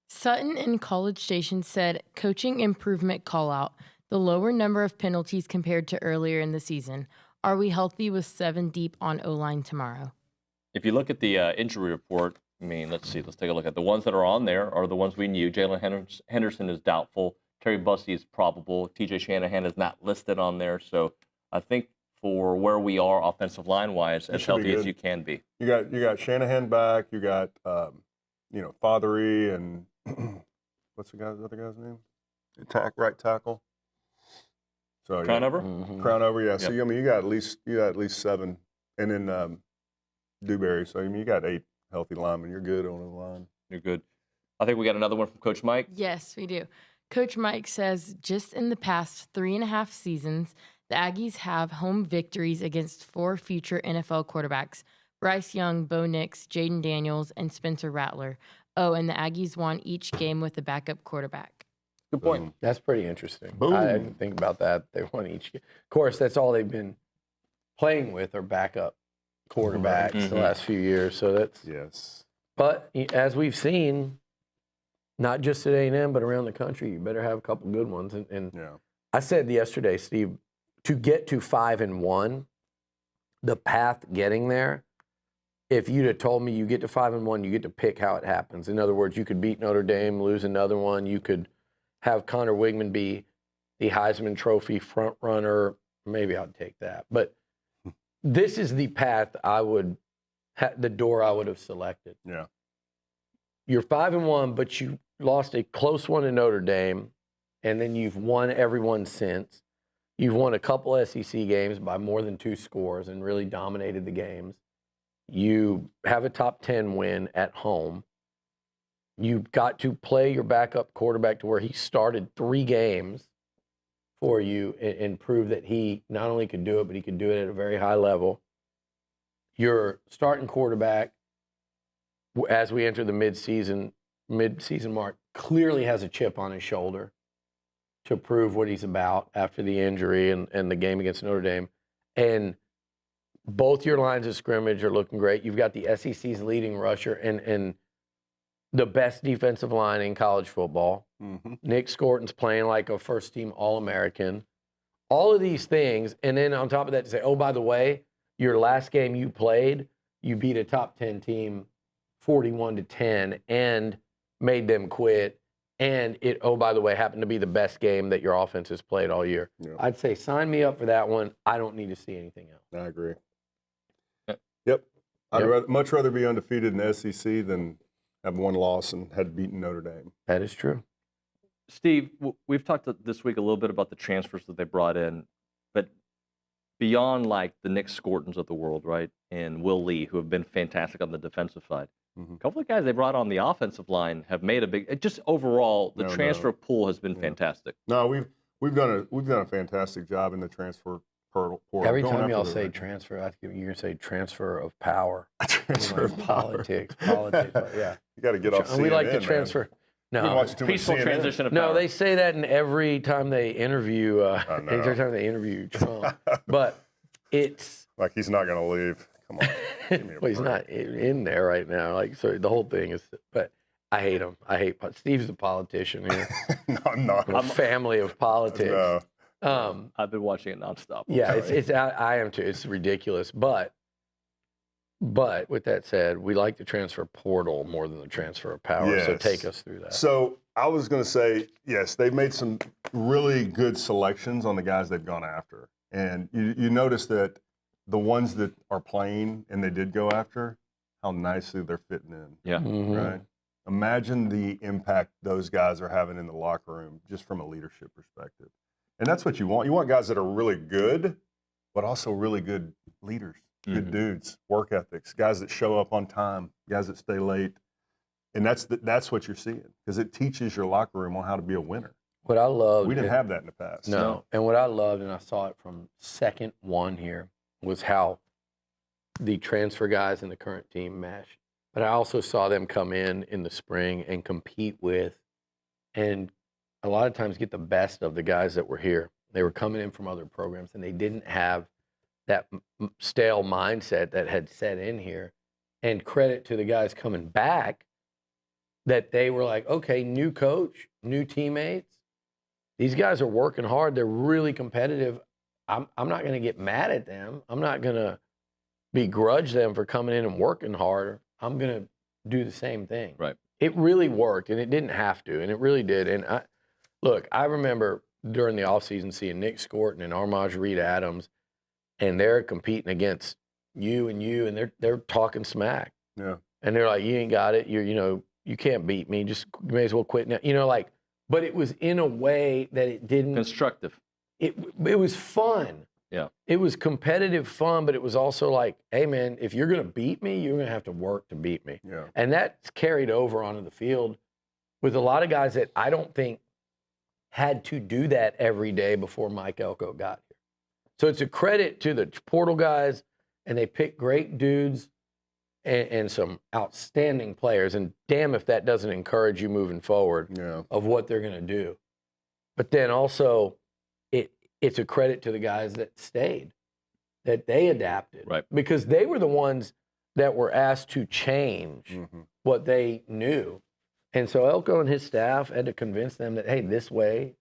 Sutton and College Station said coaching improvement call out. The lower number of penalties compared to earlier in the season. Are we healthy with 7 deep on O-line tomorrow? If you look at the injury report, I mean, let's see. Let's take a look at the ones that are on there are the ones we knew. Jalen Henderson is doubtful. Terry Bussey is probable. TJ Shanahan is not listed on there. So I think for where we are offensive line wise, as healthy as you can be. You got Shanahan back. You got Fathery and what's the other guy's name? Right tackle. So Crownover. Crownover, yeah. Yep. So I mean, you got at least 7, and then Dewberry. So I mean, you got 8 healthy linemen. You're good on the line. You're good. I think we got another one from Coach Mike. Yes, we do. Coach Mike says just in the past 3.5 seasons, the Aggies have home victories against 4 future NFL quarterbacks: Bryce Young, Bo Nix, Jaden Daniels, and Spencer Rattler. Oh, and the Aggies won each game with a backup quarterback. Good point. That's pretty interesting. Boom. I didn't think about that. They won each game. Of course, that's all they've been playing with are backup quarterbacks the last few years. So that's But as we've seen, not just at A&M but around the country, you better have a couple good ones. And I said yesterday, Steve, to get to 5-1, the path getting there. If you'd have told me you get to 5-1, you get to pick how it happens. In other words, you could beat Notre Dame, lose another one. You could have Connor Wigman be the Heisman Trophy front runner. Maybe I'd take that. But this is the path the door I would have selected. Yeah. You're 5-1, but you lost a close one to Notre Dame, and then you've won every one since. You've won a couple SEC games by more than 2 scores and really dominated the games. You have a top 10 win at home. You've got to play your backup quarterback to where he started 3 games for you and prove that he not only could do it, but he could do it at a very high level. Your starting quarterback, as we enter the mid-season mark, clearly has a chip on his shoulder to prove what he's about after the injury and the game against Notre Dame. And both your lines of scrimmage are looking great. You've got the SEC's leading rusher and the best defensive line in college football. Nick Scorton's playing like a first-team All-American. All of these things, and then on top of that to say, oh, by the way, your last game you played, you beat a top 10 team 41-10 and made them quit. And it, oh, by the way, happened to be the best game that your offense has played all year. Yeah. I'd say sign me up for that one. I don't need to see anything else. I agree. Yep. I'd much rather be undefeated in the SEC than have one loss and had beaten Notre Dame. That is true. Steve, we've talked this week a little bit about the transfers that they brought in, but beyond like the Nick Scortons of the world, right, and Will Lee, who have been fantastic on the defensive side, a couple of guys they brought on the offensive line have made a big. Just overall, the transfer pool has been fantastic. No, we've done a fantastic job in the transfer portal. Every time y'all say transfer, I think you're gonna say transfer of power. Transfer of power. Politics. Yeah, you got to get off. And we like to transfer. Man. No, peaceful transition of power. No, they say that in every time they interview. Every time they interview Trump, but it's like he's not going to leave. Come on. Well, he's not in there right now. Like, so the whole thing is. But I hate him. Steve's a politician here. No, I'm not. I'm a family of politics. No. I've been watching it nonstop. Yeah, I am too. It's ridiculous, but with that said, we like the transfer portal more than the transfer of power. Yes. So take us through that. So I was going to say, yes, they've made some really good selections on the guys they've gone after. And you notice that the ones that are playing and they did go after, how nicely they're fitting in. Yeah. Mm-hmm. Right? Imagine the impact those guys are having in the locker room just from a leadership perspective. And that's what you want. You want guys that are really good, but also really good leaders. Good dudes, work ethics, guys that show up on time, guys that stay late. And that's what you're seeing because it teaches your locker room on how to be a winner. What I love, we didn't have that in the past. No. And what I loved, and I saw it from second one here, was how the transfer guys in the current team mesh. but I also saw them come in the spring and compete with, and a lot of times get the best of the guys that were here. They were coming in from other programs, and they didn't have that stale mindset that had set in here. And credit to the guys coming back that they were like, okay, new coach, new teammates. These guys are working hard. They're really competitive. I'm not going to get mad at them. I'm not going to begrudge them for coming in and working harder. I'm going to do the same thing. Right. It really worked, and it didn't have to, and it really did. And I remember during the offseason seeing Nick Scorton and Armaj Reed Adams, and they're competing against you, and they're talking smack. Yeah. And they're like, you ain't got it. You can't beat me. Just you may as well quit now. But it was in a way that it didn't. Constructive. It was fun. Yeah. It was competitive fun, but it was also like, hey, man, if you're going to beat me, you're going to have to work to beat me. Yeah. And that's carried over onto the field with a lot of guys that I don't think had to do that every day before Mike Elko got here. So it's a credit to the portal guys, and they picked great dudes and some outstanding players. And damn if that doesn't encourage you moving forward of what they're going to do. But then also, it's a credit to the guys that stayed, that they adapted. Right. Because they were the ones that were asked to change what they knew. And so Elko and his staff had to convince them that, hey, this way,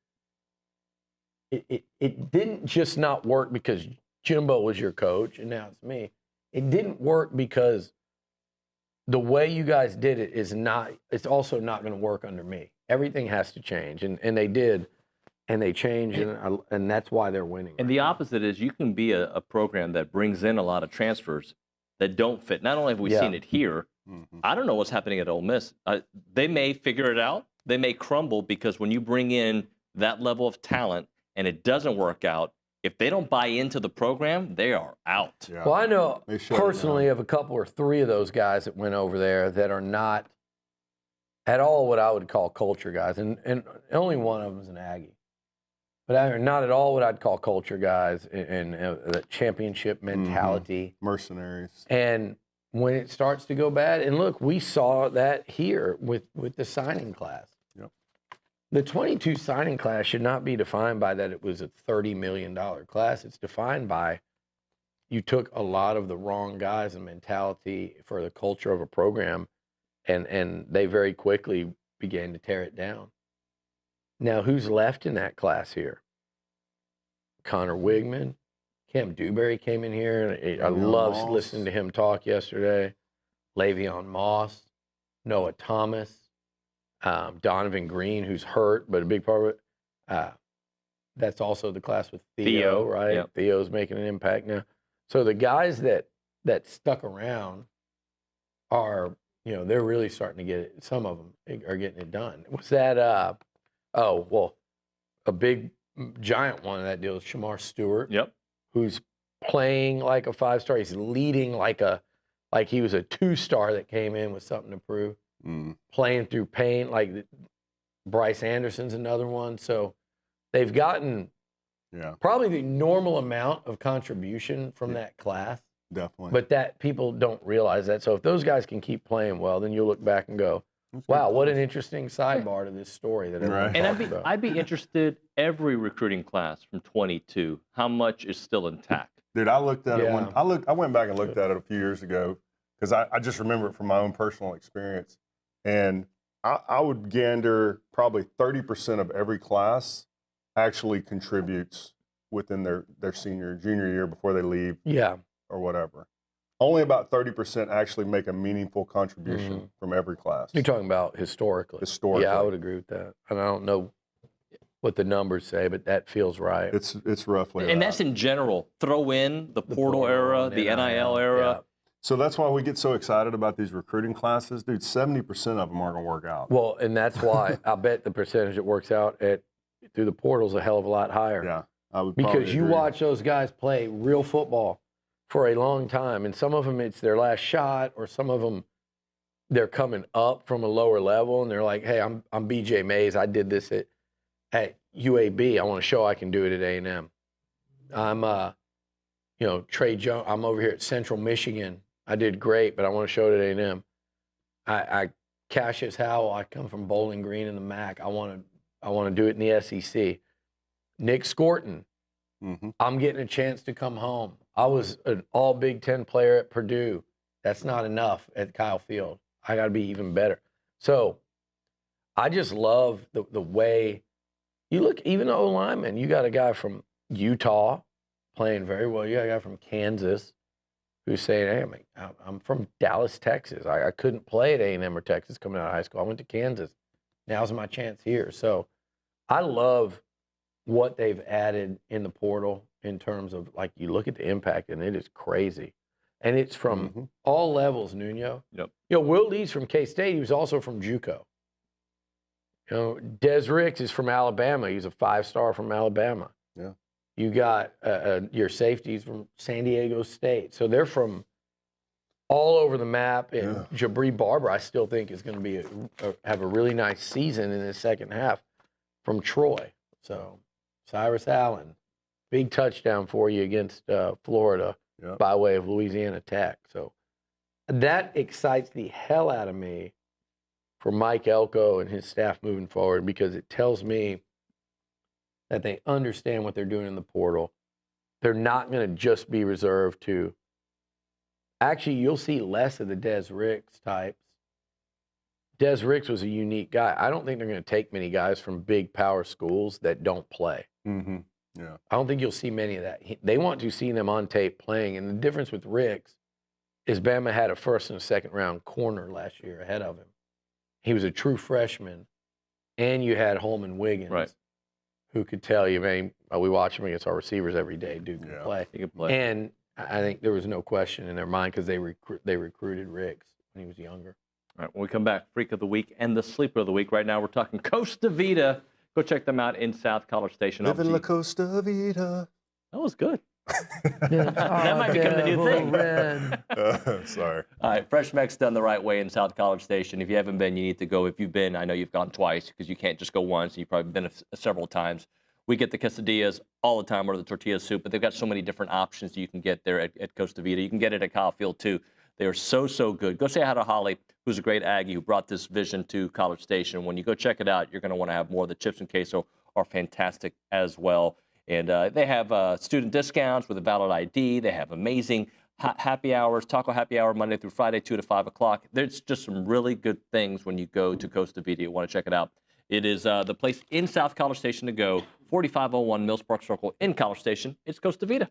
it didn't just not work because Jimbo was your coach and now it's me. It didn't work because the way you guys did it it's also not going to work under me. Everything has to change. And they did. And they changed, and that's why they're winning. And the opposite is you can be a program that brings in a lot of transfers that don't fit. Not only have we seen it here, I don't know what's happening at Ole Miss. They may figure it out. They may crumble because when you bring in that level of talent and it doesn't work out, if they don't buy into the program, they are out. Yeah. Well, I know personally of a couple or three of those guys that went over there that are not at all what I would call culture guys, and only one of them is an Aggie. But I are not at all what I'd call culture guys and the championship mentality. Mercenaries. And when it starts to go bad, and look, we saw that here with the signing class. Yep. The 22 signing class should not be defined by that it was a $30 million class. It's defined by you took a lot of the wrong guys and mentality for the culture of a program, and they very quickly began to tear it down. Now, who's left in that class here? Connor Wigman, Cam Dewberry came in here, and I loved listening to him talk yesterday. Le'Veon Moss, Noah Thomas, Donovan Green, who's hurt, but a big part of it. That's also the class with Theo, right? Yep. Theo's making an impact now. So the guys that stuck around are, they're really starting to get it. Some of them are getting it done. Was that a big giant one of that deal is Shamar Stewart. Yep. Who's playing like a 5-star. He's leading like he was a 2-star that came in with something to prove. Playing through pain, like Bryce Anderson's another one. So they've gotten probably the normal amount of contribution from that class. Definitely. But that people don't realize that. So if those guys can keep playing well, then you'll look back and go, wow, what an interesting sidebar to this story that everyone talks about. I'd be interested every recruiting class from 22, how much is still intact? Dude, I looked at it I went back and looked at it a few years ago because I just remember it from my own personal experience. And I would gander probably 30% of every class actually contributes within their junior year before they leave. Yeah. Or whatever. Only about 30% actually make a meaningful contribution from every class. You're talking about historically. Historically. Yeah, I would agree with that. And I don't know what the numbers say, but that feels right. It's roughly And that's in general. Throw in the portal era, the NIL era. Yeah. So that's why we get so excited about these recruiting classes. Dude, 70% of them aren't going to work out. Well, and that's why I bet the percentage that works out through the portal is a hell of a lot higher. Yeah, I would because you agree. watch those guys play real football for a long time, and some of them it's their last shot, or some of them they're coming up from a lower level, and they're like, "Hey, I'm BJ Mays. I did this at UAB. I want to show I can do it at A&M. I'm Trey Jones. I'm over here at Central Michigan. I did great, but I want to show it at A&M. I Cassius Howell, I come from Bowling Green in the MAC. I want to do it in the SEC. Nick Scorton, I'm getting a chance to come home. I was an all Big Ten player at Purdue. That's not enough at Kyle Field. I got to be even better. So I just love the way you look, even the O-lineman. You got a guy from Utah playing very well. You got a guy from Kansas who's saying, hey, I'm from Dallas, Texas. I couldn't play at A&M or Texas coming out of high school. I went to Kansas. Now's my chance here. So I love what they've added in the portal in terms of, like, you look at the impact, and it is crazy. And it's from all levels, Nuño. Yep. You know, Will Lee's from K-State. He was also from JUCO. You know, Des Ricks is from Alabama. He's a 5-star from Alabama. Yeah. You got your safeties from San Diego State. So they're from all over the map. And Jabri Barber, I still think, is going to have a really nice season in the second half from Troy. So Cyrus Allen, big touchdown for you against Florida by way of Louisiana Tech. So that excites the hell out of me for Mike Elko and his staff moving forward, because it tells me that they understand what they're doing in the portal. They're not going to just be reserved to. Actually, you'll see less of the Des Ricks types. Des Ricks was a unique guy. I don't think they're going to take many guys from big power schools that don't play. Yeah. I don't think you'll see many of that. They want to see them on tape playing. And the difference with Ricks is Bama had a first and a second round corner last year ahead of him. He was a true freshman. And you had Holman Wiggins, who could tell you, man, we watch him against our receivers every day. Dude can play. He can play. And I think there was no question in their mind, because they recruited Ricks when he was younger. All right, when we come back, Freak of the Week and the Sleeper of the Week. Right now, we're talking Costa Vida. Go check them out in South College Station. Living La Costa Vida. That was good. That might become the new thing. Sorry. All right, Fresh Mex done the right way in South College Station. If you haven't been, you need to go. If you've been, I know you've gone twice, because you can't just go once. You've probably been several times. We get the quesadillas all the time, or the tortilla soup, but they've got so many different options that you can get there at Costa Vida. You can get it at Kyle Field, too. They are so, so good. Go say hi to Holly, who's a great Aggie who brought this vision to College Station. When you go check it out, you're going to want to have more. The chips and queso are fantastic as well. And they have student discounts with a valid ID. They have amazing happy hours, taco happy hour Monday through Friday, 2 to 5 o'clock. There's just some really good things when you go to Costa Vida. You want to check it out. It is the place in South College Station to go, 4501 Mills Park Circle in College Station. It's Costa Vida.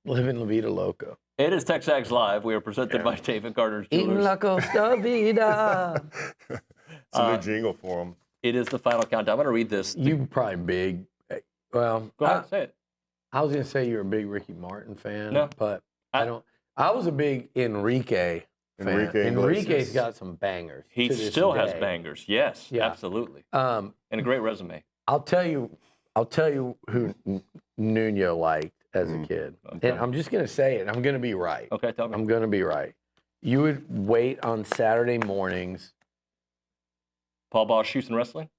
Living La Vida Loca. It is TexAgs Live. We are presented by David Carter's Eating Jewelers. La Costa Vida. It's a new jingle for them. It is the final countdown. I'm going to read this. You probably big. Well, Go ahead, say it. I was going to say you're a big Ricky Martin fan, No. but I don't. I was a big Enrique fan. Enrique's got some bangers. He to this still has day. bangers. Yes, Yeah. absolutely. And a great resume. I'll tell you who Nuño liked as a kid. Okay. And I'm just going to say it. I'm going to be right. Okay, tell me. I'm going to be right. You would wait on Saturday mornings. Paul Bosch, Houston Wrestling?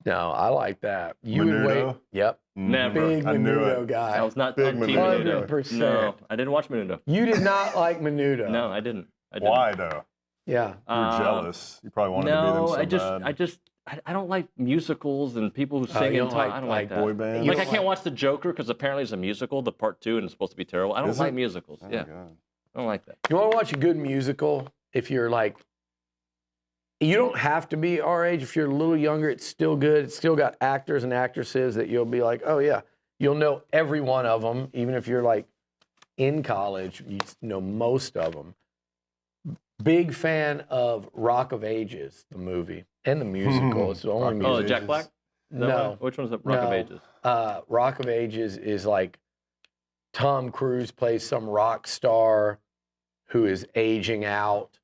No, I like that. You would Menudo? wait. Yep. Never. Big I knew Menudo it. guy. I was not Big on Team Menudo. Menudo. 100%. No, I didn't watch Menudo. You did not like Menudo. No, I didn't. I didn't. Why though? Yeah. You're jealous. You probably wanted to be them No, so bad. I don't like musicals and people who sing you and don't talk. like- I don't like like that. boy bands? You Like I don't can't watch The Joker because apparently it's a musical, the part 2, and it's supposed to be terrible. I don't Is like it? musicals. Oh, Yeah, God. I don't like that. You want to watch a good musical if you're like, you don't have to be our age. If you're a little younger, it's still good. It's still got actors and actresses that you'll be like, oh, yeah. You'll know every one of them. Even if you're like in college, you know most of them. Big fan of Rock of Ages, the movie, and the musical. It's the only musical. Oh, Jack Black? Is that No. one? Which one's the Rock of No. Ages? Rock of Ages is like Tom Cruise plays some rock star who is aging out,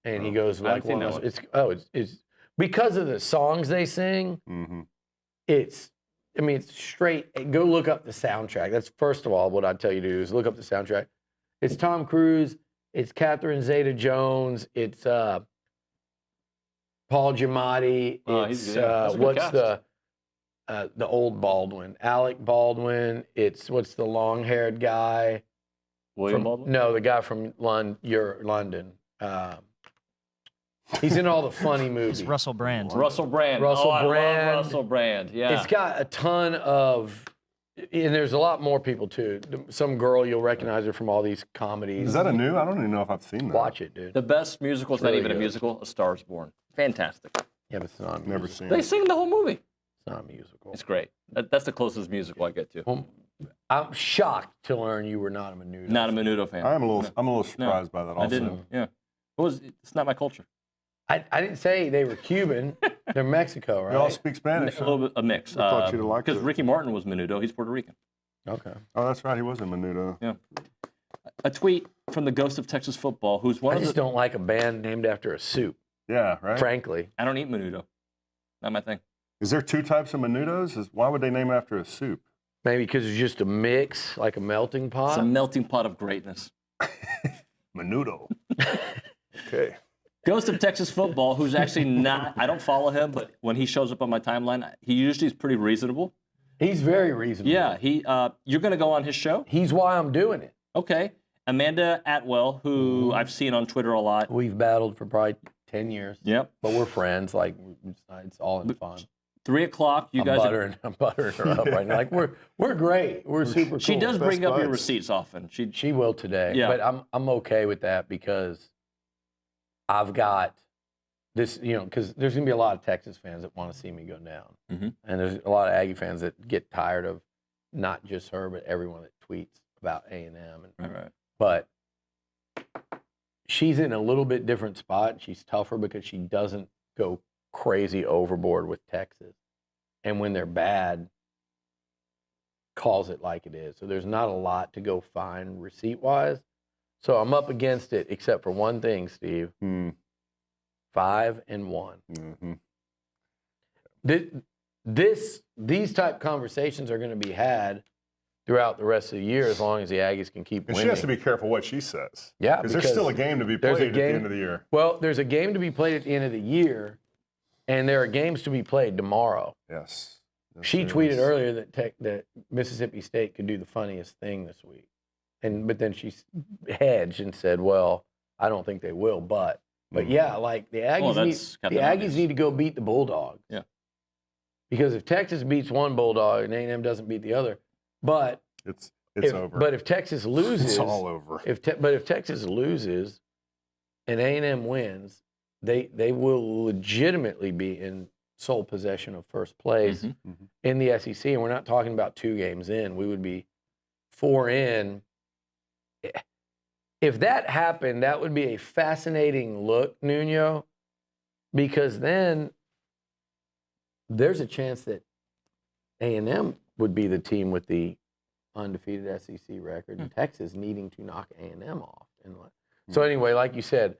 and he goes I haven't like seen one of that those. It's because of the songs they sing. Mm-hmm. It's straight. Go look up the soundtrack. That's first of all what I'd tell you to do is look up the soundtrack. It's Tom Cruise. It's Catherine Zeta-Jones. It's Paul Giamatti. He's It's good. That's a good what's cast. the old Baldwin, Alec Baldwin. It's what's the long-haired guy? William Baldwin? No, the guy from London. He's in all the funny movies. It's Russell Brand. Russell Brand. Russell I Brand. love Russell Brand. Yeah. It's got a ton of, and there's a lot more people too. Some girl you'll recognize her from all these comedies. Is that a new? I don't even know if I've seen that. Watch it, dude. The best musical, it's not really even a good. musical, A Star is Born. Fantastic. Yeah, but it's not. A Never musical. seen They it. sing the whole movie. It's not a musical. It's great. That's the closest musical I get to. Well, I'm shocked to learn you were not a Menudo. Not a Menudo fan. I'm a little surprised by that. Also, I didn't. Yeah. It's not my culture. I didn't say they were Cuban. They're Mexico, right? You all speak Spanish. A little bit a mix. I thought you'd have liked because it. Ricky Martin was Menudo. He's Puerto Rican. Okay. Oh, that's right. He was in Menudo. Yeah. A tweet from the ghost of Texas football, who's one I of just the. don't like a band named after a soup. Yeah, right. Frankly, I don't eat Menudo. Not my thing. Is there two types of Menudos? Why would they name it after a soup? maybe because it's just a mix, like a melting pot. It's a melting pot of greatness. Menudo. Okay. Ghost of Texas football, who's actually not, I don't follow him, but when he shows up on my timeline, he usually is pretty reasonable. He's very reasonable. Yeah, you're going to go on his show? He's why I'm doing it. Okay. Amanda Atwell, who I've seen on Twitter a lot. We've battled for probably 10 years. Yep. But we're friends. Like, it's all in fun. 3 o'clock, you guys I'm buttering her up right now. Like, we're great. We're super cool. She does bring up your receipts often. She will today. Yeah. But I'm okay with that because I've got this, because there's going to be a lot of Texas fans that want to see me go down. Mm-hmm. And there's a lot of Aggie fans that get tired of not just her, but everyone that tweets about A&M. Right. But she's in a little bit different spot. She's tougher because she doesn't go crazy overboard with Texas. And when they're bad, calls it like it is. So there's not a lot to go find receipt-wise. So I'm up against it, except for one thing, Steve. 5-1. Mm-hmm. These type conversations are going to be had throughout the rest of the year as long as the Aggies can keep And winning. she has to be careful what she says. Yeah, because there's still a game to be played at the end of the year. Well, there's a game to be played at the end of the year, and there are games to be played tomorrow. Yes. She tweeted earlier that Mississippi State could do the funniest thing this week, but then she hedged and said, "Well, I don't think they will." But yeah, like the Aggies need to go beat the Bulldogs. Yeah. Because if Texas beats one Bulldog and A&M doesn't beat the other, but it's over. But if Texas loses, it's all over. But if Texas loses and A&M wins, they will legitimately be in sole possession of first place in the SEC. And we're not talking about 2 games in. We would be 4 in if that happened, that would be a fascinating look, Nuño, because then there's a chance that A&M would be the team with the undefeated SEC record, and Texas needing to knock A&M off. So anyway, like you said,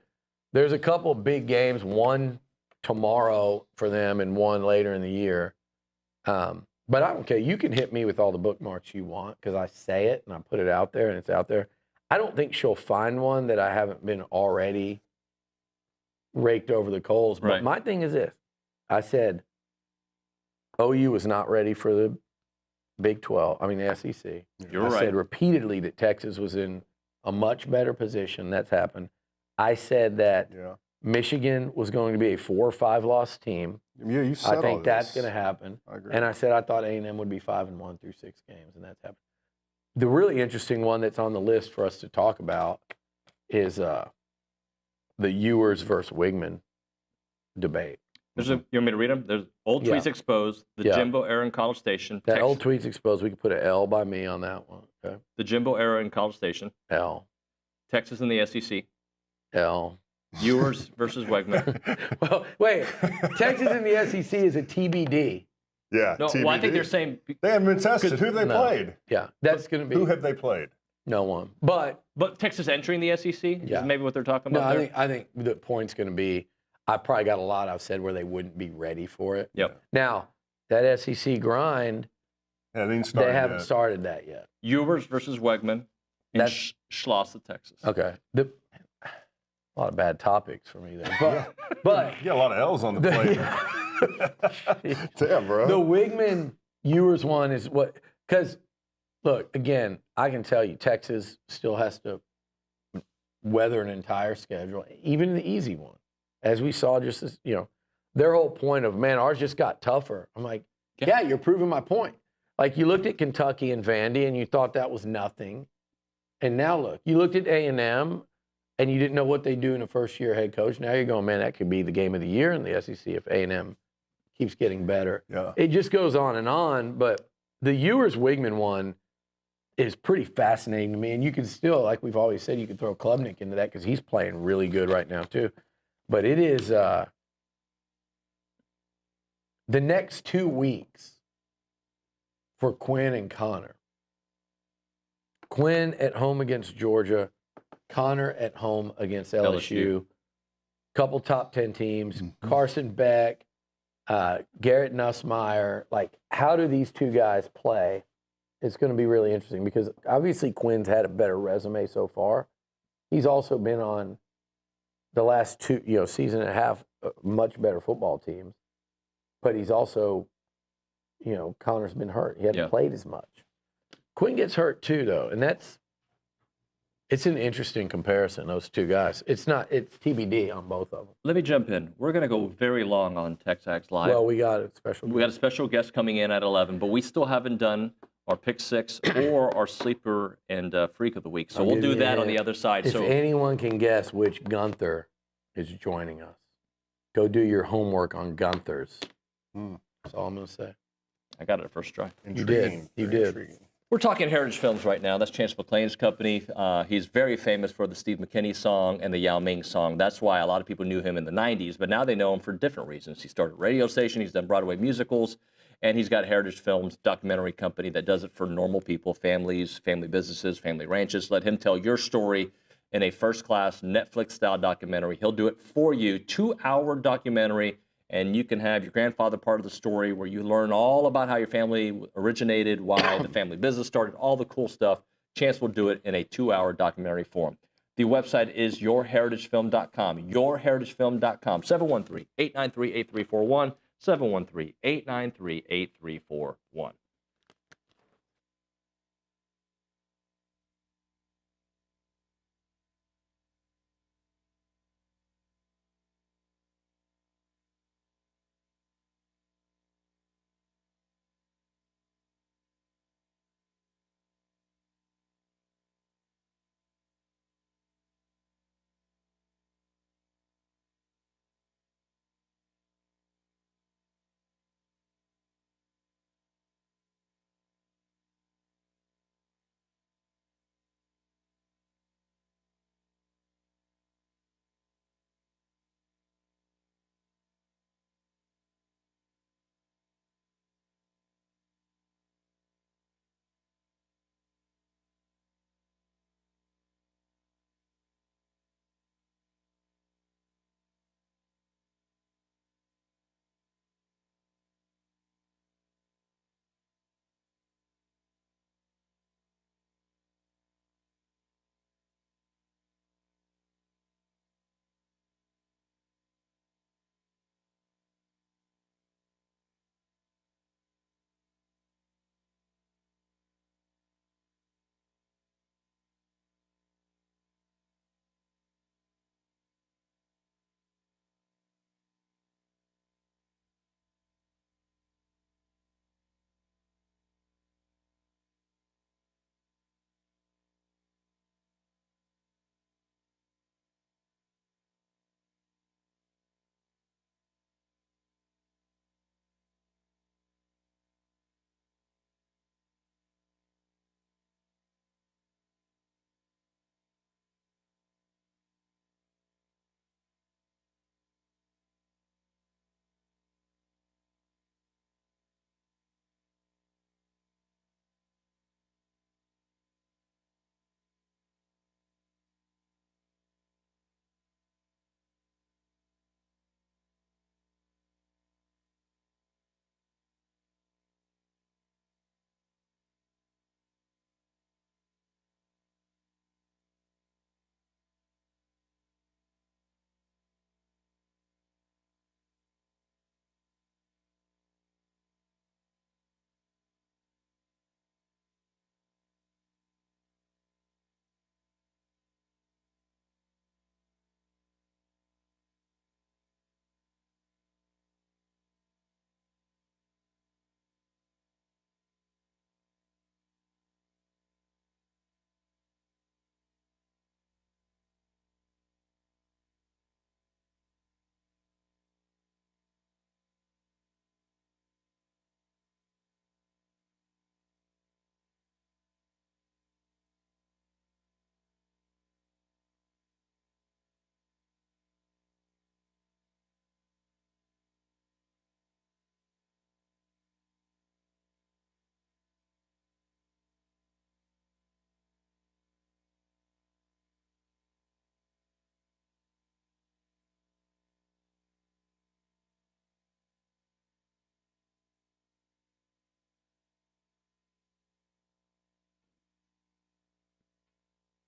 there's a couple of big games, one tomorrow for them and one later in the year. But I don't care. You can hit me with all the bookmarks you want because I say it and I put it out there and it's out there. I don't think she'll find one that I haven't been already raked over the coals. But my thing is this. I said OU was not ready for the Big 12, the SEC. I said repeatedly that Texas was in a much better position. That's happened. I said that Michigan was going to be a 4 or 5 loss team. Yeah, you said I think all that's this. going to happen. I agree. And I said I thought A&M would be 5-1 through 6 games, and that's happened. The really interesting one that's on the list for us to talk about is the Ewers versus Wigman debate. You want me to read them? There's old tweets exposed, the Jimbo era in College Station. That old tweets exposed, we could put an L by me on that one. Okay. The Jimbo era in College Station. L. Texas in the SEC. L. Ewers versus Wegman. Well, wait. Texas in the SEC is a TBD. Yeah. No, TBD. well, I think they're saying they haven't been tested. Who have they played? Yeah, that's going to be. Who have they played? No one. But Texas entering the SEC is maybe what they're talking about. No, I think the point's going to be. I probably got a lot I've said where they wouldn't be ready for it. Yep. Now that SEC grind, they haven't started that yet. Ewers versus Wegman in Schloss of Texas. Okay. A lot of bad topics for me there. But you got a lot of L's on the plate. Damn, bro. The Wigman Ewers one is what, because look, again, I can tell you Texas still has to weather an entire schedule, even the easy one. As we saw just this, their whole point of, man, ours just got tougher. I'm like, yeah, you're proving my point. Like you looked at Kentucky and Vandy and you thought that was nothing. And now look, you looked at A&M and you didn't know what they do in a first-year head coach. Now you're going, man, that could be the game of the year in the SEC if A&M keeps getting better. Yeah. It just goes on. But the Ewers-Wigman one is pretty fascinating to me. And you can still, like we've always said, you can throw Klubnik into that because he's playing really good right now too. But it is the next 2 weeks for Quinn and Connor. Quinn at home against Georgia, Connor at home against LSU. Couple top 10 teams, Carson Beck, Garrett Nussmeier. Like, how do these two guys play? It's going to be really interesting because obviously Quinn's had a better resume so far. He's also been on the last season and a half, much better football teams. But he's also, Connor's been hurt. He hasn't played as much. Quinn gets hurt too, though, and it's an interesting comparison, those two guys. It's TBD on both of them. Let me jump in. We're going to go very long on TexAgs Live. Well, we got a special guest. We got a special guest coming in at 11, but we still haven't done our Pick Six or our Sleeper and Freak of the Week. So we'll do that on the other side. If anyone can guess which Gunther is joining us, go do your homework on Gunthers. That's all I'm going to say. I got it at first try. You did. Intriguing. We're talking Heritage Films right now. That's Chance McClain's company. He's very famous for the Steve McKinney song and the Yao Ming song. That's why a lot of people knew him in the 90s, but now they know him for different reasons. He started a radio station, he's done Broadway musicals, and he's got Heritage Films, documentary company that does it for normal people, families, family businesses, family ranches. Let him tell your story in a first-class Netflix-style documentary. He'll do it for you, 2-hour documentary, and you can have your grandfather part of the story where you learn all about how your family originated, why the family business started, all the cool stuff. Chance will do it in a 2-hour documentary form. The website is yourheritagefilm.com, yourheritagefilm.com, 713-893-8341, 713-893-8341.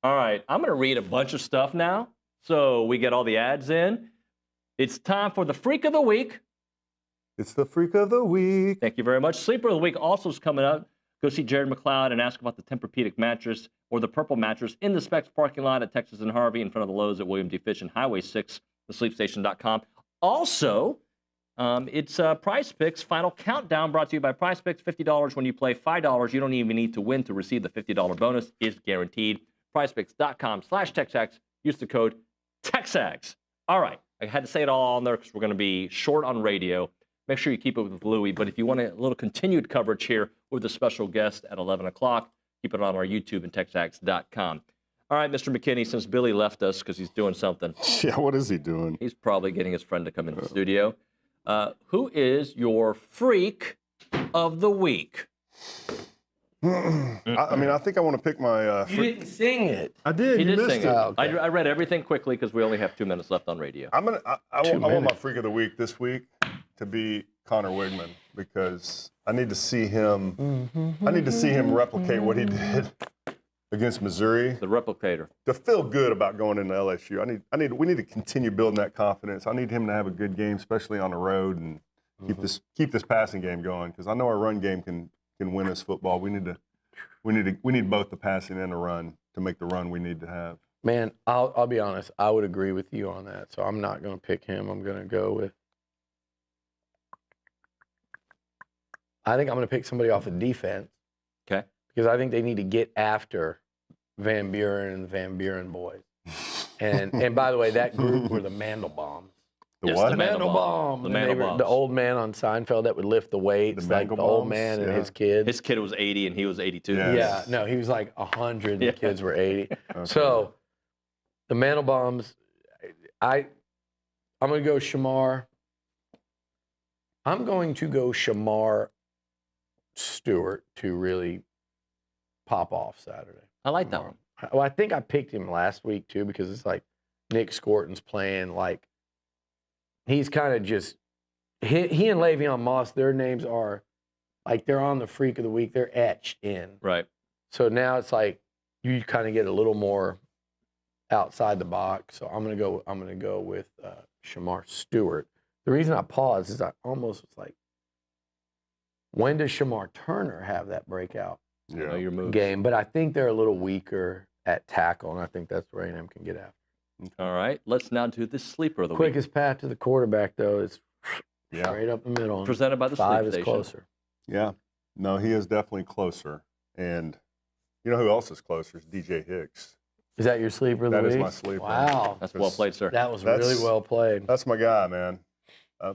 All right, I'm going to read a bunch of stuff now, so we get all the ads in. It's time for the Freak of the Week. It's the Freak of the Week. Thank you very much. Sleeper of the Week also is coming up. Go see Jared McLeod and ask about the Tempur-Pedic mattress or the Purple mattress in the Specs parking lot at Texas and Harvey in front of the Lowe's at William D. Fish and Highway 6, thesleepstation.com. Also, it's Prize Picks Final Countdown brought to you by Prize Picks. $50 when you play, $5. You don't even need to win to receive the $50 bonus. Is guaranteed. PrizePicks.com/TexAgs. Use the code TexAgs. All right. I had to say it all on there because we're going to be short on radio. Make sure you keep it with Louie. But if you want a little continued coverage here with a special guest at 11 o'clock, keep it on our YouTube and TexAgs.com. All right, Mr. McKinney, since Billy left us because he's doing something. Yeah, what is he doing? He's probably getting his friend to come into the studio. Who is your Freak of the Week? I mean, I think I want to pick my. You didn't sing it. I did. He You did missed sing it. it. Oh, okay. I read everything quickly because we only have 2 minutes left on radio. I want my Freak of the Week this week to be Connor Wigman because I need to see him. I need to see him replicate what he did against Missouri. The replicator. To feel good about going into LSU. We need to continue building that confidence. I need him to have a good game, especially on the road, and keep this passing game going because I know our run game can win us football. We need both the passing and the run to make the run we need to have. Man, I'll be honest. I would agree with you on that. So I'm not going to pick him. I'm going to go with. I think I'm going to pick somebody off of defense. Okay. Because I think they need to get after Van Buren and the Van Buren boys. And by the way, that group were the Mandelbaums. The what? The Mandelbaum. The And they were Mandelbaums. the old man on Seinfeld that would lift the weights, The like the old Mandelbaums? man and Yeah. his kids. His kid was 80 and he was 82. Yeah. Yeah, no, he was like 100 and Yeah. the kids were 80. Okay. So the Mandelbaums, I'm going to go Shamar. I'm going to go Shamar Stewart to really pop off Saturday. I like that one. Well, I think I picked him last week too because it's like Nick Scorton's playing like he's kind of just he and Le'Veon Moss, their names are like they're on the Freak of the Week. They're etched in. Right. So now it's like you kind of get a little more outside the box. So I'm gonna go with Shamar Stewart. The reason I paused is I almost was like, when does Shamar Turner have that breakout Know your moves. game? But I think they're a little weaker at tackle, and I think that's where A&M can get after. All right. Let's now do the Sleeper of the Week. Quickest path to the quarterback, though, is Yeah. straight up the middle. Presented by the 5 Sleep is Station. closer. Yeah. No, he is definitely closer. And you know who else is closer? Is DJ Hicks. Is that your sleeper of the That week? is my sleeper. Wow. That's well played, sir. That was That's- really well played. That's my guy, man.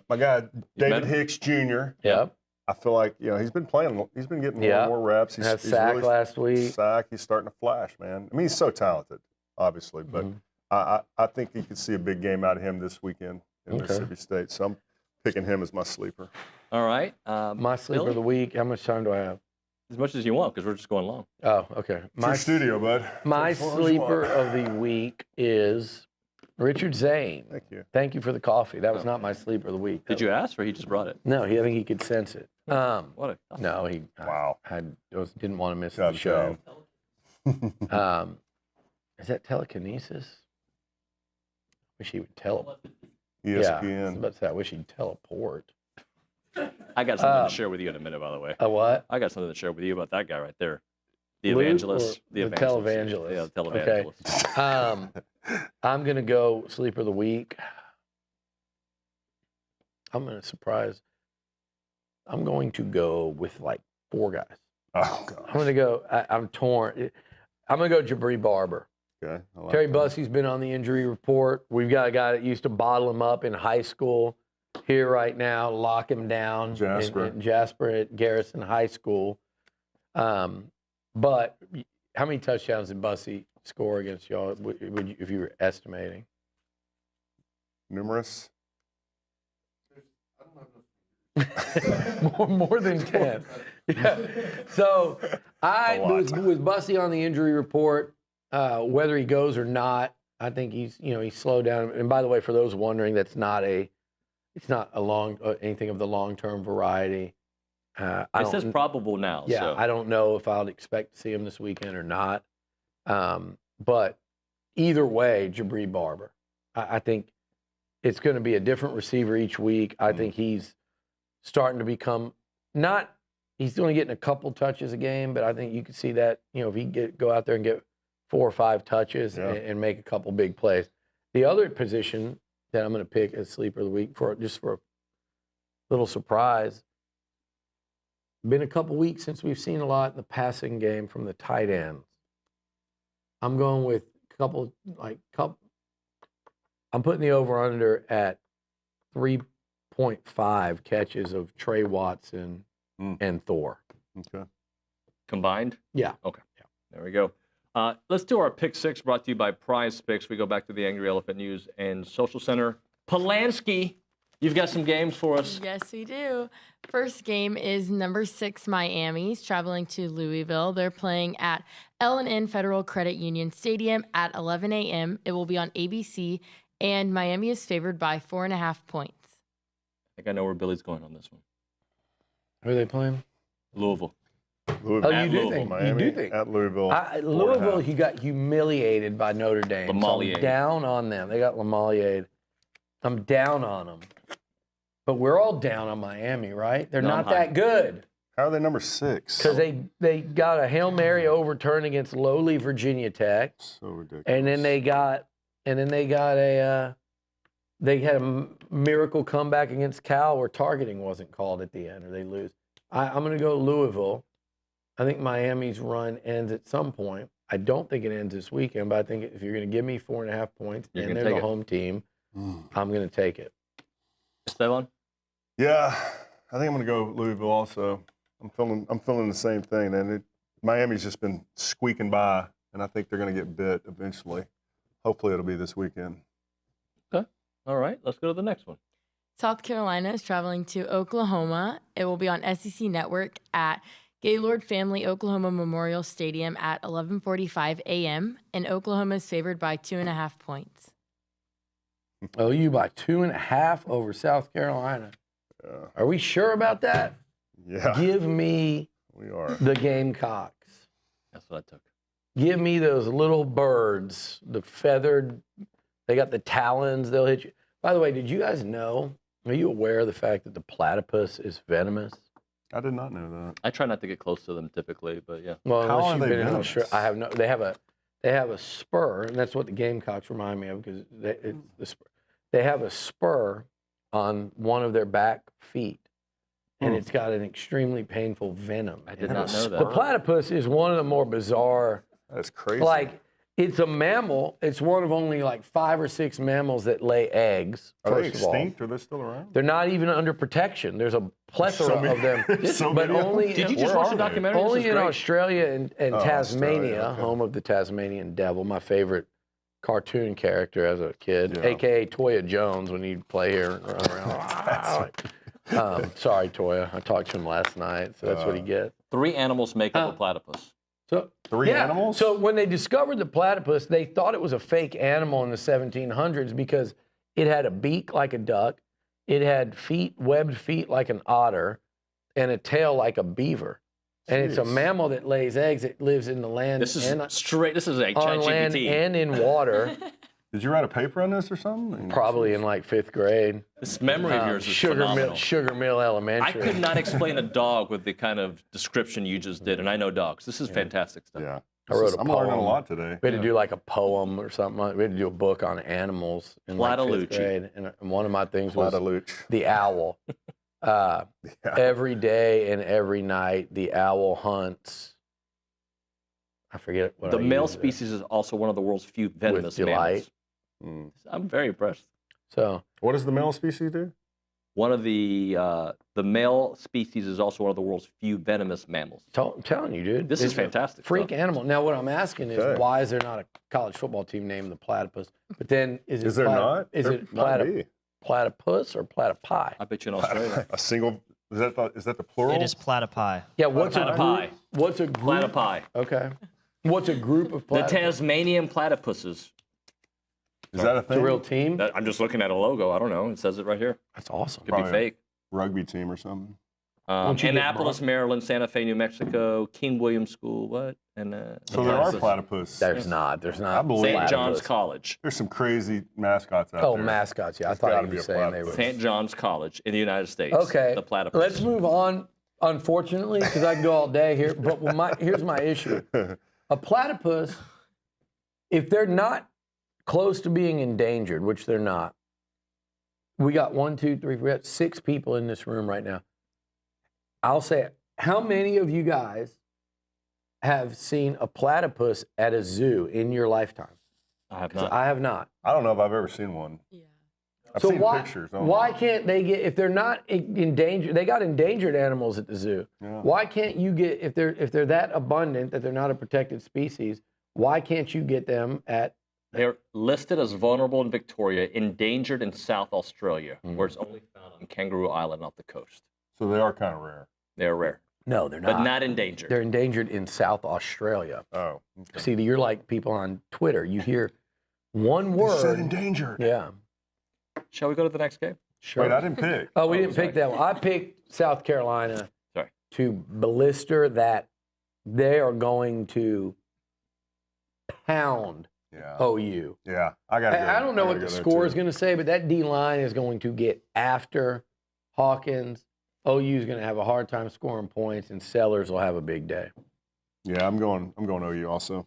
My guy, met David him? Hicks Jr. Yep. I feel like, he's been playing. He's been getting more Yeah. and more reps. Had sack last week. Sack. He's starting to flash, man. I mean, he's so talented, obviously. But I think you could see a big game out of him this weekend in Mississippi State. So I'm picking him as my sleeper. All right. My sleeper of the week. How much time do I have? As much as you want because we're just going long. Oh, okay. It's your studio, bud. My As far as you sleeper want. of the week is Richard Zane. Thank you. Thank you for the coffee. That was not my sleeper of the week. Did you ask or he just brought it? No, I think he could sense it. What a No, he Wow. didn't want to miss the God show. damn. Is that telekinesis? Wish he would teleport. ESPN. But I wish he'd teleport. I got something to share with you in a minute, by the way. A what? I got something to share with you about that guy right there. The Luke evangelist. or the televangelist? Yeah, the televangelist. Okay. I'm going to go sleeper of the week. I'm going to surprise. I'm going to go with like 4 guys. Oh, gosh. I'm going to go. I'm torn. I'm going to go Jabri Barber. Okay. I like Terry that. Bussey's been on the injury report. We've got a guy that used to bottle him up in high school. Here right now, lock him down. Jasper. In Jasper at Garrison High School. But how many touchdowns did Bussey score against y'all? Would you, if you were estimating? Numerous. more than 10. Yeah. So with Bussey on the injury report, whether he goes or not, I think he's slowed down. And by the way, for those wondering, it's not anything of the long-term variety. It says probable now. Yeah, So. I don't know if I'll expect to see him this weekend or not. But either way, Jabri Barber. I think it's going to be a different receiver each week. I think he's starting to become he's only getting a couple touches a game, but I think you can see that, if he go out there and get 4 or 5 touches and make a couple big plays. The other position that I'm going to pick as sleeper of the week for a little surprise, been a couple weeks since we've seen a lot in the passing game from the tight ends. I'm going with I'm putting the over-under at 3.5 catches of Trey Watson and Thor. Okay. Combined? Yeah. Okay. Yeah. There we go. Let's do our Pick 6 brought to you by Prize Picks. We go back to the Angry Elephant News and Social Center. Polanski, you've got some games for us. Yes, we do. First game is number 6 Miami's traveling to Louisville. They're playing at L&N Federal Credit Union Stadium at 11 a.m. It will be on ABC, and Miami is favored by 4.5 points. I think I know where Billy's going on this one. Who are they playing? Louisville. Louisville. Oh, you do think? Miami You do think? at Louisville. Louisville, he got humiliated by Notre Dame. So I'm Lamalier. down on them. They got Lamalier. I'm down on them. But we're all down on Miami, right? They're not that good. How are they number 6? Because they got a Hail Mary overturn against lowly Virginia Tech. So ridiculous. And then they had a miracle comeback against Cal where targeting wasn't called at the end, or they lose. I'm going to go Louisville. I think Miami's run ends at some point. I don't think it ends this weekend, but I think if you're going to give me 4.5 points and they're the home team, I'm going to take it. Esteban? Yeah, I think I'm going to go Louisville also. I'm feeling the same thing, and Miami's just been squeaking by, and I think they're going to get bit eventually. Hopefully, it'll be this weekend. Okay. All right. Let's go to the next one. South Carolina is traveling to Oklahoma. It will be on SEC Network at Gaylord Family Oklahoma Memorial Stadium at 11:45 a.m. and Oklahoma is favored by 2.5 points. OU by 2.5 over South Carolina. Yeah. Are we sure about that? Yeah. Give me the Gamecocks. That's what I took. Give me those little birds, the feathered. They got the talons. They'll hit you. By the way, did you guys know? Are you aware of the fact that the platypus is venomous? I did not know that. I try not to get close to them typically, but yeah. Well, How unless are you've they been in venomous? Australia, I have no. They have a spur, and that's what the Gamecocks remind me of because they have a spur on one of their back feet, and it's got an extremely painful venom. I did not know that. The platypus is one of the more bizarre. That's crazy. Like, it's a mammal. It's one of only like 5 or 6 mammals that lay eggs. Are they First of all, extinct? Are they still around? they're not even under protection. There's a plethora So many- of them, so but many of them? only. Did you just where watch are the they? documentary? This Only is in great. Australia and Oh, Tasmania, Australia, okay. home of the Tasmanian devil, my favorite cartoon character as a kid, Yeah. a.k.a. Toya Jones when he'd play here and run around. Sorry, Toya. I talked to him last night, so that's what he gets. 3 animals make up a platypus. So, 3 animals? So when they discovered the platypus, they thought it was a fake animal in the 1700s because it had a beak like a duck, it had webbed feet like an otter, and a tail like a beaver. And it's a Jeez. mammal that lays eggs. It lives in the land This is and straight. This is a on land ChatGPT. and in water. Did you write a paper on this or something? Probably in like 5th grade. This memory of yours is phenomenal. Sugar Mill I Elementary. could not explain a dog with the kind of description you just did, and I know dogs. This is fantastic stuff. Yeah. I wrote a I'm learning a poem. lot today. We had to do like a poem or something. We had to do a book on animals in like 5th Platalucci. grade. And one of my things was Platalucci. the owl. Every day and every night, the owl hunts. I forget what The I male used there. species is also one of the world's few venomous delight. mammals. I'm very impressed. So, what does the male species do? One of the male species is also one of the world's few venomous mammals. I'm telling you, dude. This is it's a fantastic Freak stuff. animal. Now, what I'm asking is, Okay. why is there not a college football team named the Platypus? But then, Is there not? Is There it might be. platypus or platypi? I bet you in Australia. A single. Is that the plural? It is platypi. Yeah. What's a Platypi. group? What's a group? Platypi. Okay. What's a group of The platypus? Tasmanian platypuses. Is that a It's thing? a real team. I'm just looking at a logo. I don't know. It says it right here. That's awesome. Could Probably be fake. Rugby team or something. Once you get Annapolis, Maryland, Santa Fe, New Mexico, King William School, what? And So there are platypus. There's not. I believe St. John's College. There's some crazy mascots out there. Oh, mascots. Yeah, I thought you were saying they were. St. John's College in the United States. Okay. The platypus. Let's move on, unfortunately, because I can go all day here. But here's my issue. A platypus, if they're not close to being endangered, which they're not, we got 1, 2, 3, we got 6 people in this room right now. I'll say it. How many of you guys have seen a platypus at a zoo in your lifetime? I have not. I have not. I don't know if I've ever seen one. Yeah. I've So seen pictures. why can't they get, if they're not endangered, they got endangered animals at the zoo. Yeah. Why can't you get, if they're that abundant that they're not a protected species, why can't you get them at? They're listed as vulnerable in Victoria, endangered in South Australia, where it's only found on Kangaroo Island off the coast. So they are kind of rare. They're rare. No, they're not. But not endangered. They're endangered in South Australia. Oh. Okay. See, you're like people on Twitter. You hear one word. They said endangered. Yeah. Shall we go to the next game? Sure. Wait, I didn't pick. Oh, we didn't pick that one. I picked South Carolina to blister that they are going to pound OU. Yeah, I got. I don't know what the score is going to say, but that D line is going to get after Hawkins. OU is going to have a hard time scoring points, and Sellers will have a big day. Yeah, I'm going OU also.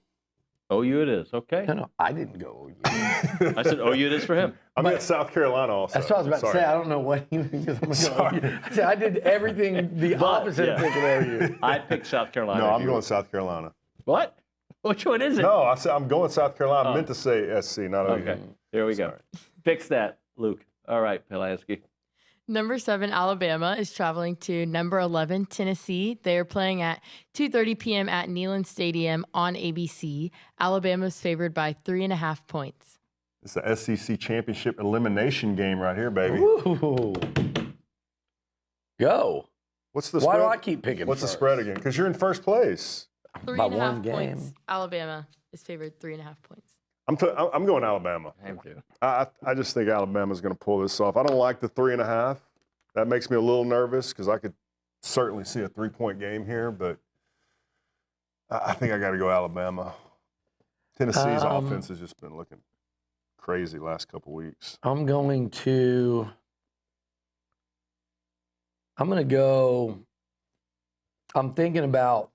OU it is. Okay. No, I didn't go OU. I said OU it is for him. I'm at South Carolina also. That's what I was about to say. I don't know what he was going to I said I did everything the opposite of picking OU. I picked South Carolina. No, I'm going South Carolina. What? Which one is it? No, I said I'm going South Carolina. I meant to say SC, not OU. Okay. Here we go. Fix that, Luke. All right, Pulaski. Number 7, Alabama is traveling to number 11, Tennessee. They are playing at 2:30 p.m. at Neyland Stadium on ABC. Alabama's favored by 3.5 points. It's the SEC championship elimination game right here, baby. Ooh. Go. What's the Why spread? do I keep picking What's first? the spread again? Because you're in first place. 3.5 points. Alabama is favored 3.5 points. I'm going Alabama. I am too. I just think Alabama's going to pull this off. I don't like the 3.5. That makes me a little nervous because I could certainly see a 3-point game here, but I think I got to go Alabama. Tennessee's offense has just been looking crazy last couple weeks. I'm going to go. I'm thinking about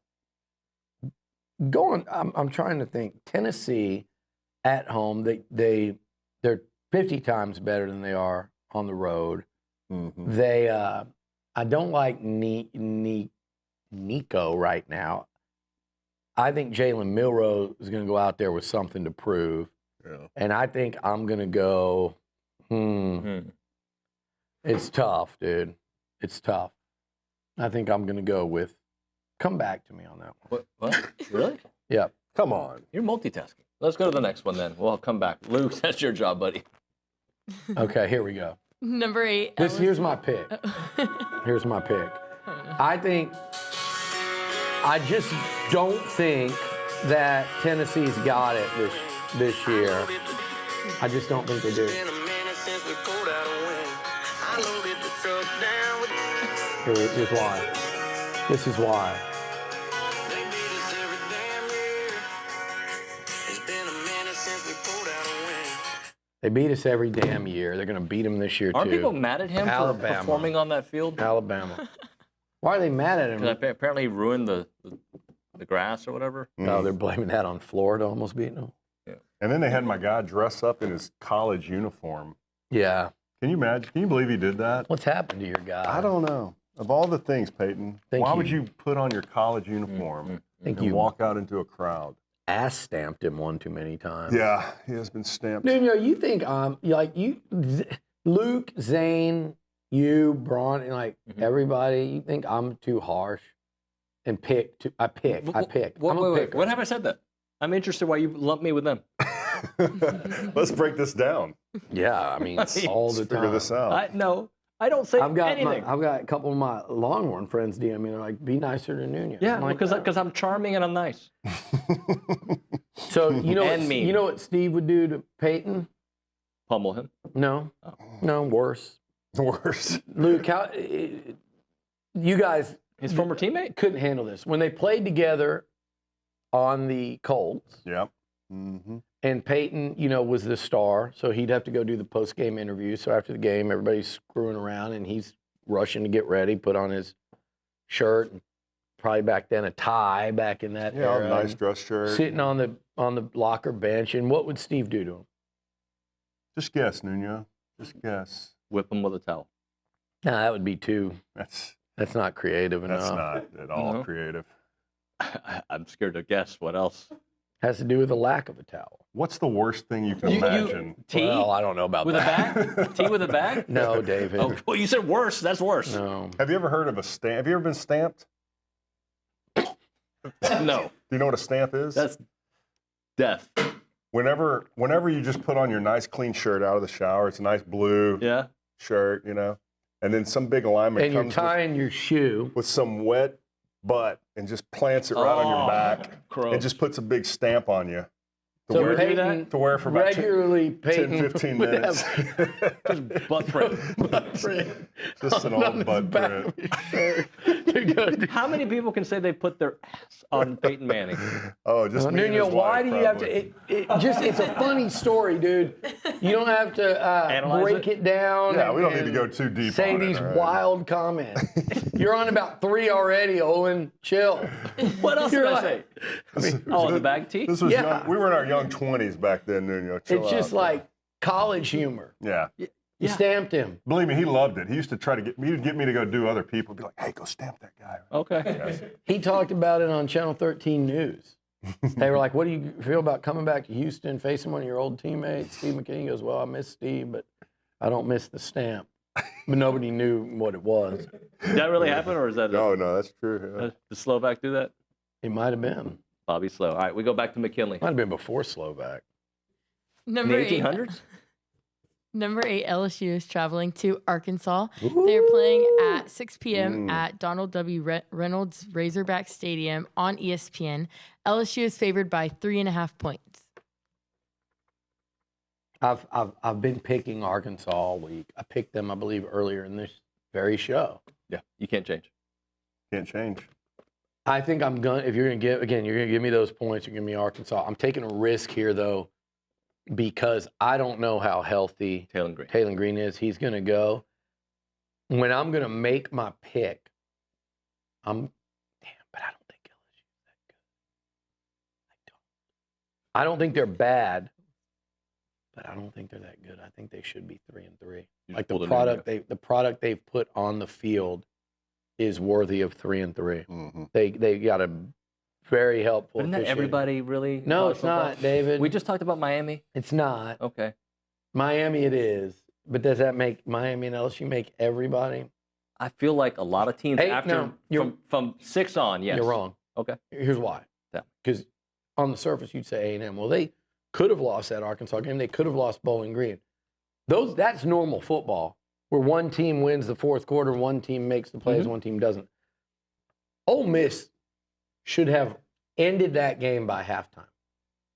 going. I'm trying to think. Tennessee at home, they're 50 times better than they are on the road. Mm-hmm. I don't like Nico right now. I think Jalen Milroe is going to go out there with something to prove. Yeah. And I think I'm going to go, It's tough, dude. It's tough. I think I'm going to go with, come back to me on that one. What? Really? Yeah. Come on. You're multitasking. Let's go to the next one then. We'll come back. Luke, that's your job, buddy. Okay, here we go. Number 8. Here's my pick. Here's my pick. I just don't think that Tennessee's got it this year. I just don't think they do. Here's why. This is why. They beat us every damn year. They're going to beat them this year, Aren't too. people mad at him for performing on that field? Alabama. Why are they mad at him? Because apparently he ruined the grass or whatever. No, they're blaming that on Florida almost beating them. Yeah. And then they had my guy dress up in his college uniform. Yeah. Can you imagine? Can you believe he did that? What's happened to your guy? I don't know. Of all the things, Peyton, why would you put on your college uniform and walk out into a crowd? Ass stamped him one too many times. Yeah, he has been stamped. Dude, you think Luke, Zane, you, Braun, and everybody, you think I'm too harsh and I pick. Wait. When have I said that? I'm interested why you lump me with them. Let's break this down. Yeah, I mean, all the time. Figure this out. No, I don't say anything. I've got a couple of my Longhorn friends DM me. They're like, "Be nicer to Nuño." Yeah, I'm like, because I'm charming and I'm nice. So you know what Steve would do to Peyton? Pummel him? No, no, worse. Worse. Luke, you guys, his former teammate, couldn't handle this when they played together on the Colts. Yep. Mm-hmm. And Peyton, was the star, so he'd have to go do the post-game interview. So after the game, everybody's screwing around, and he's rushing to get ready, put on his shirt, and probably back then a tie back in that era. Yeah, nice dress shirt. Sitting on the locker bench, and what would Steve do to him? Just guess, Nuño. Just guess. Whip him with a towel. No, that would be too. That's not creative enough. That's not at all creative. I'm scared to guess. What else? Has to do with the lack of a towel. What's the worst thing you can imagine? Tea? Well, I don't know about with that. a bag? Tea with a bag? No, David. Oh, well, you said worse. That's worse. No. Have you ever heard of a stamp? Have you ever been stamped? No. Do you know what a stamp is? That's death. Whenever you just put on your nice clean shirt out of the shower, it's a nice blue shirt, and then some big lineman and you're comes tying your shoe with some wet butt and just plants it right on your back gross. and just puts a big stamp on you. So Peyton, to wear for about regularly 10, 15 minutes. Just butt print. Just an old butt print. How many people can say they put their ass on Peyton Manning? Oh, just me and Nuño, his why wife, do you have to? It's a funny story, dude. You don't have to break it down. Yeah, we don't need to go too deep. Say these wild comments. You're on about 3 already, Olin. Chill. What else did I say? The bag tea? This was young. We were in our young 20s back then, Nuño. Chill It's just out. like college humor. Yeah. You stamped him. Believe me, he loved it. He used to try to get me to go do other people. Be like, hey, go stamp that guy. Okay. He talked about it on Channel 13 News. They were like, what do you feel about coming back to Houston, facing one of your old teammates? Steve McKinney goes, well, I miss Steve, but I don't miss the stamp. But nobody knew what it was. Did that really happen, or is that? No, that's true. Yeah. Did Slovak do that? It might have been. Bobby Slow. All right, we go back to McKinley. Might have been before Slovak. Number In the 8. 1800s? Number 8, LSU is traveling to Arkansas. They're playing at 6 p.m. at Donald W. Reynolds Razorback Stadium on ESPN. LSU is favored by 3.5 points. I've been picking Arkansas all week. I picked them, I believe, earlier in this very show. Yeah, you can't change. Can't change. I think I'm going. If you're going to give me those points. You're going to give me Arkansas. I'm taking a risk here though, because I don't know how healthy Taylor Green is. He's going to go. When I'm going to make my pick, but I don't think LSU is that good. I don't think they're bad, but I don't think they're that good. I think they should be 3-3. Like the product they've put on the field is worthy of 3-3. Mm-hmm. They got a very helpful. Isn't that everybody really? No, it's not, David. We just talked about Miami. It's not. Okay. Miami, it is. But does that make Miami and LSU make everybody? I feel like a lot of teams from 6 on. Yes, you're wrong. Okay. Here's why. Because on the surface, you'd say A&M. Well, they could have lost that Arkansas game. They could have lost Bowling Green. That's normal football, where one team wins the fourth quarter, one team makes the plays, one team doesn't. Ole Miss should have ended that game by halftime.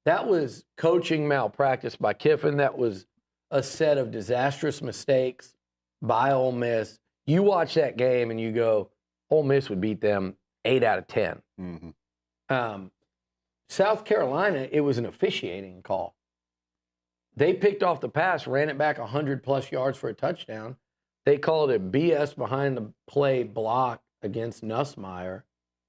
That was coaching malpractice by Kiffin. That was a set of disastrous mistakes by Ole Miss. You watch that game and you go, Ole Miss would beat them 8 out of 10. Mm-hmm. South Carolina, it was an officiating call. They picked off the pass, ran it back 100-plus yards for a touchdown. They called it BS behind the play block against Nussmeier,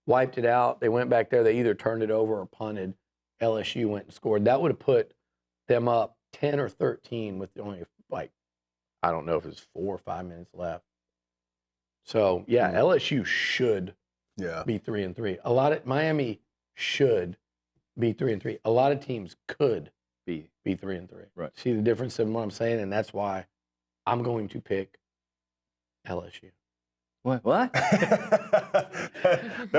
wiped it out. They went back there. They either turned it over or punted. LSU went and scored. That would have put them up 10 or 13 with only, I don't know if it's 4 or 5 minutes left. So, yeah, LSU should be 3-3. Miami should be 3-3. A lot of teams could be 3-3. Right. See the difference in what I'm saying? And that's why I'm going to pick LSU. What?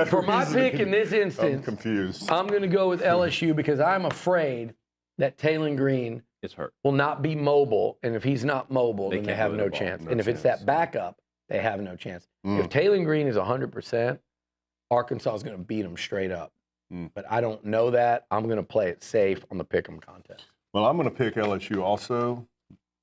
For my pick in this instance, I'm confused. I'm going to go with LSU because I'm afraid that Taylon Green is hurt, will not be mobile. And if he's not mobile, then they have no chance. And if it's that backup, they have no chance. If Taylon Green is 100%, Arkansas is going to beat them straight up. But I don't know that. I'm going to play it safe on the Pick'em contest. Well, I'm going to pick LSU also,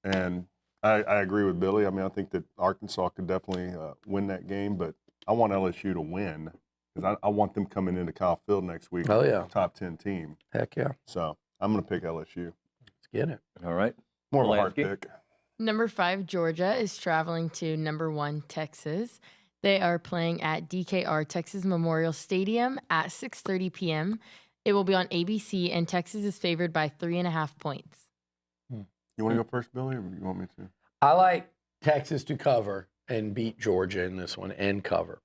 and I agree with Billy. I mean, I think that Arkansas could definitely win that game, but I want LSU to win because I want them coming into Kyle Field next week. Oh, yeah. Top 10 team. Heck yeah. So I'm going to pick LSU. Let's get it. All right. More of a hard pick. Number 5, Georgia is traveling to number 1, Texas. They are playing at DKR Texas Memorial Stadium at 6:30 p.m. It will be on ABC, and Texas is favored by 3.5 points. You want to go first, Billy, or you want me to? I like Texas to cover and beat Georgia in this one and cover.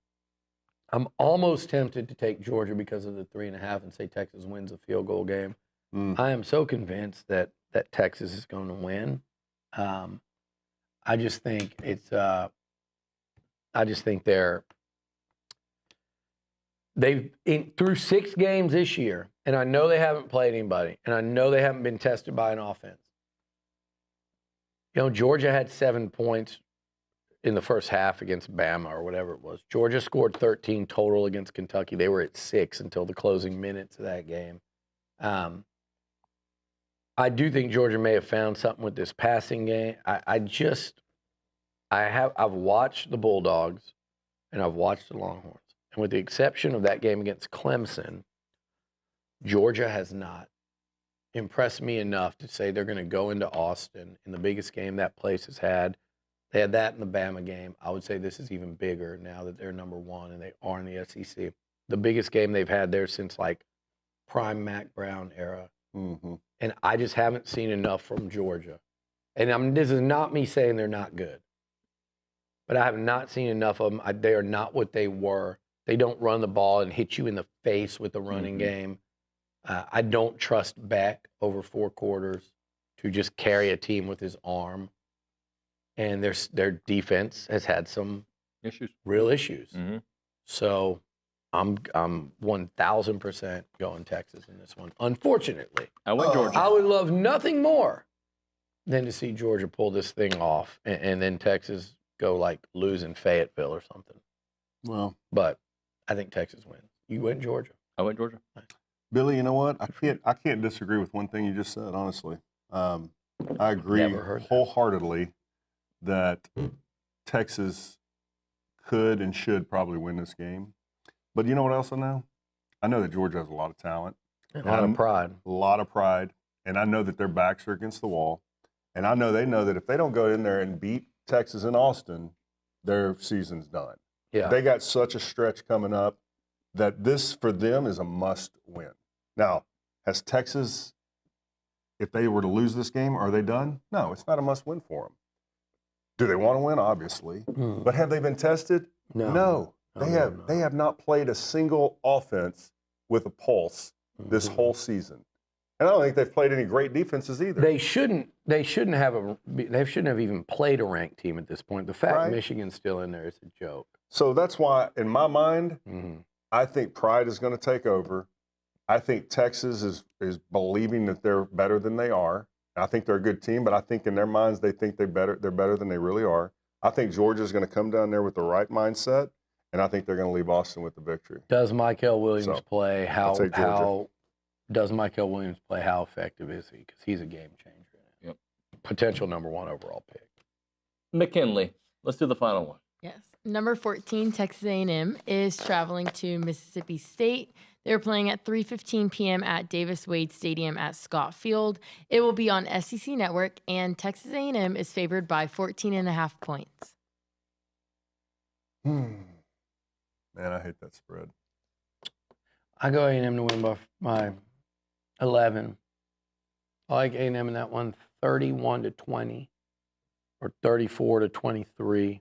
I'm almost tempted to take Georgia because of the 3.5 and say Texas wins a field goal game. I am so convinced that Texas is going to win. I just think it's. I just think they've through 6 games this year, and I know they haven't played anybody, and I know they haven't been tested by an offense. You know, Georgia had 7 points in the first half against Bama or whatever it was. Georgia scored 13 total against Kentucky. They were at 6 until the closing minutes of that game. I do think Georgia may have found something with this passing game. I've watched the Bulldogs and I've watched the Longhorns. And with the exception of that game against Clemson, Georgia has not impressed me enough to say they're going to go into Austin in the biggest game that place has had. They had that in the Bama game. I would say this is even bigger now that they're number 1 and they are in the SEC. The biggest game they've had there since like prime Mac Brown era. Mm-hmm. And I just haven't seen enough from Georgia. And this is not me saying they're not good. But I have not seen enough of them. They are not what they were. They don't run the ball and hit you in the face with the running game. I don't trust Beck over 4 quarters to just carry a team with his arm. And their defense has had some real issues. Mm-hmm. So I'm 1,000% going Texas in this one. Unfortunately, I went Georgia. I would love nothing more than to see Georgia pull this thing off, and then Texas go like lose in Fayetteville or something. Well, but I think Texas wins. You went Georgia. I went Georgia. Billy, you know what? I can't disagree with one thing you just said. Honestly, I agree wholeheartedly that Texas could and should probably win this game. But you know what else I know? I know that Georgia has a lot of talent. A lot of pride. A lot of pride. And I know that their backs are against the wall. And I know they know that if they don't go in there and beat Texas in Austin, their season's done. Yeah. They got such a stretch coming up that this, for them, is a must win. Now, has Texas, if they were to lose this game, are they done? No, it's not a must win for them. Do they want to win? Obviously. But have they been tested? No. They have not played a single offense with a pulse this whole season. And I don't think they've played any great defenses either. They shouldn't have even played a ranked team at this point. The fact Michigan's still in there is a joke. So that's why, in my mind, I think pride is going to take over. I think Texas is believing that they're better than they are. I think they're a good team, but I think in their minds they think they're better than they really are. I think Georgia's going to come down there with the right mindset, and I think they're going to leave Austin with the victory. Does Michael Williams play? How does Michael Williams play? How effective is he? Because he's a game changer. Yep. Potential number 1 overall pick. McKinley. Let's do the final one. Yes. Number 14, Texas A&M is traveling to Mississippi State. They're playing at 3:15 p.m. at Davis Wade Stadium at Scott Field. It will be on SEC Network, and Texas A&M is favored by 14.5 points. Man, I hate that spread. I go A&M to win by 11. I like A&M in that one, 31-20 or 34-23.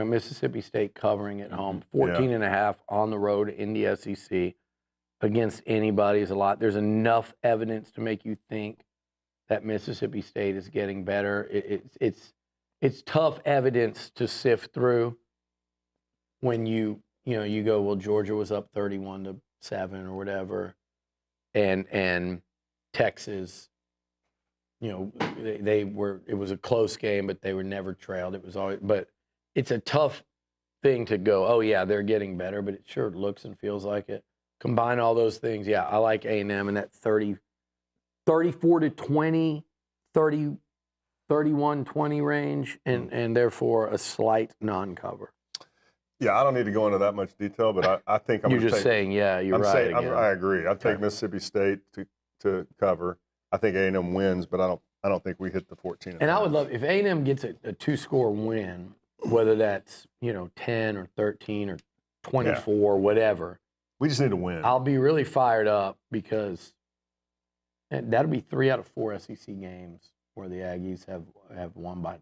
Mississippi State covering at home, 14.5 on the road in the SEC against anybody is a lot. There's enough evidence to make you think that Mississippi State is getting better. It's tough evidence to sift through when you go, well, Georgia was up 31-7 or whatever, and Texas, they were. It was a close game, but they were never trailed. It was always, but it's a tough thing to go, oh yeah, they're getting better, but it sure looks and feels like it. Combine all those things, yeah, I like A&M in that 34-20, 31-20 range, and therefore a slight non-cover. Yeah, I don't need to go into that much detail, but I think I'm You're gonna just saying, yeah, you're right. I agree. I'd take Mississippi State to cover. I think A&M wins, but I don't think we hit the 14. And I would love if A&M gets a 2-score win, whether that's 10 or 13 or 24, whatever. We just need to win. I'll be really fired up because that'll be 3 out of 4 SEC games where the Aggies have won by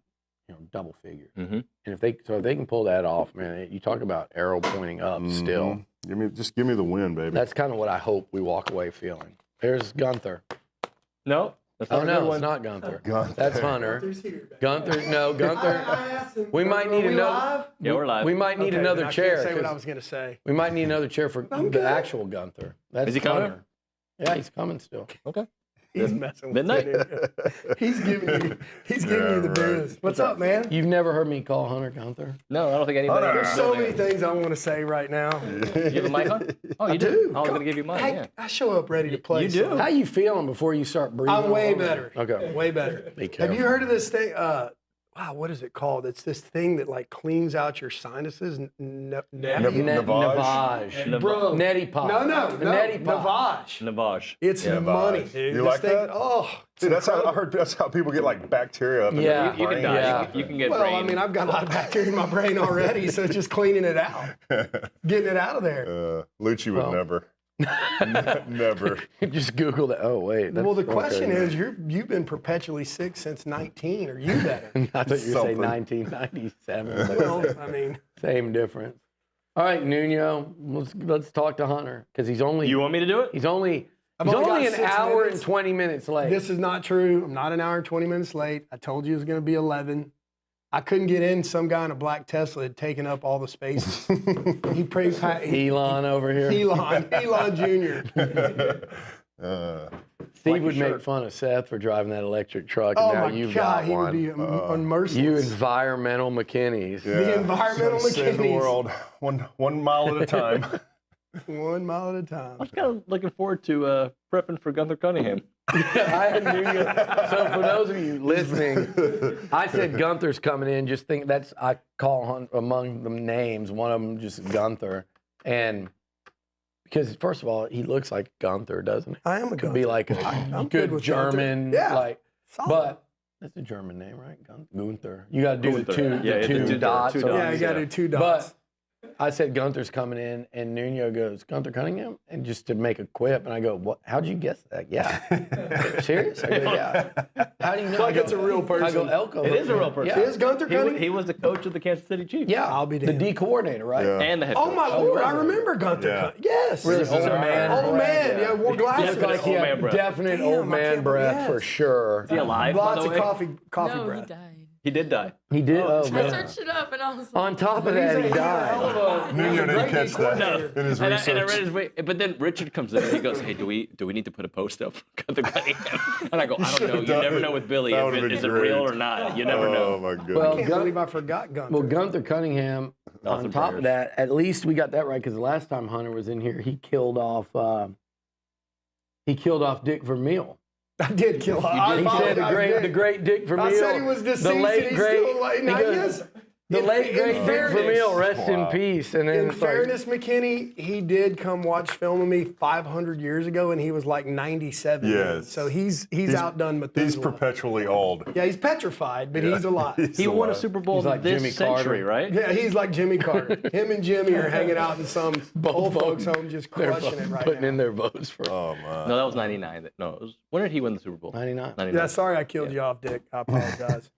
double figures. Mm-hmm. And if they can pull that off, man, you talk about arrow pointing up still. Give me the win, baby. That's kind of what I hope we walk away feeling. There's Gunther. No. That's not it's not Gunther. That's Hunter. Gunther, no, Gunther. We might need another. Yeah, we're live. We might need another chair. Say what I was going to say. We might need another chair for the actual Gunther. That's Is he coming? Hunter. Yeah, he's coming still. Okay. He's messing with Midnight. you. He's giving you the biz. What's up, man? You've never heard me call Hunter Gunther? No, I don't think anybody. There's so many things I want to say right now. You have a mic on? Oh, you do. I was going to give you mine. I show up ready to play. You do. How you feeling before you start breathing? I'm way better. Okay. Way better. Be careful. Have you heard of this thing? Wow, what is it called? It's this thing that like cleans out your sinuses. Navage. Bro. Neti pot. No. Neti pot. Navage. It's money, dude. You like that? Oh, See, that's how I heard. That's how people get like bacteria up in Yeah. their You can brain. die. Yeah. You can get well, brain. I mean, I've got a lot of bacteria in my brain already, so it's just cleaning it out, getting it out of there. Liucci would never. Never. Just Google that. Oh, wait. Well, the question is, you've been perpetually sick since 19. Are you better? I thought you were saying 1997. Well, I mean, same difference. All right, Nuño, let's talk to Hunter because he's only. You want me to do it? He's only I've only got an 6 hour minutes. and 20 minutes late. This is not true. I'm not an hour and 20 minutes late. I told you it was going to be 11. I couldn't get in. Some guy in a black Tesla had taken up all the spaces. Elon over here. Elon Jr. Steve would make fun of Seth for driving that electric truck, and Oh now my you've God, got he one. would be unmerciful. You environmental McKinneys. The environmental Save the McKinneys. world 1 mile at a time. 1 mile at a I time. was kind of looking forward to prepping for Gunther Cunningham. I knew you. So for those of you listening, I said Gunther's coming in. Just think I call among the names, one of them just Gunther. And because first of all, he looks like Gunther, doesn't he? I am a Could Gunther. be like a I'm good good with German, Gunther. Yeah. but that's a German name, right? Gunther. You got to do Gunther. the two dots. Yeah, you got to do 2 dots. But I said Gunther's coming in, and Nuño goes, Gunther Cunningham? And just to make a quip, and I go, what? How'd you guess that? Yeah. Serious? I go, yeah. How do you know? Like it's a real person. I go, Elko. It is a real person. Yeah. Is Gunther Cunningham? He was the coach of the Kansas City Chiefs. Yeah. I'll be the damned. D coordinator, right? Yeah. And the head coach. Oh, my Lord. I remember Gunther. Yeah. Yes. Really old man. Old man. Yeah, wore glasses. Looks like he Old man had breath. definite Damn, old I man can't breath believe for it. sure. Is he alive, Lots by the of way? coffee No, breath. he died. He did die. He did. Oh, I man. searched it up and I was like, On top of that, he died. Nuño didn't catch that No. in his And I research. read his way, but then Richard comes in and he goes, "Hey, do we need to put a post up for Gunther Cunningham?" And I go, "I don't know. You done never it. know with Billy That if would've it been is it great. real or not. You never know." Oh my goodness. Well, I can't believe I forgot Gunther. Well, Gunther Cunningham, Thoughts on and top prayers. of that, at least we got that right because the last time Hunter was in here, he killed off Dick Vermeil. I did kill him. He said the great Dick Vermeil. I said he was deceased the late and he's great, still alive. he Now, goes, yes, the late great Dick Vermeil, rest in peace. And then In it's like, fairness, McKinney, he did come watch film of me 500 years ago, and he was like 97. Yes. So he's outdone Methuselah. He's perpetually old. Yeah, he's petrified, but he's alive. He won a Super Bowl He's like this Jimmy century, Carter. right? Yeah, he's like Jimmy Carter. Him and Jimmy are hanging out in some old folks' home, just they're crushing it right putting now. in their votes for Oh man. No, that was 99. No, it was, when did he win the Super Bowl? 99. 99. Yeah, sorry I killed you off, Dick. I apologize.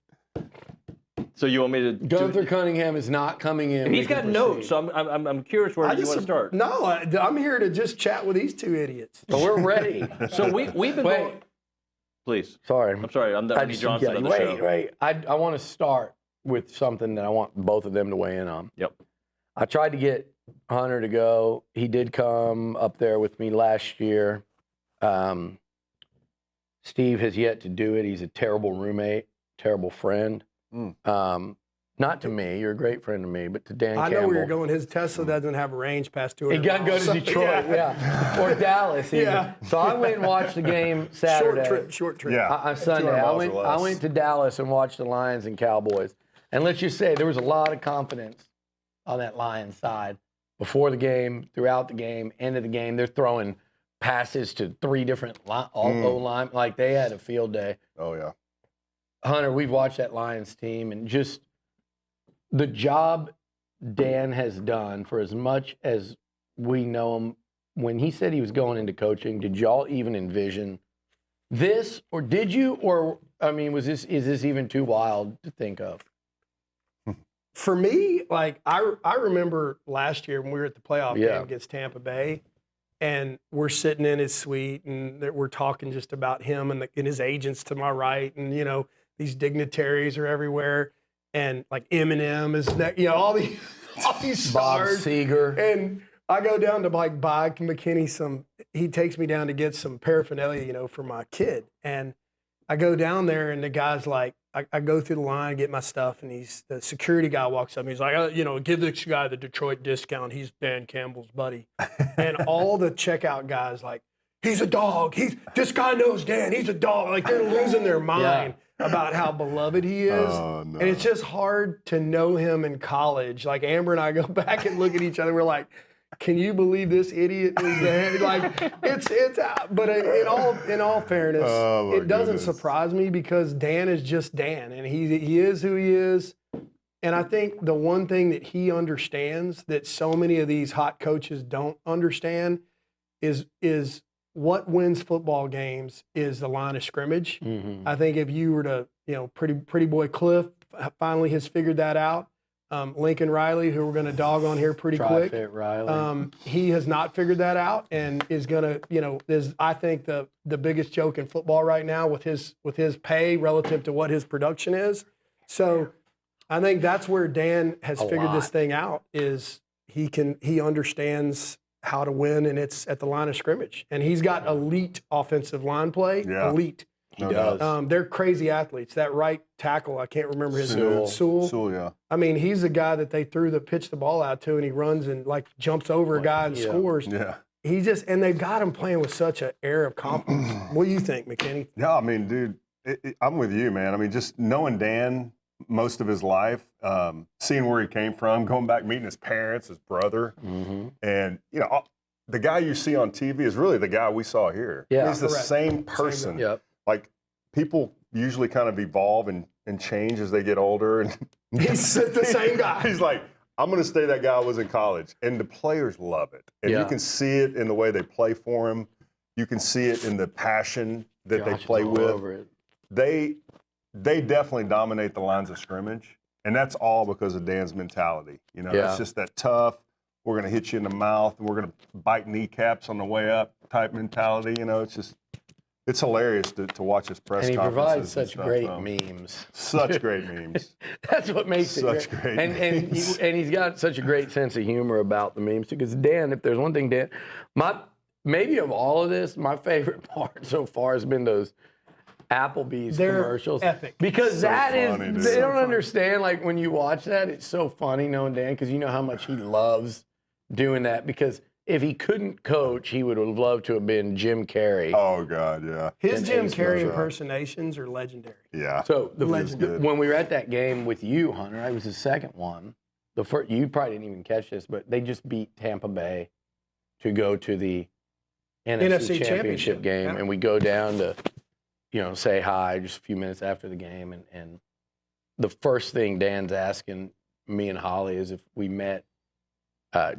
So you want me to? Gunther Cunningham is not coming in. He's We got can notes, proceed. so I'm curious where you want to start. No, I'm here to just chat with these 2 idiots. But we're ready. So we've been Wait. going. Please. Sorry. I'm sorry. I'm the Ernie Johnson of the show. Wait. I want to start with something that I want both of them to weigh in on. Yep. I tried to get Hunter to go. He did come up there with me last year. Steve has yet to do it. He's a terrible roommate, terrible friend. Not to me. You're a great friend to me, but to Dan I Campbell. know where you're going. His Tesla doesn't have range past 200 He got to go to miles. Detroit, yeah. Or Dallas even. Yeah. So I went and watched the game Saturday. Short trip. Yeah. On Sunday. 200 I miles went, or I less. went to Dallas and watched the Lions and Cowboys. And let's just say there was a lot of confidence on that Lions side. Before the game, throughout the game, end of the game, they're throwing passes to 3 different O-line. Like, they had a field day. Oh, yeah. Hunter, we've watched that Lions team, and just the job Dan has done for as much as we know him. When he said he was going into coaching, did y'all even envision this, or did you? Or, I mean, is this even too wild to think of? For me, like, I remember last year when we were at the playoff game against Tampa Bay, and we're sitting in his suite, and we're talking just about him and his agents to my right, and, you know, these dignitaries are everywhere, and, like, Eminem is, you know, all these stars. Bob Seger. And I go down to, like, buy McKinney he takes me down to get some paraphernalia, you know, for my kid. And I go down there, and the guy's like, I go through the line, get my stuff, and the security guy walks up, and he's like, you know, give this guy the Detroit discount. He's Dan Campbell's buddy. And all the checkout guys like, he's a dog. This guy knows Dan. He's a dog. Like, they're losing their mind about how beloved he is. Oh, no. And it's just hard to know him in college. Like, Amber and I go back and look at each other. We're like, can you believe this idiot is there? Like, it's but in all fairness, it doesn't surprise me because Dan is just Dan, and he is who he is. And I think the one thing that he understands that so many of these hot coaches don't understand is what wins football games is the line of scrimmage. Mm-hmm. I think if you were to, you know, pretty boy Cliff finally has figured that out. Lincoln Riley, who we're going to dog on here pretty quick. Tri-Fit Riley. He has not figured that out and is going to, you know, is I think the biggest joke in football right now with his pay relative to what his production is. So I think that's where Dan has figured this thing out is he understands how to win, and it's at the line of scrimmage. And he's got elite offensive line play. Yeah. Elite. He does. They're crazy athletes. That right tackle, I can't remember his name. Sewell, yeah. I mean, he's the guy that they pitched the ball out to, and he runs and, like, jumps over a guy and scores. Yeah. And they've got him playing with such an air of confidence. What do you think, McKinney? Yeah, I mean, dude, I'm with you, man. I mean, just knowing Dan most of his life, seeing where he came from, going back, meeting his parents, his brother, and, you know, the guy you see on TV is really the guy we saw here. Yeah. He's the same person. Yep. Like, people usually kind of evolve and change as they get older. And he's the same guy. He's like, I'm going to stay that guy I was in college. And the players love it. And you can see it in the way they play for him. You can see it in the passion that they play with. They definitely dominate the lines of scrimmage. And that's all because of Dan's mentality. You know, it's just that tough, we're going to hit you in the mouth, and we're going to bite kneecaps on the way up type mentality. You know, it's hilarious to watch his press conferences. And he provides such stuff, great memes. Such great memes. That's what makes it great. And he's got such a great sense of humor about the memes too. Because Dan, if there's one thing, Dan, maybe of all of this, my favorite part so far has been those Applebee's commercials. Epic. Because So funny, dude. they don't understand. Like, when you watch that, it's so funny knowing Dan, because you know how much he loves doing that. Because if he couldn't coach, he would have loved to have been Jim Carrey. Oh, God, yeah. His Jim Carrey impersonations are legendary. Yeah. So when we were at that game with you, Hunter, it was the second one. The first, you probably didn't even catch this, but they just beat Tampa Bay to go to the NFC Championship game, and we go down to, you know, say hi just a few minutes after the game, and the first thing Dan's asking me and Holly is if we met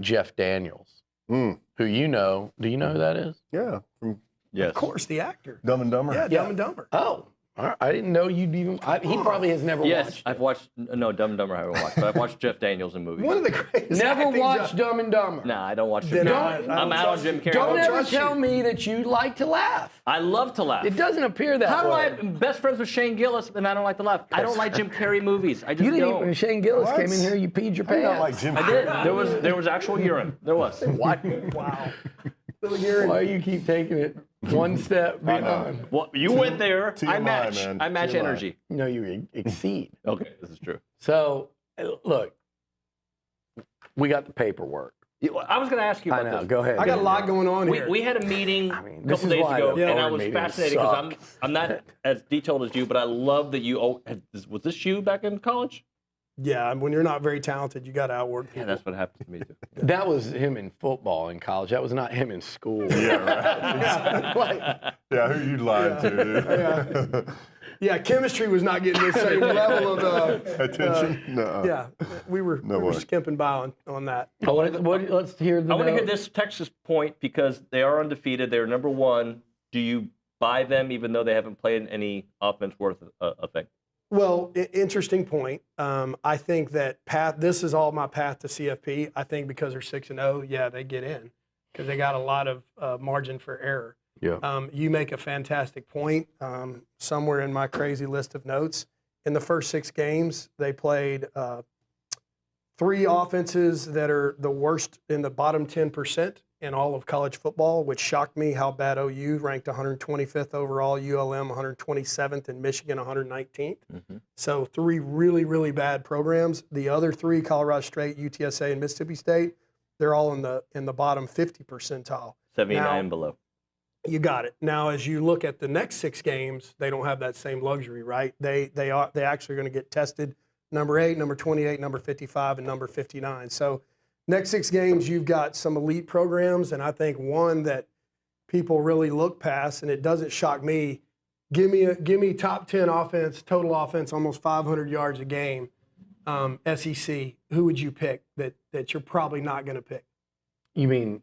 Jeff Daniels. Who you know? Do you know who that is? Yeah. Of course, the actor. Dumb and Dumber. Yeah, Dumb and Dumber. Oh, all right. I didn't know you'd even. He probably has never watched. Yes, I've watched. No, Dumb and Dumber I haven't watched, but I've watched Jeff Daniels in movies. One of the greatest. Never watched Dumb and Dumber. Nah, I don't watch Jim Carrey. I'm out on Jim Carrey. Don't ever tell me that you like to laugh. I love to laugh. It doesn't appear that way. I'm best friends with Shane Gillis, and I don't like to laugh. I don't like Jim Carrey movies. I just You didn't don't. even. Shane Gillis came in here. You peed your pants. Not like Jim I Carrey. did. There was actual urine. There was. What? Wow. Why you keep taking it one step beyond? Well, you went there. TMI, I match. man. I match TMI. energy. No, you exceed. Okay, this is true. So, look, we got the paperwork. I was going to ask you about I know. this. Go ahead. I got a lot going on here. We had a meeting a this couple is days why ago, the and I was meetings fascinated because suck. I'm not as detailed as you, but I love that you. Was this you back in college? Yeah, when you're not very talented, you got to outwork people. Yeah, that's what happened to me too. That was him in football in college. That was not him in school. Yeah, right. Yeah, who you lied to, dude? Yeah, chemistry was not getting the same level of attention. No. Yeah, we were skimping by on that. Let's hear the. I want to hear this Texas point because they are undefeated. They're number 1. Do you buy them even though they haven't played any offense worth of thing? Well, interesting point. I think that this is all my path to CFP. I think because they're 6-0, yeah, they get in because they got a lot of margin for error. Yeah. You make a fantastic point. Somewhere in my crazy list of notes, in the first 6 games, they played 3 offenses that are the worst in the bottom 10% in all of college football, which shocked me how bad OU ranked 125th overall, ULM 127th, and Michigan 119th. Mm-hmm. So 3 really, really bad programs. The other 3, Colorado State, UTSA, and Mississippi State, they're all in the bottom 50 percentile. 79 and below. You got it. Now, as you look at the next 6 games, they don't have that same luxury, right? They actually are going to get tested number 8, number 28, number 55, and number 59. So next 6 games, you've got some elite programs, and I think one that people really look past, and it doesn't shock me. Give me top 10 offense, total offense, almost 500 yards a game. SEC. Who would you pick that you're probably not going to pick? You mean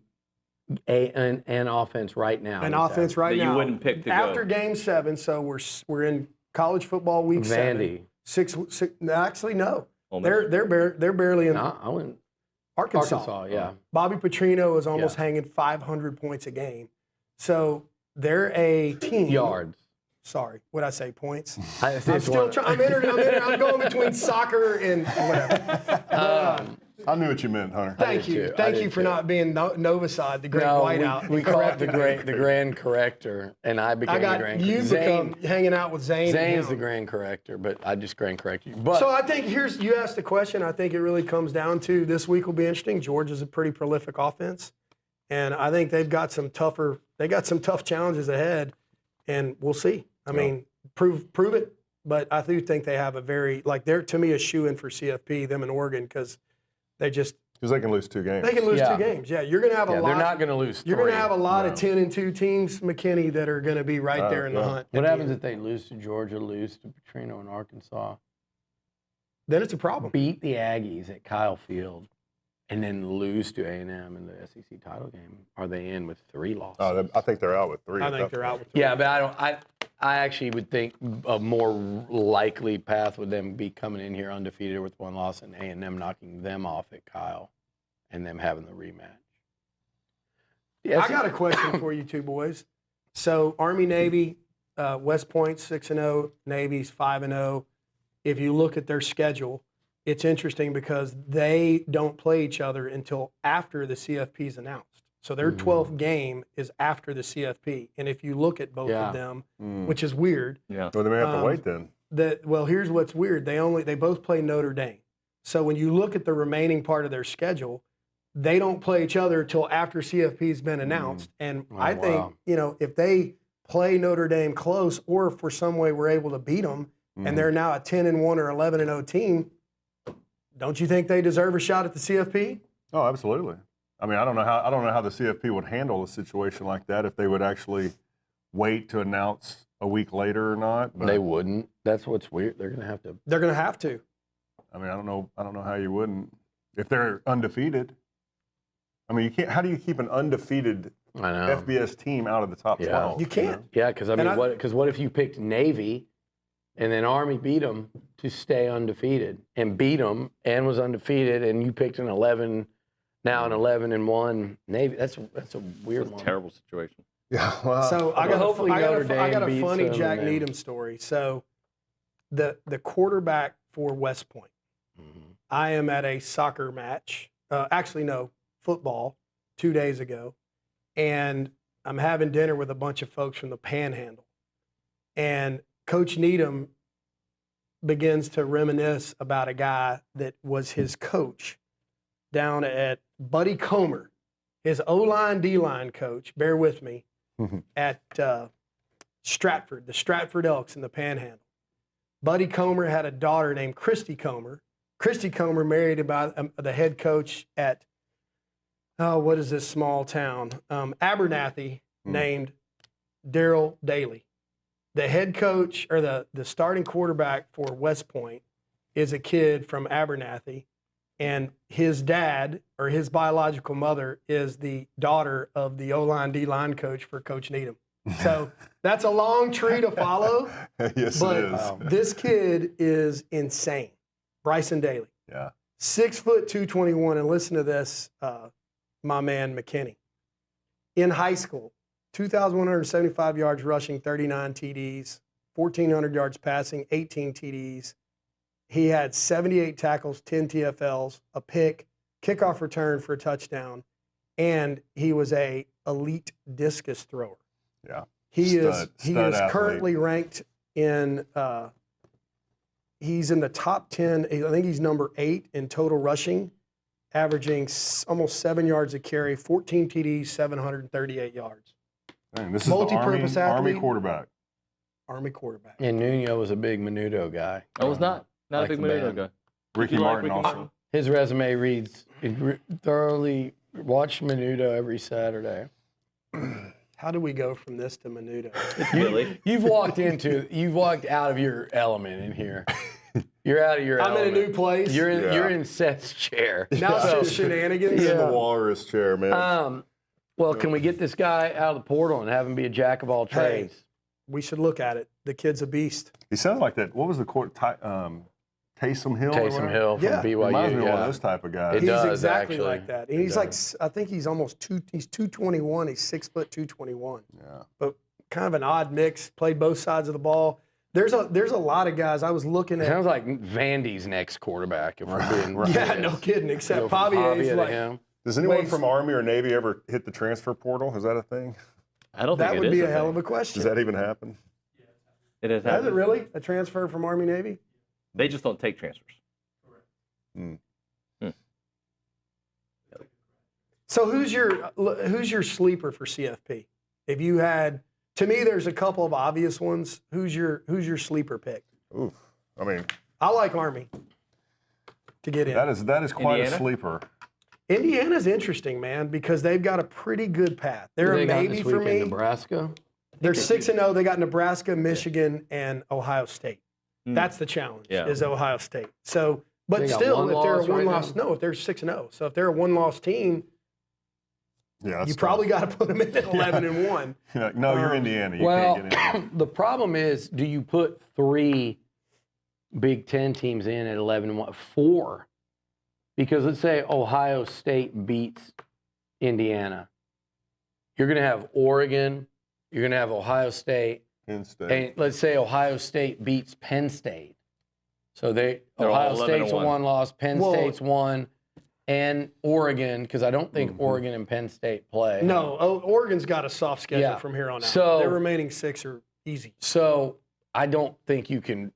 an offense right now? An offense right now. You wouldn't pick to after go. Game 7. So we're in college football week 7. Vandy. 6. Actually, no. Ole Miss. They're barely in. No, I wouldn't. Arkansas, yeah. Bobby Petrino is almost hanging 500 points a game. So they're a team. Yards. Sorry, what'd I say? Points? I'm still trying. I'm going between soccer and whatever. I knew what you meant, Hunter. Thank you for not being Novacide, the great whiteout. We call it the grand corrector, and I became the grand corrector. You become hanging out with Zane. Zane's the grand corrector, but I just grand correct you. But so I think you asked the question. I think it really comes down to this week will be interesting. Georgia's a pretty prolific offense, and I think they've got some tough challenges ahead, and we'll see. I mean, prove it, but I do think they have a very they're to me a shoe-in for CFP, them in Oregon, because they can lose 2 games. They can lose 2 games. Yeah, you're going to have a lot. They're not going to lose 3. You're going to have a lot of 10-2 teams, McKinney, that are going to be right there in the hunt. What happens if they lose to Georgia, lose to Petrino and Arkansas? Then it's a problem. Beat the Aggies at Kyle Field, and then lose to A&M in the SEC title game. Are they in with 3 losses? Oh, I think they're out with 3. I think they're out with 3. Yeah, but I actually would think a more likely path would them be coming in here undefeated with 1 loss and A&M knocking them off at Kyle and them having the rematch. I got a question for you two boys. So Army-Navy, West Point's 6-0, Navy's 5-0. If you look at their schedule, it's interesting because they don't play each other until after the CFP is announced. So their 12th game is after the CFP. And if you look at both of them, which is weird. Yeah. Well, they may have to wait then. Here's what's weird. They both play Notre Dame. So when you look at the remaining part of their schedule, they don't play each other until after CFP's been announced. And I think, if they play Notre Dame close, or if for some way we're able to beat them, and they're now a 10-1 or 11-0 team, don't you think they deserve a shot at the CFP? Oh, absolutely. I mean, I don't know how the CFP would handle a situation like that, if they would actually wait to announce a week later or not. But they wouldn't. That's what's weird. They're going to have to. They're going to have to. I mean, I don't know how you wouldn't if they're undefeated. I mean, you can't. How do you keep an undefeated FBS team out of the top 12? You can't. Yeah, because I mean, what if you picked Navy, and then Army beat them to stay undefeated, and beat them and was undefeated, and you picked an 11, now an 11-1 Navy? That's a weird one. Terrible situation. Yeah. Well, so I got a funny beats Jack them, Needham story. So the quarterback for West Point. I am at a soccer match. Football 2 days ago, and I'm having dinner with a bunch of folks from the Panhandle. And Coach Needham begins to reminisce about a guy that was his coach down at Buddy Comer, his O-line, D-line coach, bear with me, at Stratford, the Stratford Elks in the Panhandle. Buddy Comer had a daughter named Christy Comer. Christy Comer married about the head coach at, what is this small town? Abernathy, named Daryl Daly. The head coach or the starting quarterback for West Point is a kid from Abernathy, and his dad or his biological mother is the daughter of the O-line D-line coach for Coach Needham. So that's a long tree to follow. Yes, but it is. This kid is insane. Bryson Daly. Yeah. 6 foot 221, and listen to this, my man McKinney. In high school, 2,175 yards rushing, 39 TDs, 1,400 yards passing, 18 TDs. He had 78 tackles, 10 TFLs, a pick, kickoff return for a touchdown, and he was a elite discus thrower. Yeah. He is athlete. currently ranked in he's in the top 10. I think he's number 8 in total rushing, averaging almost 7 yards a carry, 14 TDs, 738 yards. Dang, this is the Army quarterback. Army quarterback. And Nuño was a big Menudo guy. I was not a big Menudo guy. Ricky Martin also. His resume reads, thoroughly watch Menudo every Saturday. How do we go from this to Menudo? Billy. You've walked out of your element in here. You're out of your element. I'm in a new place. You're in Seth's chair. Now it's just shenanigans. He's in the walrus chair, man. Well, can we get this guy out of the portal and have him be a jack of all trades? Hey, we should look at it. The kid's a beast. He sounds like that. What was the court? Taysom Hill? Taysom Hill from BYU. Reminds me of one of those type of guys. He's exactly like that. And he's like, I think he's almost he's 221. He's 6 foot 221. Yeah. But kind of an odd mix. Played both sides of the ball. There's a lot of guys. I was looking at. Sounds like Vandy's next quarterback. If we're being right. Yeah, no kidding. Except Pavier's like. Him. Does anyone from Army or Navy ever hit the transfer portal? Is that a thing? I don't think that would be a hell of a question. Does that even happen? It has Has happened. it really? A transfer from Army Navy? They just don't take transfers. So who's your sleeper for CFP? If you had, to me, there's a couple of obvious ones. Who's your sleeper pick? Oof. I mean, I like Army to get in. That is quite a sleeper. Indiana's interesting, man, because they've got a pretty good path. They're a maybe for me. Nebraska. They're 6-0. They got Nebraska, Michigan, and Ohio State. That's the challenge. Is Ohio State. So, but still, if they're a one-loss, if they're 6-0. So if they're a one-loss team, you probably got to put them in at 11-1. No, you're Indiana. You can't get in. The problem is, do you put 3 Big Ten teams in at 11-1? 4. Because let's say Ohio State beats Indiana. You're going to have Oregon. You're going to have Ohio State. Penn State. And let's say Ohio State beats Penn State. So Ohio State's a 1-loss, Penn State's 1, and Oregon, because I don't think Oregon and Penn State play. No, Oregon's got a soft schedule from here on out. So, their remaining 6 are easy. So I don't think you can.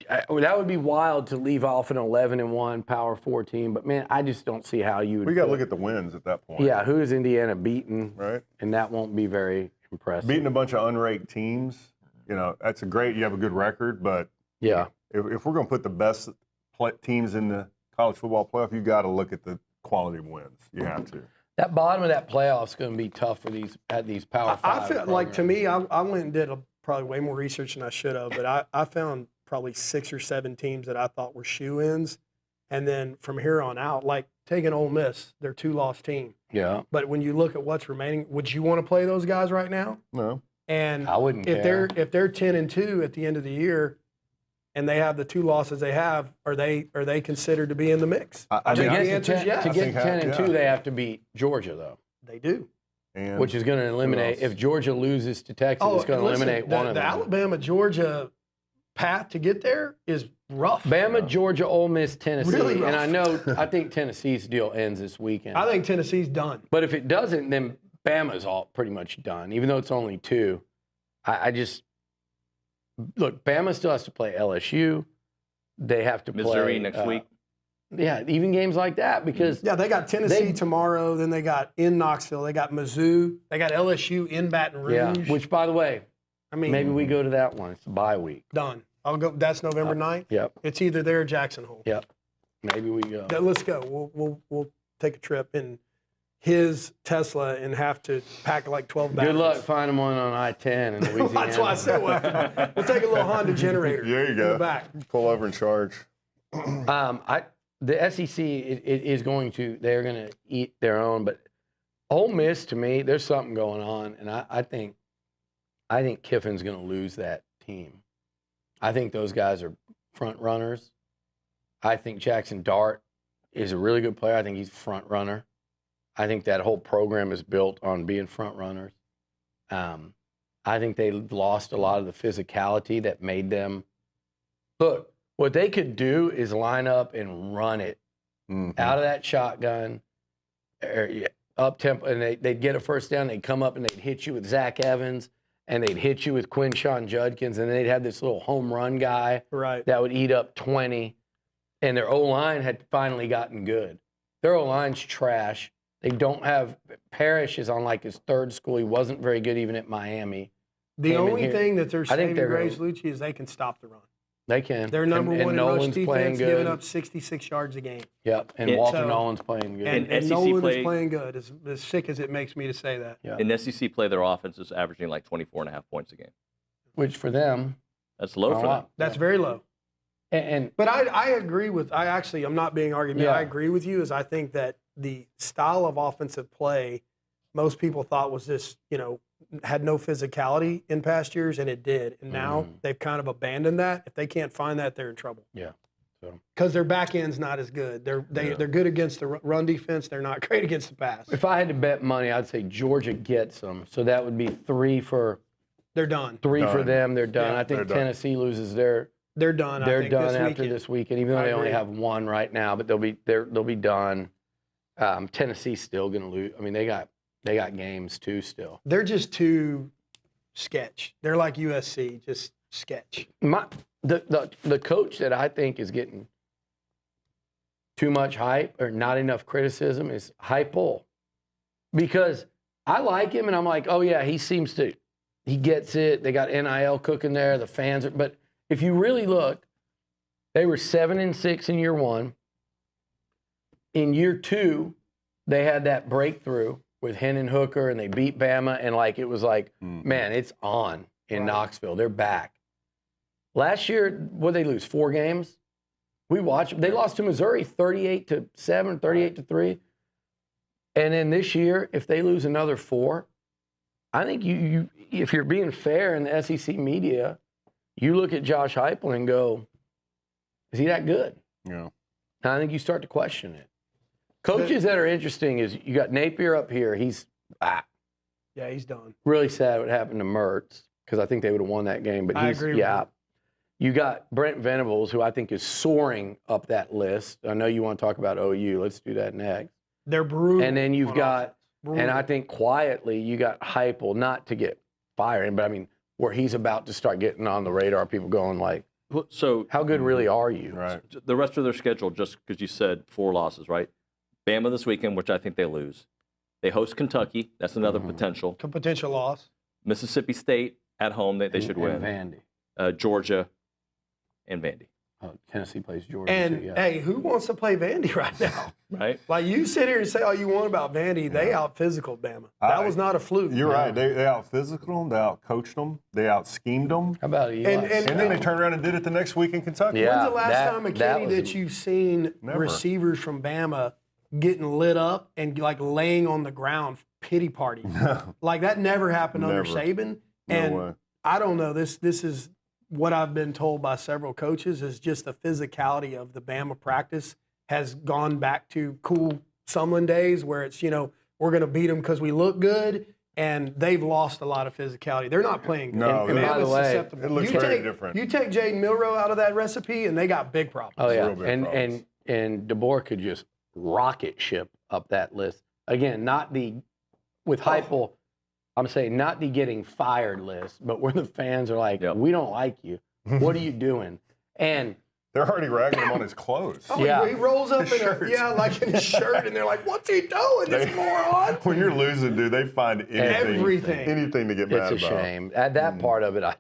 That would be wild to leave off an 11-1 Power 4 team, but man, I just don't see how you would. We got to look at the wins at that point. Yeah, who is Indiana beaten? Right. And that won't be very impressive. Beating a bunch of unranked teams, that's you have a good record, but yeah, if we're going to put the best teams in the college football playoff, you got to look at the quality of wins. You have to. That bottom of that playoff is going to be tough for these Power 5. I feel like, to me, I went and did probably way more research than I should have, but I found probably 6 or 7 teams that I thought were shoe-ins. And then from here on out, like taking Ole Miss, they're 2-loss team. Yeah. But when you look at what's remaining, would you want to play those guys right now? No. And I wouldn't care. If they're 10-2 at the end of the year and they have the 2 losses they have, are they considered to be in the mix? I think the answer is yes. To get 10-2, they have to beat Georgia, though. They do. And which is going to eliminate, if Georgia loses to Texas, it's going to eliminate one of them. The Alabama-Georgia path to get there is rough. Bama, Georgia, Ole Miss, Tennessee. Really rough. And I think Tennessee's deal ends this weekend. I think Tennessee's done. But if it doesn't, then Bama's all pretty much done, even though it's only 2. I just look, Bama still has to play LSU. They have to play Missouri next week. Yeah, even games like that because they got Tennessee tomorrow. Then they got in Knoxville. They got Mizzou. They got LSU in Baton Rouge. Yeah, which by the way, I mean, maybe we go to that one. It's a bye week. Done. I'll go. That's November 9th. Yep. It's either there or Jackson Hole. Yep. Maybe we go. Let's go. We'll take a trip in his Tesla and have to pack like 12 batteries. Good luck finding one on I-10 in Louisiana. That's why I said we'll take a little Honda generator. There you go. In the back. Pull over and charge. The SEC is going to, they're going to eat their own, but Ole Miss, to me, there's something going on, and I think Kiffin's going to lose that team. I think those guys are front runners. I think Jackson Dart is a really good player. I think he's front runner. I think that whole program is built on being front runners. I think they lost a lot of the physicality that made them. Look, what they could do is line up and run it out of that shotgun, up tempo, and they'd get a first down. They'd come up and they'd hit you with Zach Evans, and they'd hit you with Quinshon Judkins, and they'd have this little home run guy that would eat up 20. And their O-line had finally gotten good. Their O-line's trash. They don't have – Parrish is on like his third school. He wasn't very good even at Miami. The only thing that they're saving Grace Lucci is they can stop the run. They can. They're number one in Nolan's rush defense, good. giving up 66 yards a game. Yep, and Walter Nolan's playing good. And Nolan is playing good, as sick as it makes me to say that. Yeah. In SEC play, their offense is averaging like 24.5 points a game. Which for them. That's low for them. That's very low. But I agree with, I'm not being argumentative. I agree with you, as I think that the style of offensive play most people thought was this, had no physicality in past years, and it did. And now they've kind of abandoned that. If they can't find that, they're in trouble. Yeah. Because their back end's not as good. They're good against the run defense. They're not great against the pass. If I had to bet money, I'd say Georgia gets them. So that would be 3 for. They're done. 3 for them. They're done. Yeah, I think Tennessee loses their. They're done. They're I think, done after this weekend, even though they only agree. have 1 right now. But they'll be done. Tennessee's still going to lose. I mean, they got games too still. They're just too sketch. They're like USC, just sketch. The coach that I think is getting too much hype or not enough criticism is Heupel, because I like him and I'm like, oh yeah, he gets it. They got NIL cooking there. The fans are, but if you really look, they were 7-6 in year 1. In year 2, they had that breakthrough with Hendon Hooker, and they beat Bama, and it was like, man, it's on in Knoxville. They're back. Last year, what did they lose? 4 games? We watched. They lost to Missouri 38-7, 38-3. And then this year, if they lose another 4, I think you if you're being fair in the SEC media, you look at Josh Heupel and go, is he that good? Yeah. And I think you start to question it. Coaches that are interesting is you got Napier up here. He's Yeah, he's done. really sad what happened to Mertz, because I think they would have won that game. But I he's agree with you. You got Brent Venables, who I think is soaring up that list. I know you want to talk about OU. Let's do that next. They're brutal. And then you've on got, offense. Brutal. and I think quietly, you got Heupel, not to get fired, but I mean, where he's about to start getting on the radar, people going like, so how good really are you? Right. The rest of their schedule, just because you said 4 losses, right? Bama this weekend, which I think they lose. They host Kentucky. That's another potential. Potential loss. Mississippi State at home, they should win. And Vandy. Georgia and Vandy. Tennessee plays Georgia And, too, yeah. hey, who wants to play Vandy right now? Right? Like, you sit here and say all you want about Vandy. They out-physical Bama. That was not a fluke. You're right. They out-physicaled them. They out-coached them. They out-schemed them. How about you? And then they turned around and did it the next week in Kentucky. Yeah. When's the last time, that McKinney, was that you've seen Never. receivers from Bama getting lit up and laying on the ground, pity party? Like, that never happened under Never. Saban. No And way. I don't know. This is what I've been told by several coaches, is just the physicality of the Bama practice has gone back to cool Sumlin days, where it's, we're going to beat them because we look good, and they've lost a lot of physicality. They're not playing good. No, and by the Bama's way, susceptible. it looks very different. You take Jaden Milroe out of that recipe, and they got big problems. Oh yeah, Real big problems. and DeBoer could just rocket ship up that list again. Not the with Heupel. I'm saying not the getting fired list, but where the fans are like, we don't like you. What are you doing? And they're already ragging him on his clothes. Oh, Yeah. he rolls up in his shirt, and they're like, "What's he doing, this moron?" When you're losing, dude, they find anything to get mad about. It's a shame. At that part of it, I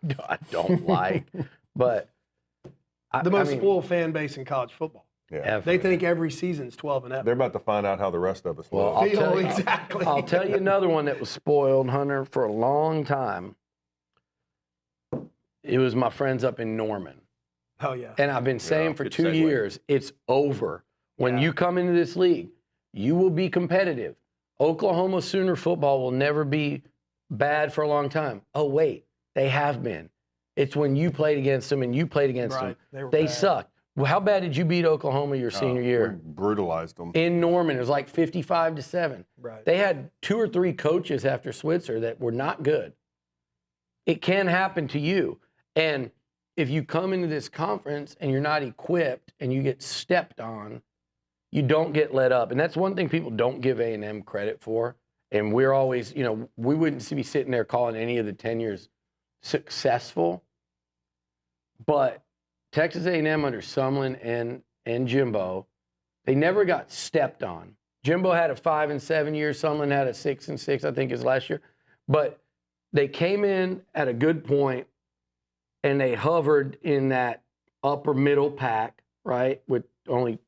don't like. But The most spoiled fan base in college football. Yeah. They think every season's 12-0. They're about to find out how the rest of us Well, live. I'll tell you another one that was spoiled, Hunter, for a long time. It was my friends up in Norman. Oh, yeah. And I've been saying for good 2 segue. years, it's over. When you come into this league, you will be competitive. Oklahoma Sooner football will never be bad for a long time. Oh, wait, they have been. It's when you played against them and you played against them. They sucked. Well, how bad did you beat Oklahoma your senior year? We brutalized them. In Norman, it was like 55-7. Right. They had 2 or 3 coaches after Switzer that were not good. It can happen to you. And if you come into this conference and you're not equipped and you get stepped on, you don't get let up. And that's one thing people don't give A&M credit for. And we're always, we wouldn't be sitting there calling any of the tenures successful. But Texas A&M under Sumlin and Jimbo, they never got stepped on. Jimbo had a 5-7 year. Sumlin had a 6-6, I think, his last year. But they came in at a good point, and they hovered in that upper middle pack, right, with only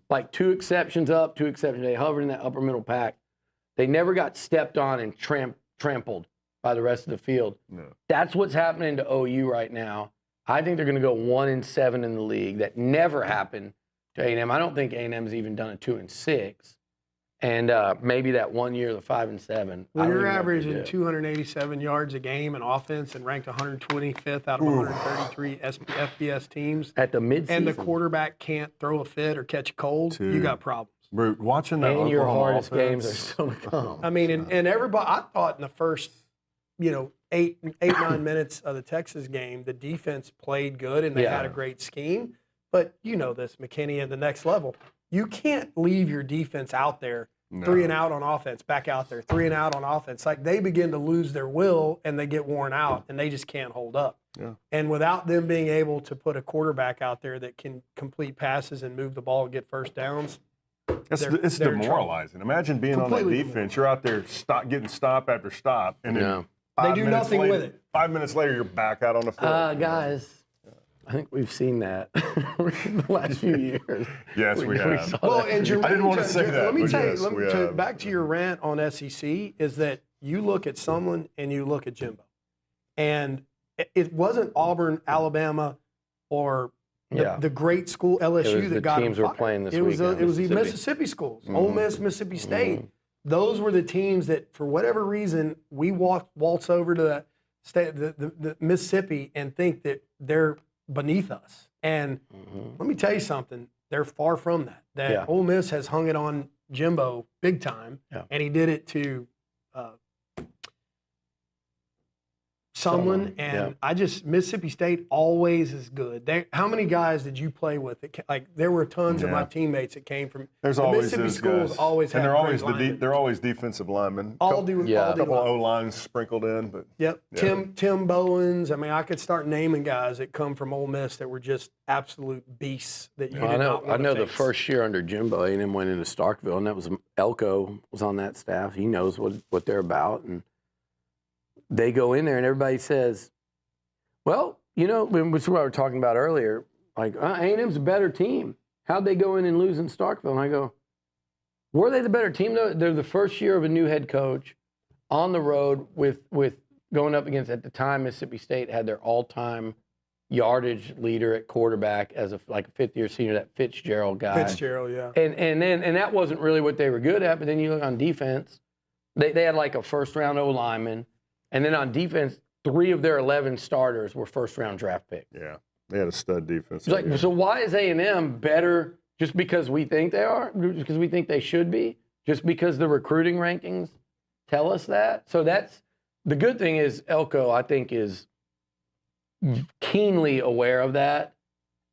like 2 exceptions up, 2 exceptions. They hovered in that upper middle pack. They never got stepped on and trampled by the rest of the field. No. That's what's happening to OU right now. I think they're going to go 1-7 in the league. That never happened to A&M. I don't think A&M's even done a 2-6. And maybe that 1 year, the 5-7. Well, you're averaging 287 yards a game in offense and ranked 125th out of 133 FBS teams. At the midseason. And the quarterback can't throw a fit or catch a cold. You got problems. Brute, watching that And your Oklahoma hardest offense, games are still to come. I mean, and everybody, I thought in the first, 8-9 minutes of the Texas game, the defense played good and they had a great scheme. But you know this, McKinney at the next level. You can't leave your defense out there 3 and out on offense, back out there, 3 and out on offense. Like they begin to lose their will and they get worn out and they just can't hold up. Yeah. And without them being able to put a quarterback out there that can complete passes and move the ball and get first downs, it's they're in demoralizing. Imagine being on that defense. You're out there getting stop after stop, and then they do nothing with it. 5 minutes later, you're back out on the field. Guys, I think we've seen that the last few years. Yes, we have. Well, and I didn't want to say that. Let me tell you, yes, back to your rant on SEC is that you look at Sumlin and you look at Jimbo. And it wasn't Auburn, Alabama, or the great school LSU that got teams them were playing this It was the Mississippi. Mississippi schools, Ole Miss, Mississippi State. Those were the teams that, for whatever reason, we waltz over to the Mississippi and think that they're beneath us. And let me tell you something, they're far from that. That Ole Miss has hung it on Jimbo big time, and he did it to Sumlin, and Mississippi State always is good. How many guys did you play with? There were tons of my teammates that came from Mississippi schools. Guys. Always and had they're always defensive linemen. A couple of O-lines sprinkled in, but Tim Bowens. I mean, I could start naming guys that come from Ole Miss that were just absolute beasts that you did not want I know to the face. first year under Jimbo, A&M went into Starkville, and that was Elko was on that staff. He knows what they're about, and they go in there and everybody says, well, which is what we were talking about earlier, like A&M's a better team. How'd they go in and lose in Starkville? And I go, were they the better team though? They're the first year of a new head coach on the road with going up against, at the time, Mississippi State had their all-time yardage leader at quarterback as a fifth-year senior, that Fitzgerald guy. Fitzgerald, yeah. And that wasn't really what they were good at, but then you look on defense, they had like a first-round O-lineman. And then on defense, 3 of their 11 starters were first-round draft picks. Yeah, they had a stud defense. So why is A&M better just because we think they are? Because we think they should be? Just because the recruiting rankings tell us that? So that's the good thing is Elko, I think, is keenly aware of that.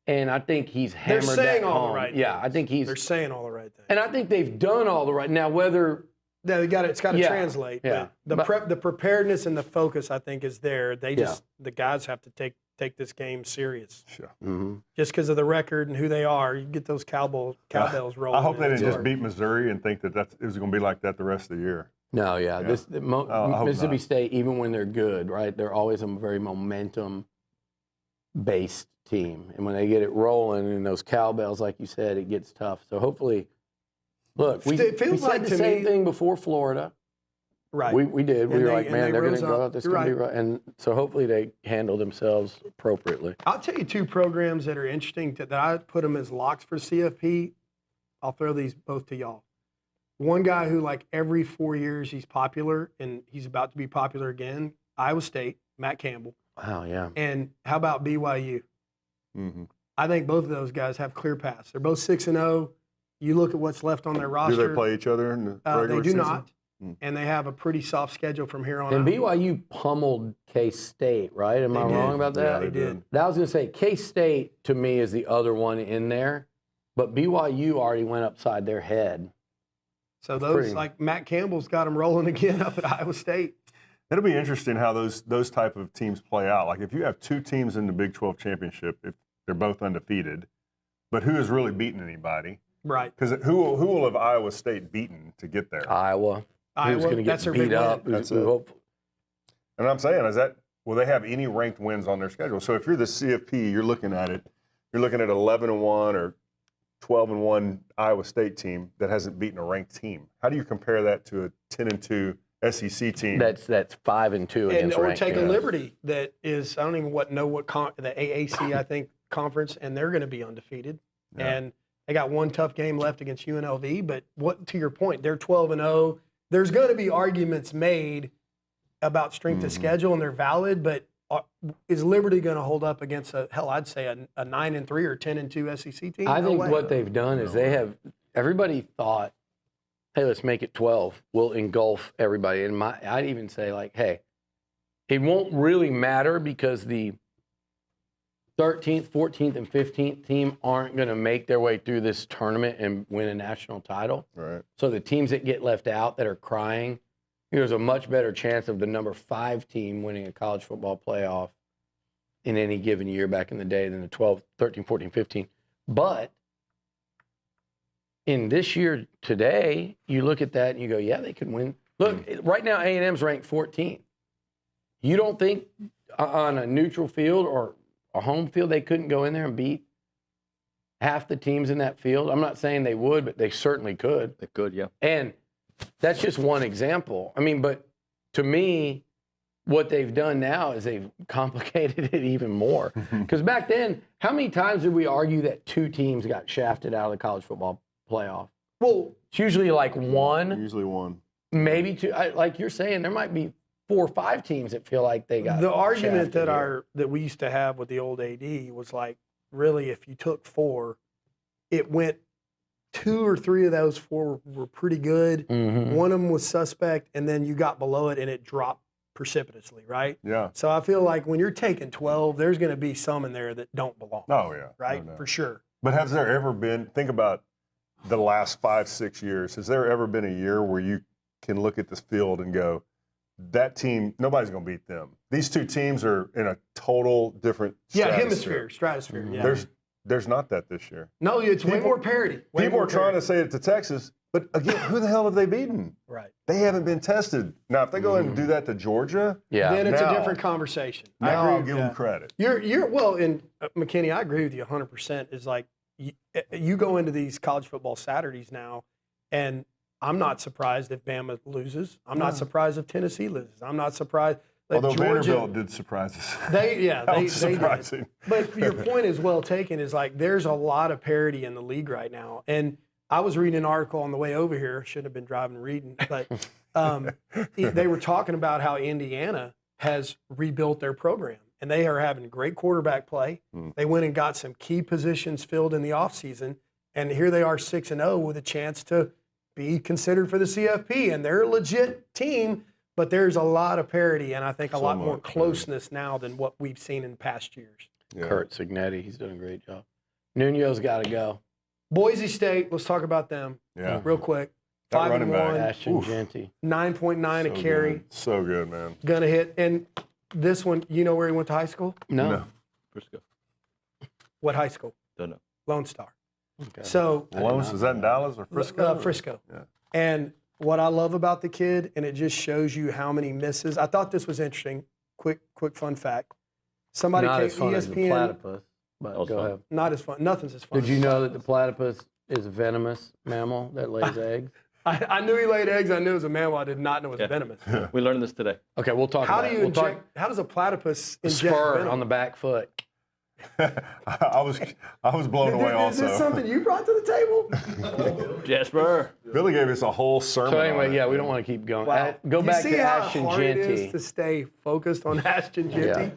And I think he's hammered They're saying that all home. the right Yeah, things. I think They're saying all the right things. And I think they've done all the right. Now, whether it's got to translate. Yeah. But the preparedness and the focus, I think, is there. The guys have to take this game serious. Sure. Just because of the record and who they are, you get those cowbells rolling. I hope they didn't just beat Missouri and think that it was going to be like that the rest of the year. No, Mississippi State, even when they're good, right? They're always a very momentum based team. And when they get it rolling and those cowbells, like you said, it gets tough. So hopefully, look, we said the same thing before Florida. Right. We did. We were like, man, they're going to go out. This going to be right. right. And so hopefully they handle themselves appropriately. I'll tell you two programs that are interesting that I put them as locks for CFP. I'll throw these both to y'all. One guy who, like, every 4 years he's popular, and he's about to be popular again, Iowa State, Matt Campbell. Wow, yeah. And how about BYU? Mm-hmm. I think both of those guys have clear paths. They're both 6-0. You look at what's left on their roster. Do they play each other in the regular They do season? not. And they have a pretty soft schedule from here on And out. BYU pummeled K-State, right? Am I wrong about that? Yeah, they did. I was going to say, K-State, to me, is the other one in there. But BYU already went upside their head. So those, like Matt Campbell's got them rolling again up at Iowa State. It'll be interesting how those type of teams play out. Like if you have two teams in the Big 12 championship, if they're both undefeated, but who has really beaten anybody? Right. Because who will have Iowa State beaten to get there? Iowa. Who's going to get beat up? That's it. And I'm saying is that will they have any ranked wins on their schedule? So if you're the CFP, you're looking at it. You're looking at 11-1 or 12-1 Iowa State team that hasn't beaten a ranked team. How do you compare that to a 10-2 SEC team? That's 5-2 against Or ranked. taking Liberty, that is, I don't even know what the AAC, I think, conference, and they're going to be undefeated. Yeah. And they got one tough game left against UNLV. But what, to your point, they're 12-0. There's going to be arguments made about strength of schedule, and they're valid. But is Liberty going to hold up against I'd say a 9-3 or 10-2 SEC team? I think what they've done is everybody thought, hey, let's make it 12. We'll engulf everybody. And I'd even say, like, hey, it won't really matter because the 13th, 14th, and 15th team aren't going to make their way through this tournament and win a national title. Right. So the teams that get left out that are crying, there's a much better chance of the number 5 team winning a college football playoff in any given year back in the day than the 12, 13, 14, 15. But in this year today, you look at that and you go, yeah, they could win. Look, right now A&M's ranked 14th. You don't think on a neutral field or a home field they couldn't go in there and beat half the teams in that field? I'm not saying they would, but they certainly could. They could, yeah. And that's just one example. I mean, but to me, what they've done now is they've complicated it even more. Because back then, how many times did we argue that 2 teams got shafted out of the college football playoff? Well, it's usually like 1. Usually 1. Maybe 2. Like you're saying, there might be 4 or 5 teams that feel like they got the argument shafted that we used to have with the old AD was like, really, if you took 4, it went 2 or 3 of those 4 were pretty good. Mm-hmm. One of them was suspect, and then you got below it, and it dropped precipitously, right? Yeah. So I feel like when you're taking 12, there's going to be some in there that don't belong. Oh, yeah. Right? No doubt. For sure. But has there ever been, think about the last 5-6 years, has there ever been a year where you can look at this field and go, that team, nobody's going to beat them? These 2 teams are in a total different stratosphere. Yeah. There's not that this year. No, it's way more parity. People are trying to say it to Texas, but again, who the hell have they beaten? Right. They haven't been tested. Now, if they go ahead and do that to Georgia, then it's a different conversation. Now I'll give them credit. You're well, and McKinney, I agree with you 100%. Is like you go into these college football Saturdays now, and I'm not surprised if Bama loses. I'm not surprised if Tennessee loses. I'm not surprised. Although Georgia, Vanderbilt did surprise us. They surprising. did. But your point is well taken. Is like there's a lot of parity in the league right now. And I was reading an article on the way over here. Shouldn't have been driving and reading, but they were talking about how Indiana has rebuilt their program, and they are having great quarterback play. They went and got some key positions filled in the offseason, and here they are 6-0 with a chance to be considered for the CFP, and they're a legit team. But there's a lot of parity, and I think a lot more closeness now than what we've seen in past years. Yeah. Kurt Signetti, he's doing a great job. Nuño's got to go. Boise State, let's talk about them real quick. 5-1. Ashton Genty. 9.9 a carry. Good. So good, man. Gonna hit. And this one, you know where he went to high school? No. Frisco. What high school? Don't know. Lone Star. Okay. So is that in Dallas or Frisco? Frisco. Yeah. And what I love about the kid, and it just shows you how many misses. I thought this was interesting. Quick fun fact. Somebody Not came, as fun as the ESPN. platypus, but was go fun. ahead. Not as fun. Nothing's as fun. Did you know that the platypus is a venomous mammal that lays eggs? I knew he laid eggs. I knew it was a mammal. I did not know it was venomous. We learned this today. Okay, we'll talk How about do it. you We'll talk inject? How does a platypus inject spur venom? on the back foot. I was blown away Is this also. something you brought to the table? Jasper. Billy gave us a whole sermon. So anyway, on it. yeah, we don't want to keep going. Wow. Go You back see to how Ashton hard it Genty. is to stay focused on Ashton Genty.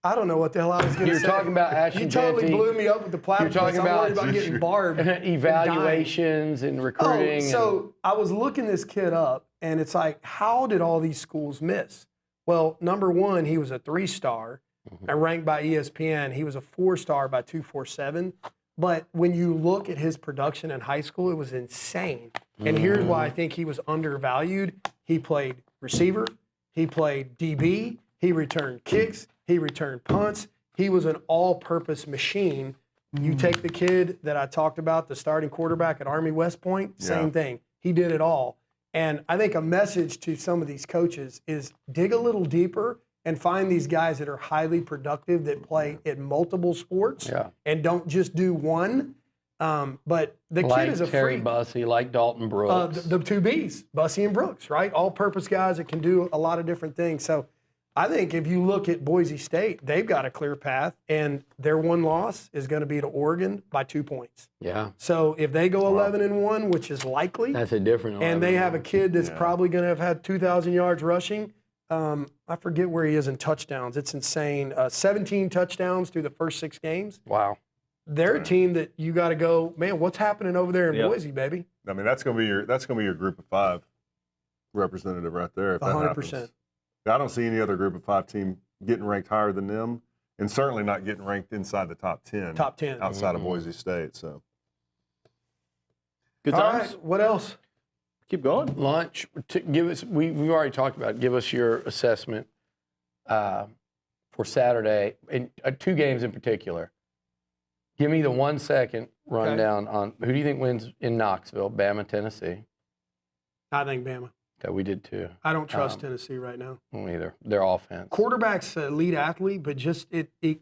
I don't know what the hell I was going to say. You're talking about Ashton You totally Genty. blew me up with the platypus. You're talking I'm worried about about getting barbed. and dying. Evaluations and recruiting. So I was looking this kid up, and it's like, how did all these schools miss? Well, number one, he was a 3-star, and ranked by ESPN. He was a 4-star by 247. But when you look at his production in high school, it was insane. And here's why I think he was undervalued. He played receiver. He played DB. He returned kicks. He returned punts. He was an all-purpose machine. You take the kid that I talked about, the starting quarterback at Army West Point, same thing. He did it all. And I think a message to some of these coaches is dig a little deeper and find these guys that are highly productive that play in multiple sports and don't just do one. But the like kid is a Terry freak. Bussey, like Dalton Brooks. The two Bs, Bussey and Brooks, right? All-purpose guys that can do a lot of different things. So I think if you look at Boise State, they've got a clear path, and their one loss is going to be to Oregon by 2 points. Yeah. So if they go 11-1, which is likely, That's a different and they have a 11-1. kid that's probably going to have had 2,000 yards rushing. I forget where he is in touchdowns. It's insane. 17 touchdowns through the first 6 games. Wow. They're a team that you got to go, man, what's happening over there in Boise, baby? I mean, that's gonna be your group of 5 representative right there. If that 100%. happens. I don't see any other group of 5 team getting ranked higher than them, and certainly not getting ranked inside the top 10. Top 10. outside of Boise State. So Good All times. right, what else? Keep going. Lunch. Give us. We've already talked about it. Give us your assessment for Saturday in 2 games in particular. Give me the 1 second rundown on who do you think wins in Knoxville, Bama, Tennessee. I think Bama. Okay, we did too. I don't trust Tennessee right now. Me either. Their offense. Quarterback's an elite athlete, but just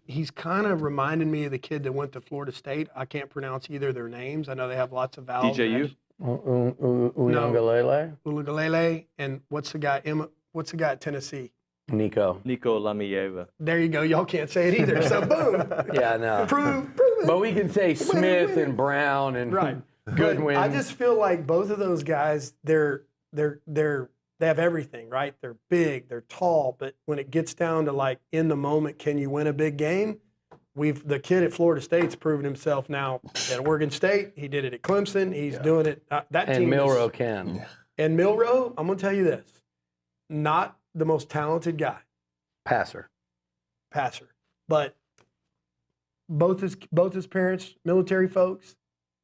he's kind of reminding me of the kid that went to Florida State. I can't pronounce either of their names. I know they have lots of vowels. DJU? Uiagalelei? Uiagalelei, and what's the guy at Tennessee? Nico Lamieva. There you go. Y'all can't say it either. So boom. Yeah, no. Prove it. But we can say Smith and Brown and Goodwin. But I just feel like both of those guys, they have everything, right? They're big, they're tall, but when it gets down to like in the moment, can you win a big game? The kid at Florida State's proven himself now at Oregon State. He did it at Clemson. He's doing it. That and team Milrow can. And Milrow, I'm going to tell you this, not the most talented guy. Passer. But both his parents, military folks,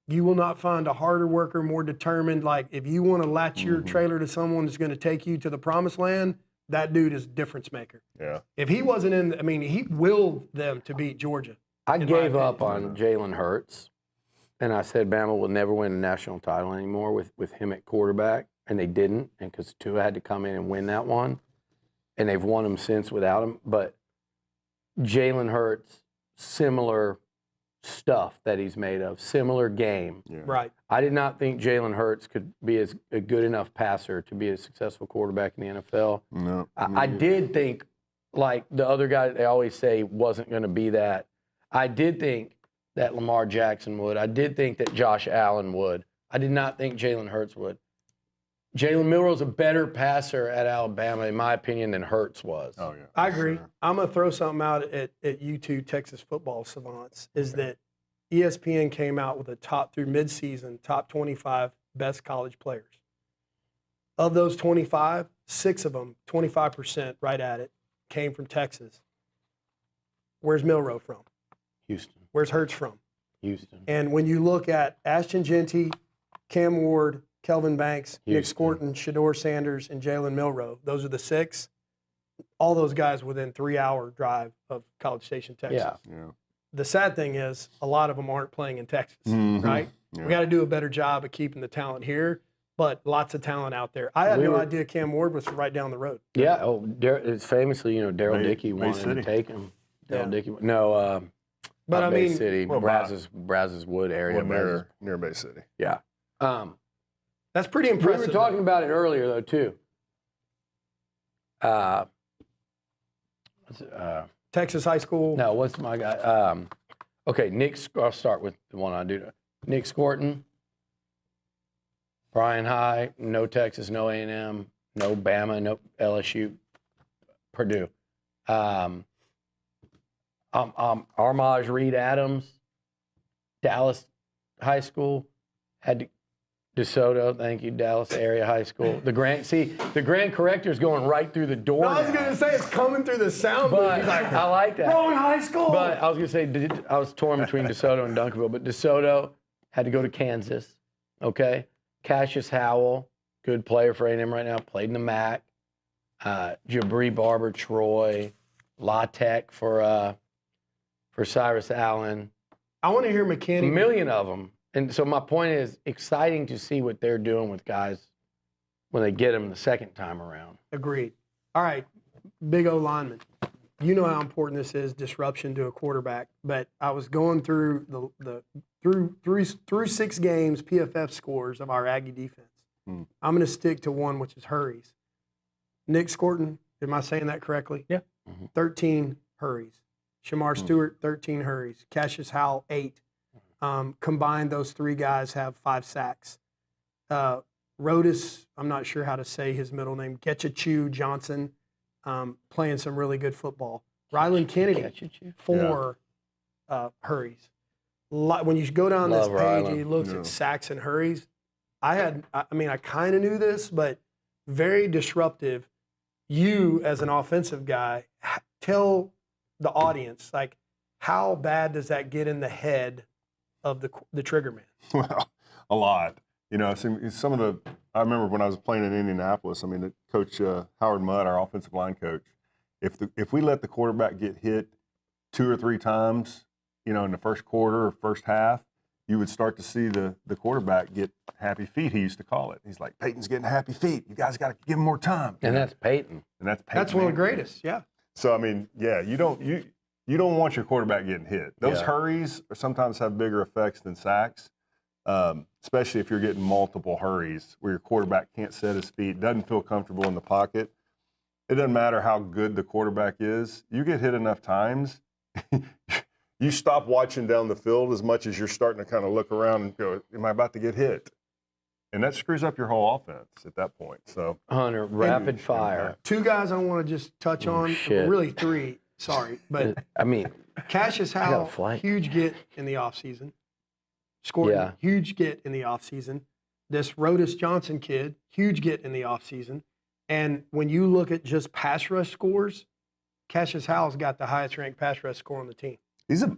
you will not find a harder worker, more determined. Like if you want to latch your trailer to someone that's going to take you to the promised land, that dude is a difference maker. Yeah. If he wasn't he willed them to beat Georgia. I gave up on Jalen Hurts, and I said Bama will never win a national title anymore with him at quarterback, and they didn't, and because Tua had to come in and win that one, and they've won them since without him. But Jalen Hurts, similar stuff that he's made of, similar game. Yeah. Right. I did not think Jalen Hurts could be a good enough passer to be a successful quarterback in the NFL. No. I did think, like the other guy that they always say wasn't going to be that. I did think that Lamar Jackson would. I did think that Josh Allen would. I did not think Jalen Hurts would. Jalen Milrow's a better passer at Alabama, in my opinion, than Hurts was. Oh, yeah. I agree. Sure. I'm going to throw something out at you two Texas football savants, is that ESPN came out with a through midseason, top 25 best college players. Of those 25, 6 of them, 25%, right at it, came from Texas. Where's Milrow from? Houston. Where's Hurts from? Houston. And when you look at Ashton Genty, Cam Ward, Kelvin Banks, Houston. Nick Scorton, Shedeur Sanders, and Jalen Milrow, those are the 6. All those guys within 3-hour drive of College Station, Texas. Yeah. The sad thing is a lot of them aren't playing in Texas, right? Yeah. We got to do a better job of keeping the talent here. but lots of talent out there. I had no idea Cam Ward was right down the road. Yeah. Oh, it's famously, Daryl Dickey wanted City. to take him. Yeah. Dickey. No, but I Bay mean, City, Brazos Wood area. Near Bay City. Yeah. That's pretty impressive. We were talking about it earlier, though, too. Texas high school. No, what's my guy? Okay, I'll start with the one I do. Nick Scorton, Bryan High, no Texas, no A&M, no Bama, no LSU, Purdue. Armaj Reed Adams, Dallas High School, had DeSoto, thank you, Dallas area high school. The Grand Corrector's going right through the door. No, I was going to say it's coming through the sound booth. He's like, I like that. Wrong high school. But I was going to say, I was torn between DeSoto and Duncanville, but DeSoto had to go to Kansas, okay? Cassius Howell, good player for A&M right now, played in the MAC. Jabri Barber, Troy, La Tech for Cyrus Allen. I want to hear McKinney. A million of them. And so my point is, exciting to see what they're doing with guys when they get them the second time around. Agreed. All right, big O lineman. You know how important this is, disruption to a quarterback. But I was going through through 6 games PFF scores of our Aggie defense. I'm going to stick to one, which is hurries. Nick Scorton, am I saying that correctly? Yeah. 13 hurries. Shamar Stewart, 13 hurries. Cassius Howell, 8. Combined, those 3 guys have 5 sacks. Rodis, I'm not sure how to say his middle name, Getchachu Johnson, playing some really good football. Rylan Kennedy, 4 hurries. When you go down this page and you look at sacks and hurries, I kind of knew this, but very disruptive. You, as an offensive guy, tell the audience, like, how bad does that get in the head of the trigger man? Well, a lot. I remember when I was playing in Indianapolis, Coach Howard Mudd, our offensive line coach, if we let the quarterback get hit 2 or 3 times, in the first quarter or first half, you would start to see the quarterback get happy feet, he used to call it. He's like, Peyton's getting happy feet. You guys got to give him more time. And that's Peyton. That's one of the greatest, yeah. So, you don't want your quarterback getting hit. Those hurries sometimes have bigger effects than sacks, especially if you're getting multiple hurries where your quarterback can't set his feet, doesn't feel comfortable in the pocket. It doesn't matter how good the quarterback is. You get hit enough times, you stop watching down the field as much as you're starting to kind of look around and go, am I about to get hit? And that screws up your whole offense at that point. So, Hunter, rapid fire. 2 guys I want to just touch on, really 3. Sorry, but Cassius Howell, huge get in the offseason. Scored huge get in the offseason. This Rodis Johnson kid, huge get in the offseason. And when you look at just pass rush scores, Cassius Howell's got the highest ranked pass rush score on the team. He's a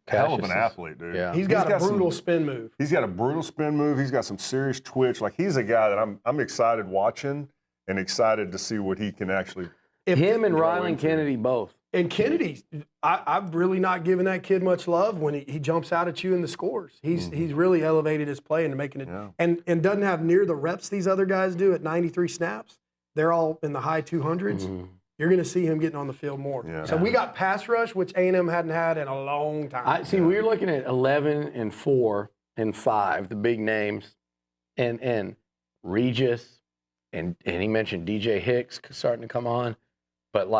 hell of an athlete, dude. Yeah. He's got a brutal spin move. He's got a brutal spin move. He's got some serious twitch. Like, he's a guy that I'm excited watching and excited to see what he can actually. Him and Rylan Kennedy both. And Kennedy, I've really not given that kid much love when he jumps out at you in the scores. He's really elevated his play into making it, and doesn't have near the reps these other guys do at 93 snaps. They're all in the high 200s. You're going to see him getting on the field more. Yeah. So we got pass rush, which A&M hadn't had in a long time. We're looking at 11 and 4 and 5, the big names, and Regis, and he mentioned DJ Hicks starting to come on, but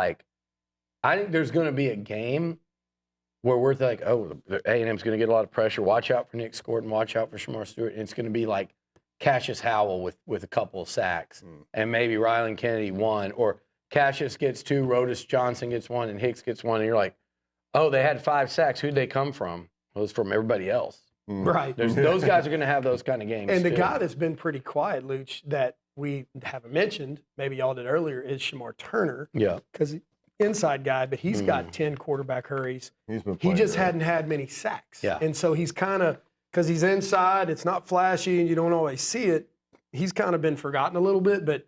I think there's going to be a game where we're like, A&M's going to get a lot of pressure. Watch out for Nick Scorton. Watch out for Shamar Stewart. And it's going to be like Cassius Howell with a couple of sacks, and maybe Rylan Kennedy 1, or Cassius gets 2, Rodis Johnson gets 1, and Hicks gets 1. And you're like, they had 5 sacks. Who'd they come from? Well, it's from everybody else. Right. Those guys are going to have those kind of games. And the guy that's been pretty quiet, Luch, that we haven't mentioned, maybe y'all did earlier, is Shamar Turner. Yeah. Because inside guy, but he's got 10 quarterback hurries. He just hadn't had many sacks. Yeah. And so he's kind of, because he's inside, it's not flashy and you don't always see it, he's kind of been forgotten a little bit. But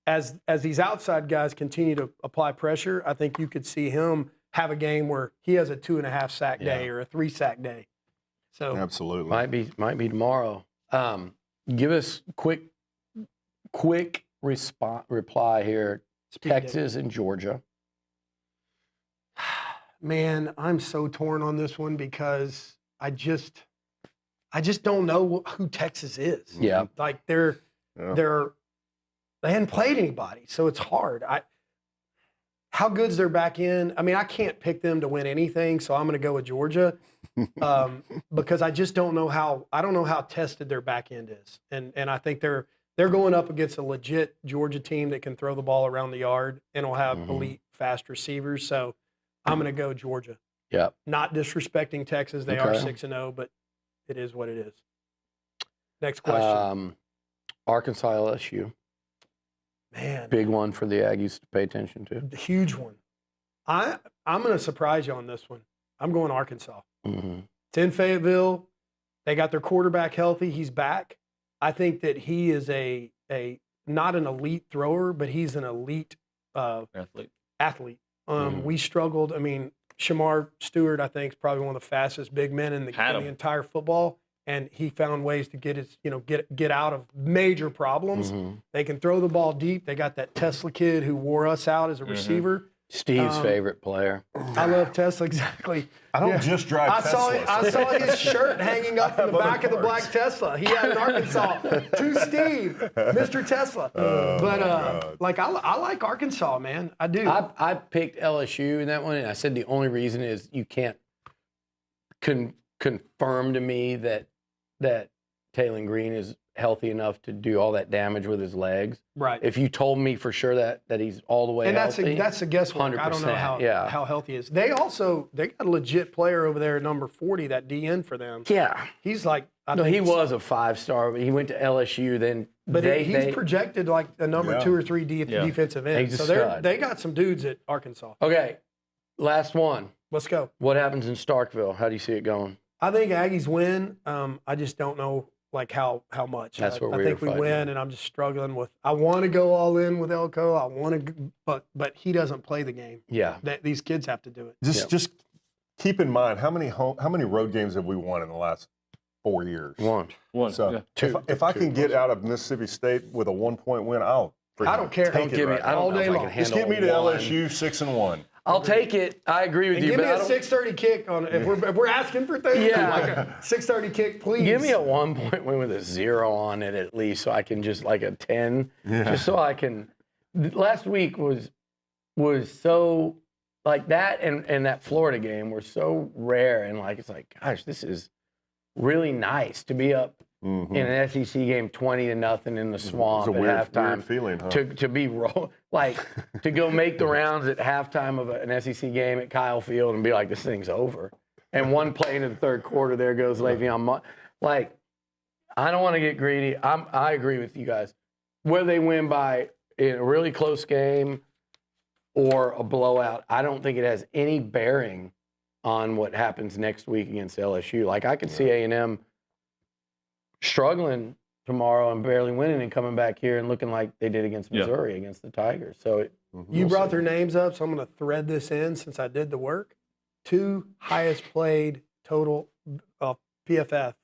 as these outside guys continue to apply pressure, I think you could see him have a game where he has a 2.5 sack day or a 3 sack day. So absolutely might be tomorrow. Give us quick quick reply here. Texas and Georgia. Man, I'm so torn on this one because I just don't know who Texas is. Yeah. Like they hadn't played anybody, so it's hard. How good's their back end? I mean, I can't pick them to win anything, so I'm going to go with Georgia because I just don't know how tested their back end is, and I think they're going up against a legit Georgia team that can throw the ball around the yard and will have elite fast receivers. So I'm going to go Georgia. Yeah. Not disrespecting Texas, they are 6-0, but it is what it is. Next question. Arkansas LSU. Man, big one for the Aggies to pay attention to. Huge one. I'm going to surprise you on this one. I'm going Arkansas. Mm-hmm. It's in Fayetteville. They got their quarterback healthy. He's back. I think that he is a not an elite thrower, but he's an elite athlete. We struggled. I mean, Shamar Stewart, I think, is probably one of the fastest big men in the entire football. And he found ways to get out of major problems. They can throw the ball deep. They got that Tesla kid who wore us out as a receiver. Steve's favorite player. I love Tesla, exactly. I don't just drive Teslas. I saw his shirt hanging up in the back of the black Tesla. He had in Arkansas. To Steve, Mr. Tesla. I like Arkansas, man. I do. I picked LSU in that one, and I said the only reason is you can't confirm to me that Taylon Green is healthy enough to do all that damage with his legs. Right. If you told me for sure that he's all the way healthy. And that's a guesswork. I don't know how healthy he is. They got a legit player over there at number 40, that DN for them. Yeah. He's like he was a 5-star, but he went to LSU then. But he's projected like a number 2 or 3 defensive end. He's so they got some dudes at Arkansas. Okay. Last one. Let's go. What happens in Starkville? How do you see it going? I think Aggies win. I just don't know like how much. That's what I think we win, and I'm just struggling with. I want to go all in with Elko. I want to, but he doesn't play the game. Yeah, these kids have to do it. Just keep in mind how many road games have we won in the last 4 years? One. So if I can get out of Mississippi State with a 1-point win, I don't care. Take it right all day long. Just get me to LSU 6-1. I'll take it. I agree with you. Give me a 6:30 kick on if we're asking for things. Yeah, like a 6:30 kick, please. Give me a 1-point win with a 0 on it at least, so I can just like a 10, just so I can. Last week was so like that, and that Florida game were so rare, and like it's like, gosh, this is really nice to be up in an SEC game 20-0 in the swamp at halftime. Weird feeling, huh? To be to go make the rounds at halftime of an SEC game at Kyle Field and be like, this thing's over. And one play into the third quarter, there goes Le'Veon. Like, I don't want to get greedy. I agree with you guys. Whether they win by in a really close game or a blowout, I don't think it has any bearing on what happens next week against LSU. Like, I could see A&M struggling tomorrow and barely winning and coming back here and looking like they did against Missouri, against the Tigers. So you brought their names up, so I'm going to thread this in since I did the work. 2 highest played total PFF.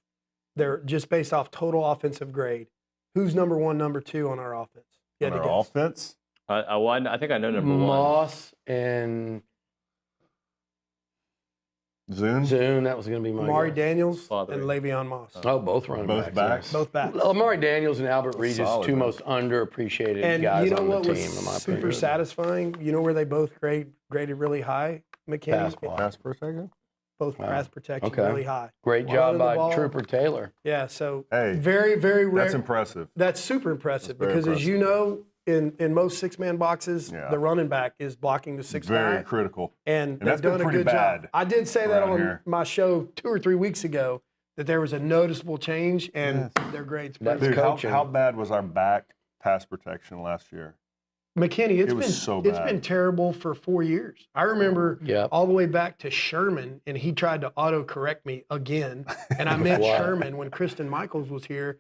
They're just based off total offensive grade. Who's number 1, number 2 on our offense? On our offense? I think I know number 1. Moss and Zune, that was going to be my Amari guess. Daniels and Le'Veon Moss. Oh, both running backs. Both backs. Amari Daniels and Albert Regis, two most underappreciated guys on the team, in my opinion. Super satisfying? You know where they both graded really high? McKinney. Pass protection? Both pass protection really high. Great job by Trooper Taylor. Yeah, so very, very rare. That's impressive. That's super impressive because, as you know, in most 6-man boxes, the running back is blocking the 6th guy. Very critical. And that's they've done a good job. I did say that on my show 2 or 3 weeks ago, that there was a noticeable change, and their grades. Dude, how bad was our back pass protection last year? McKinney, it's been terrible for 4 years. I remember all the way back to Sherman, and he tried to auto-correct me again, and I meant Sherman when Kristen Michaels was here.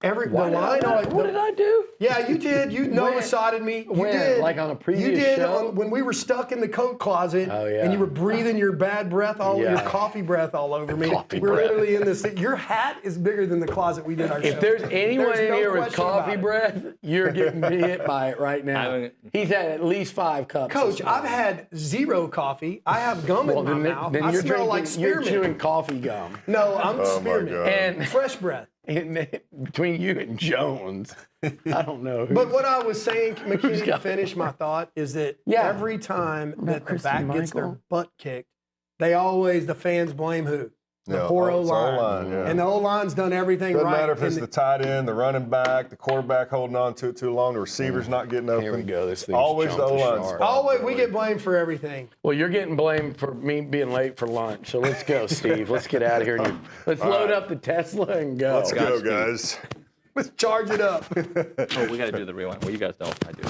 The line on what did I do? Yeah, you did. You Noah-sided me. You did. Like on a previous you did show? when we were stuck in the coat closet yeah. and you were breathing your bad breath your coffee breath all over me. We're literally in this. Your hat is bigger than the closet we did our show. If there's anyone in no here with question coffee about it. breath, you're getting hit by it right now. He's had at least 5 cups. Coach, I've had 0 coffee. I have gum in my mouth. Then I you're smell like you're spearmint. chewing coffee gum. No, I'm spearmint. And fresh breath. And between you and Jones, I don't know. But what I was saying, McKinney, to finish my thought, is that every time that the back gets their butt kicked, the fans blame who? The poor O-line. And the O-line's done everything Doesn't right. matter if it's the tight end, the running back, the quarterback holding on to it too long, the receiver's not getting open. Here we go. This thing's always the O-line's fault. Always, we get blamed for everything. Well, you're getting blamed for me being late for lunch. So let's go, Steve. Let's get out of here. Let's load up the Tesla and go. Let's go, guys. Let's charge it up. Oh, we got to do the rewind. Well, you guys don't. I do.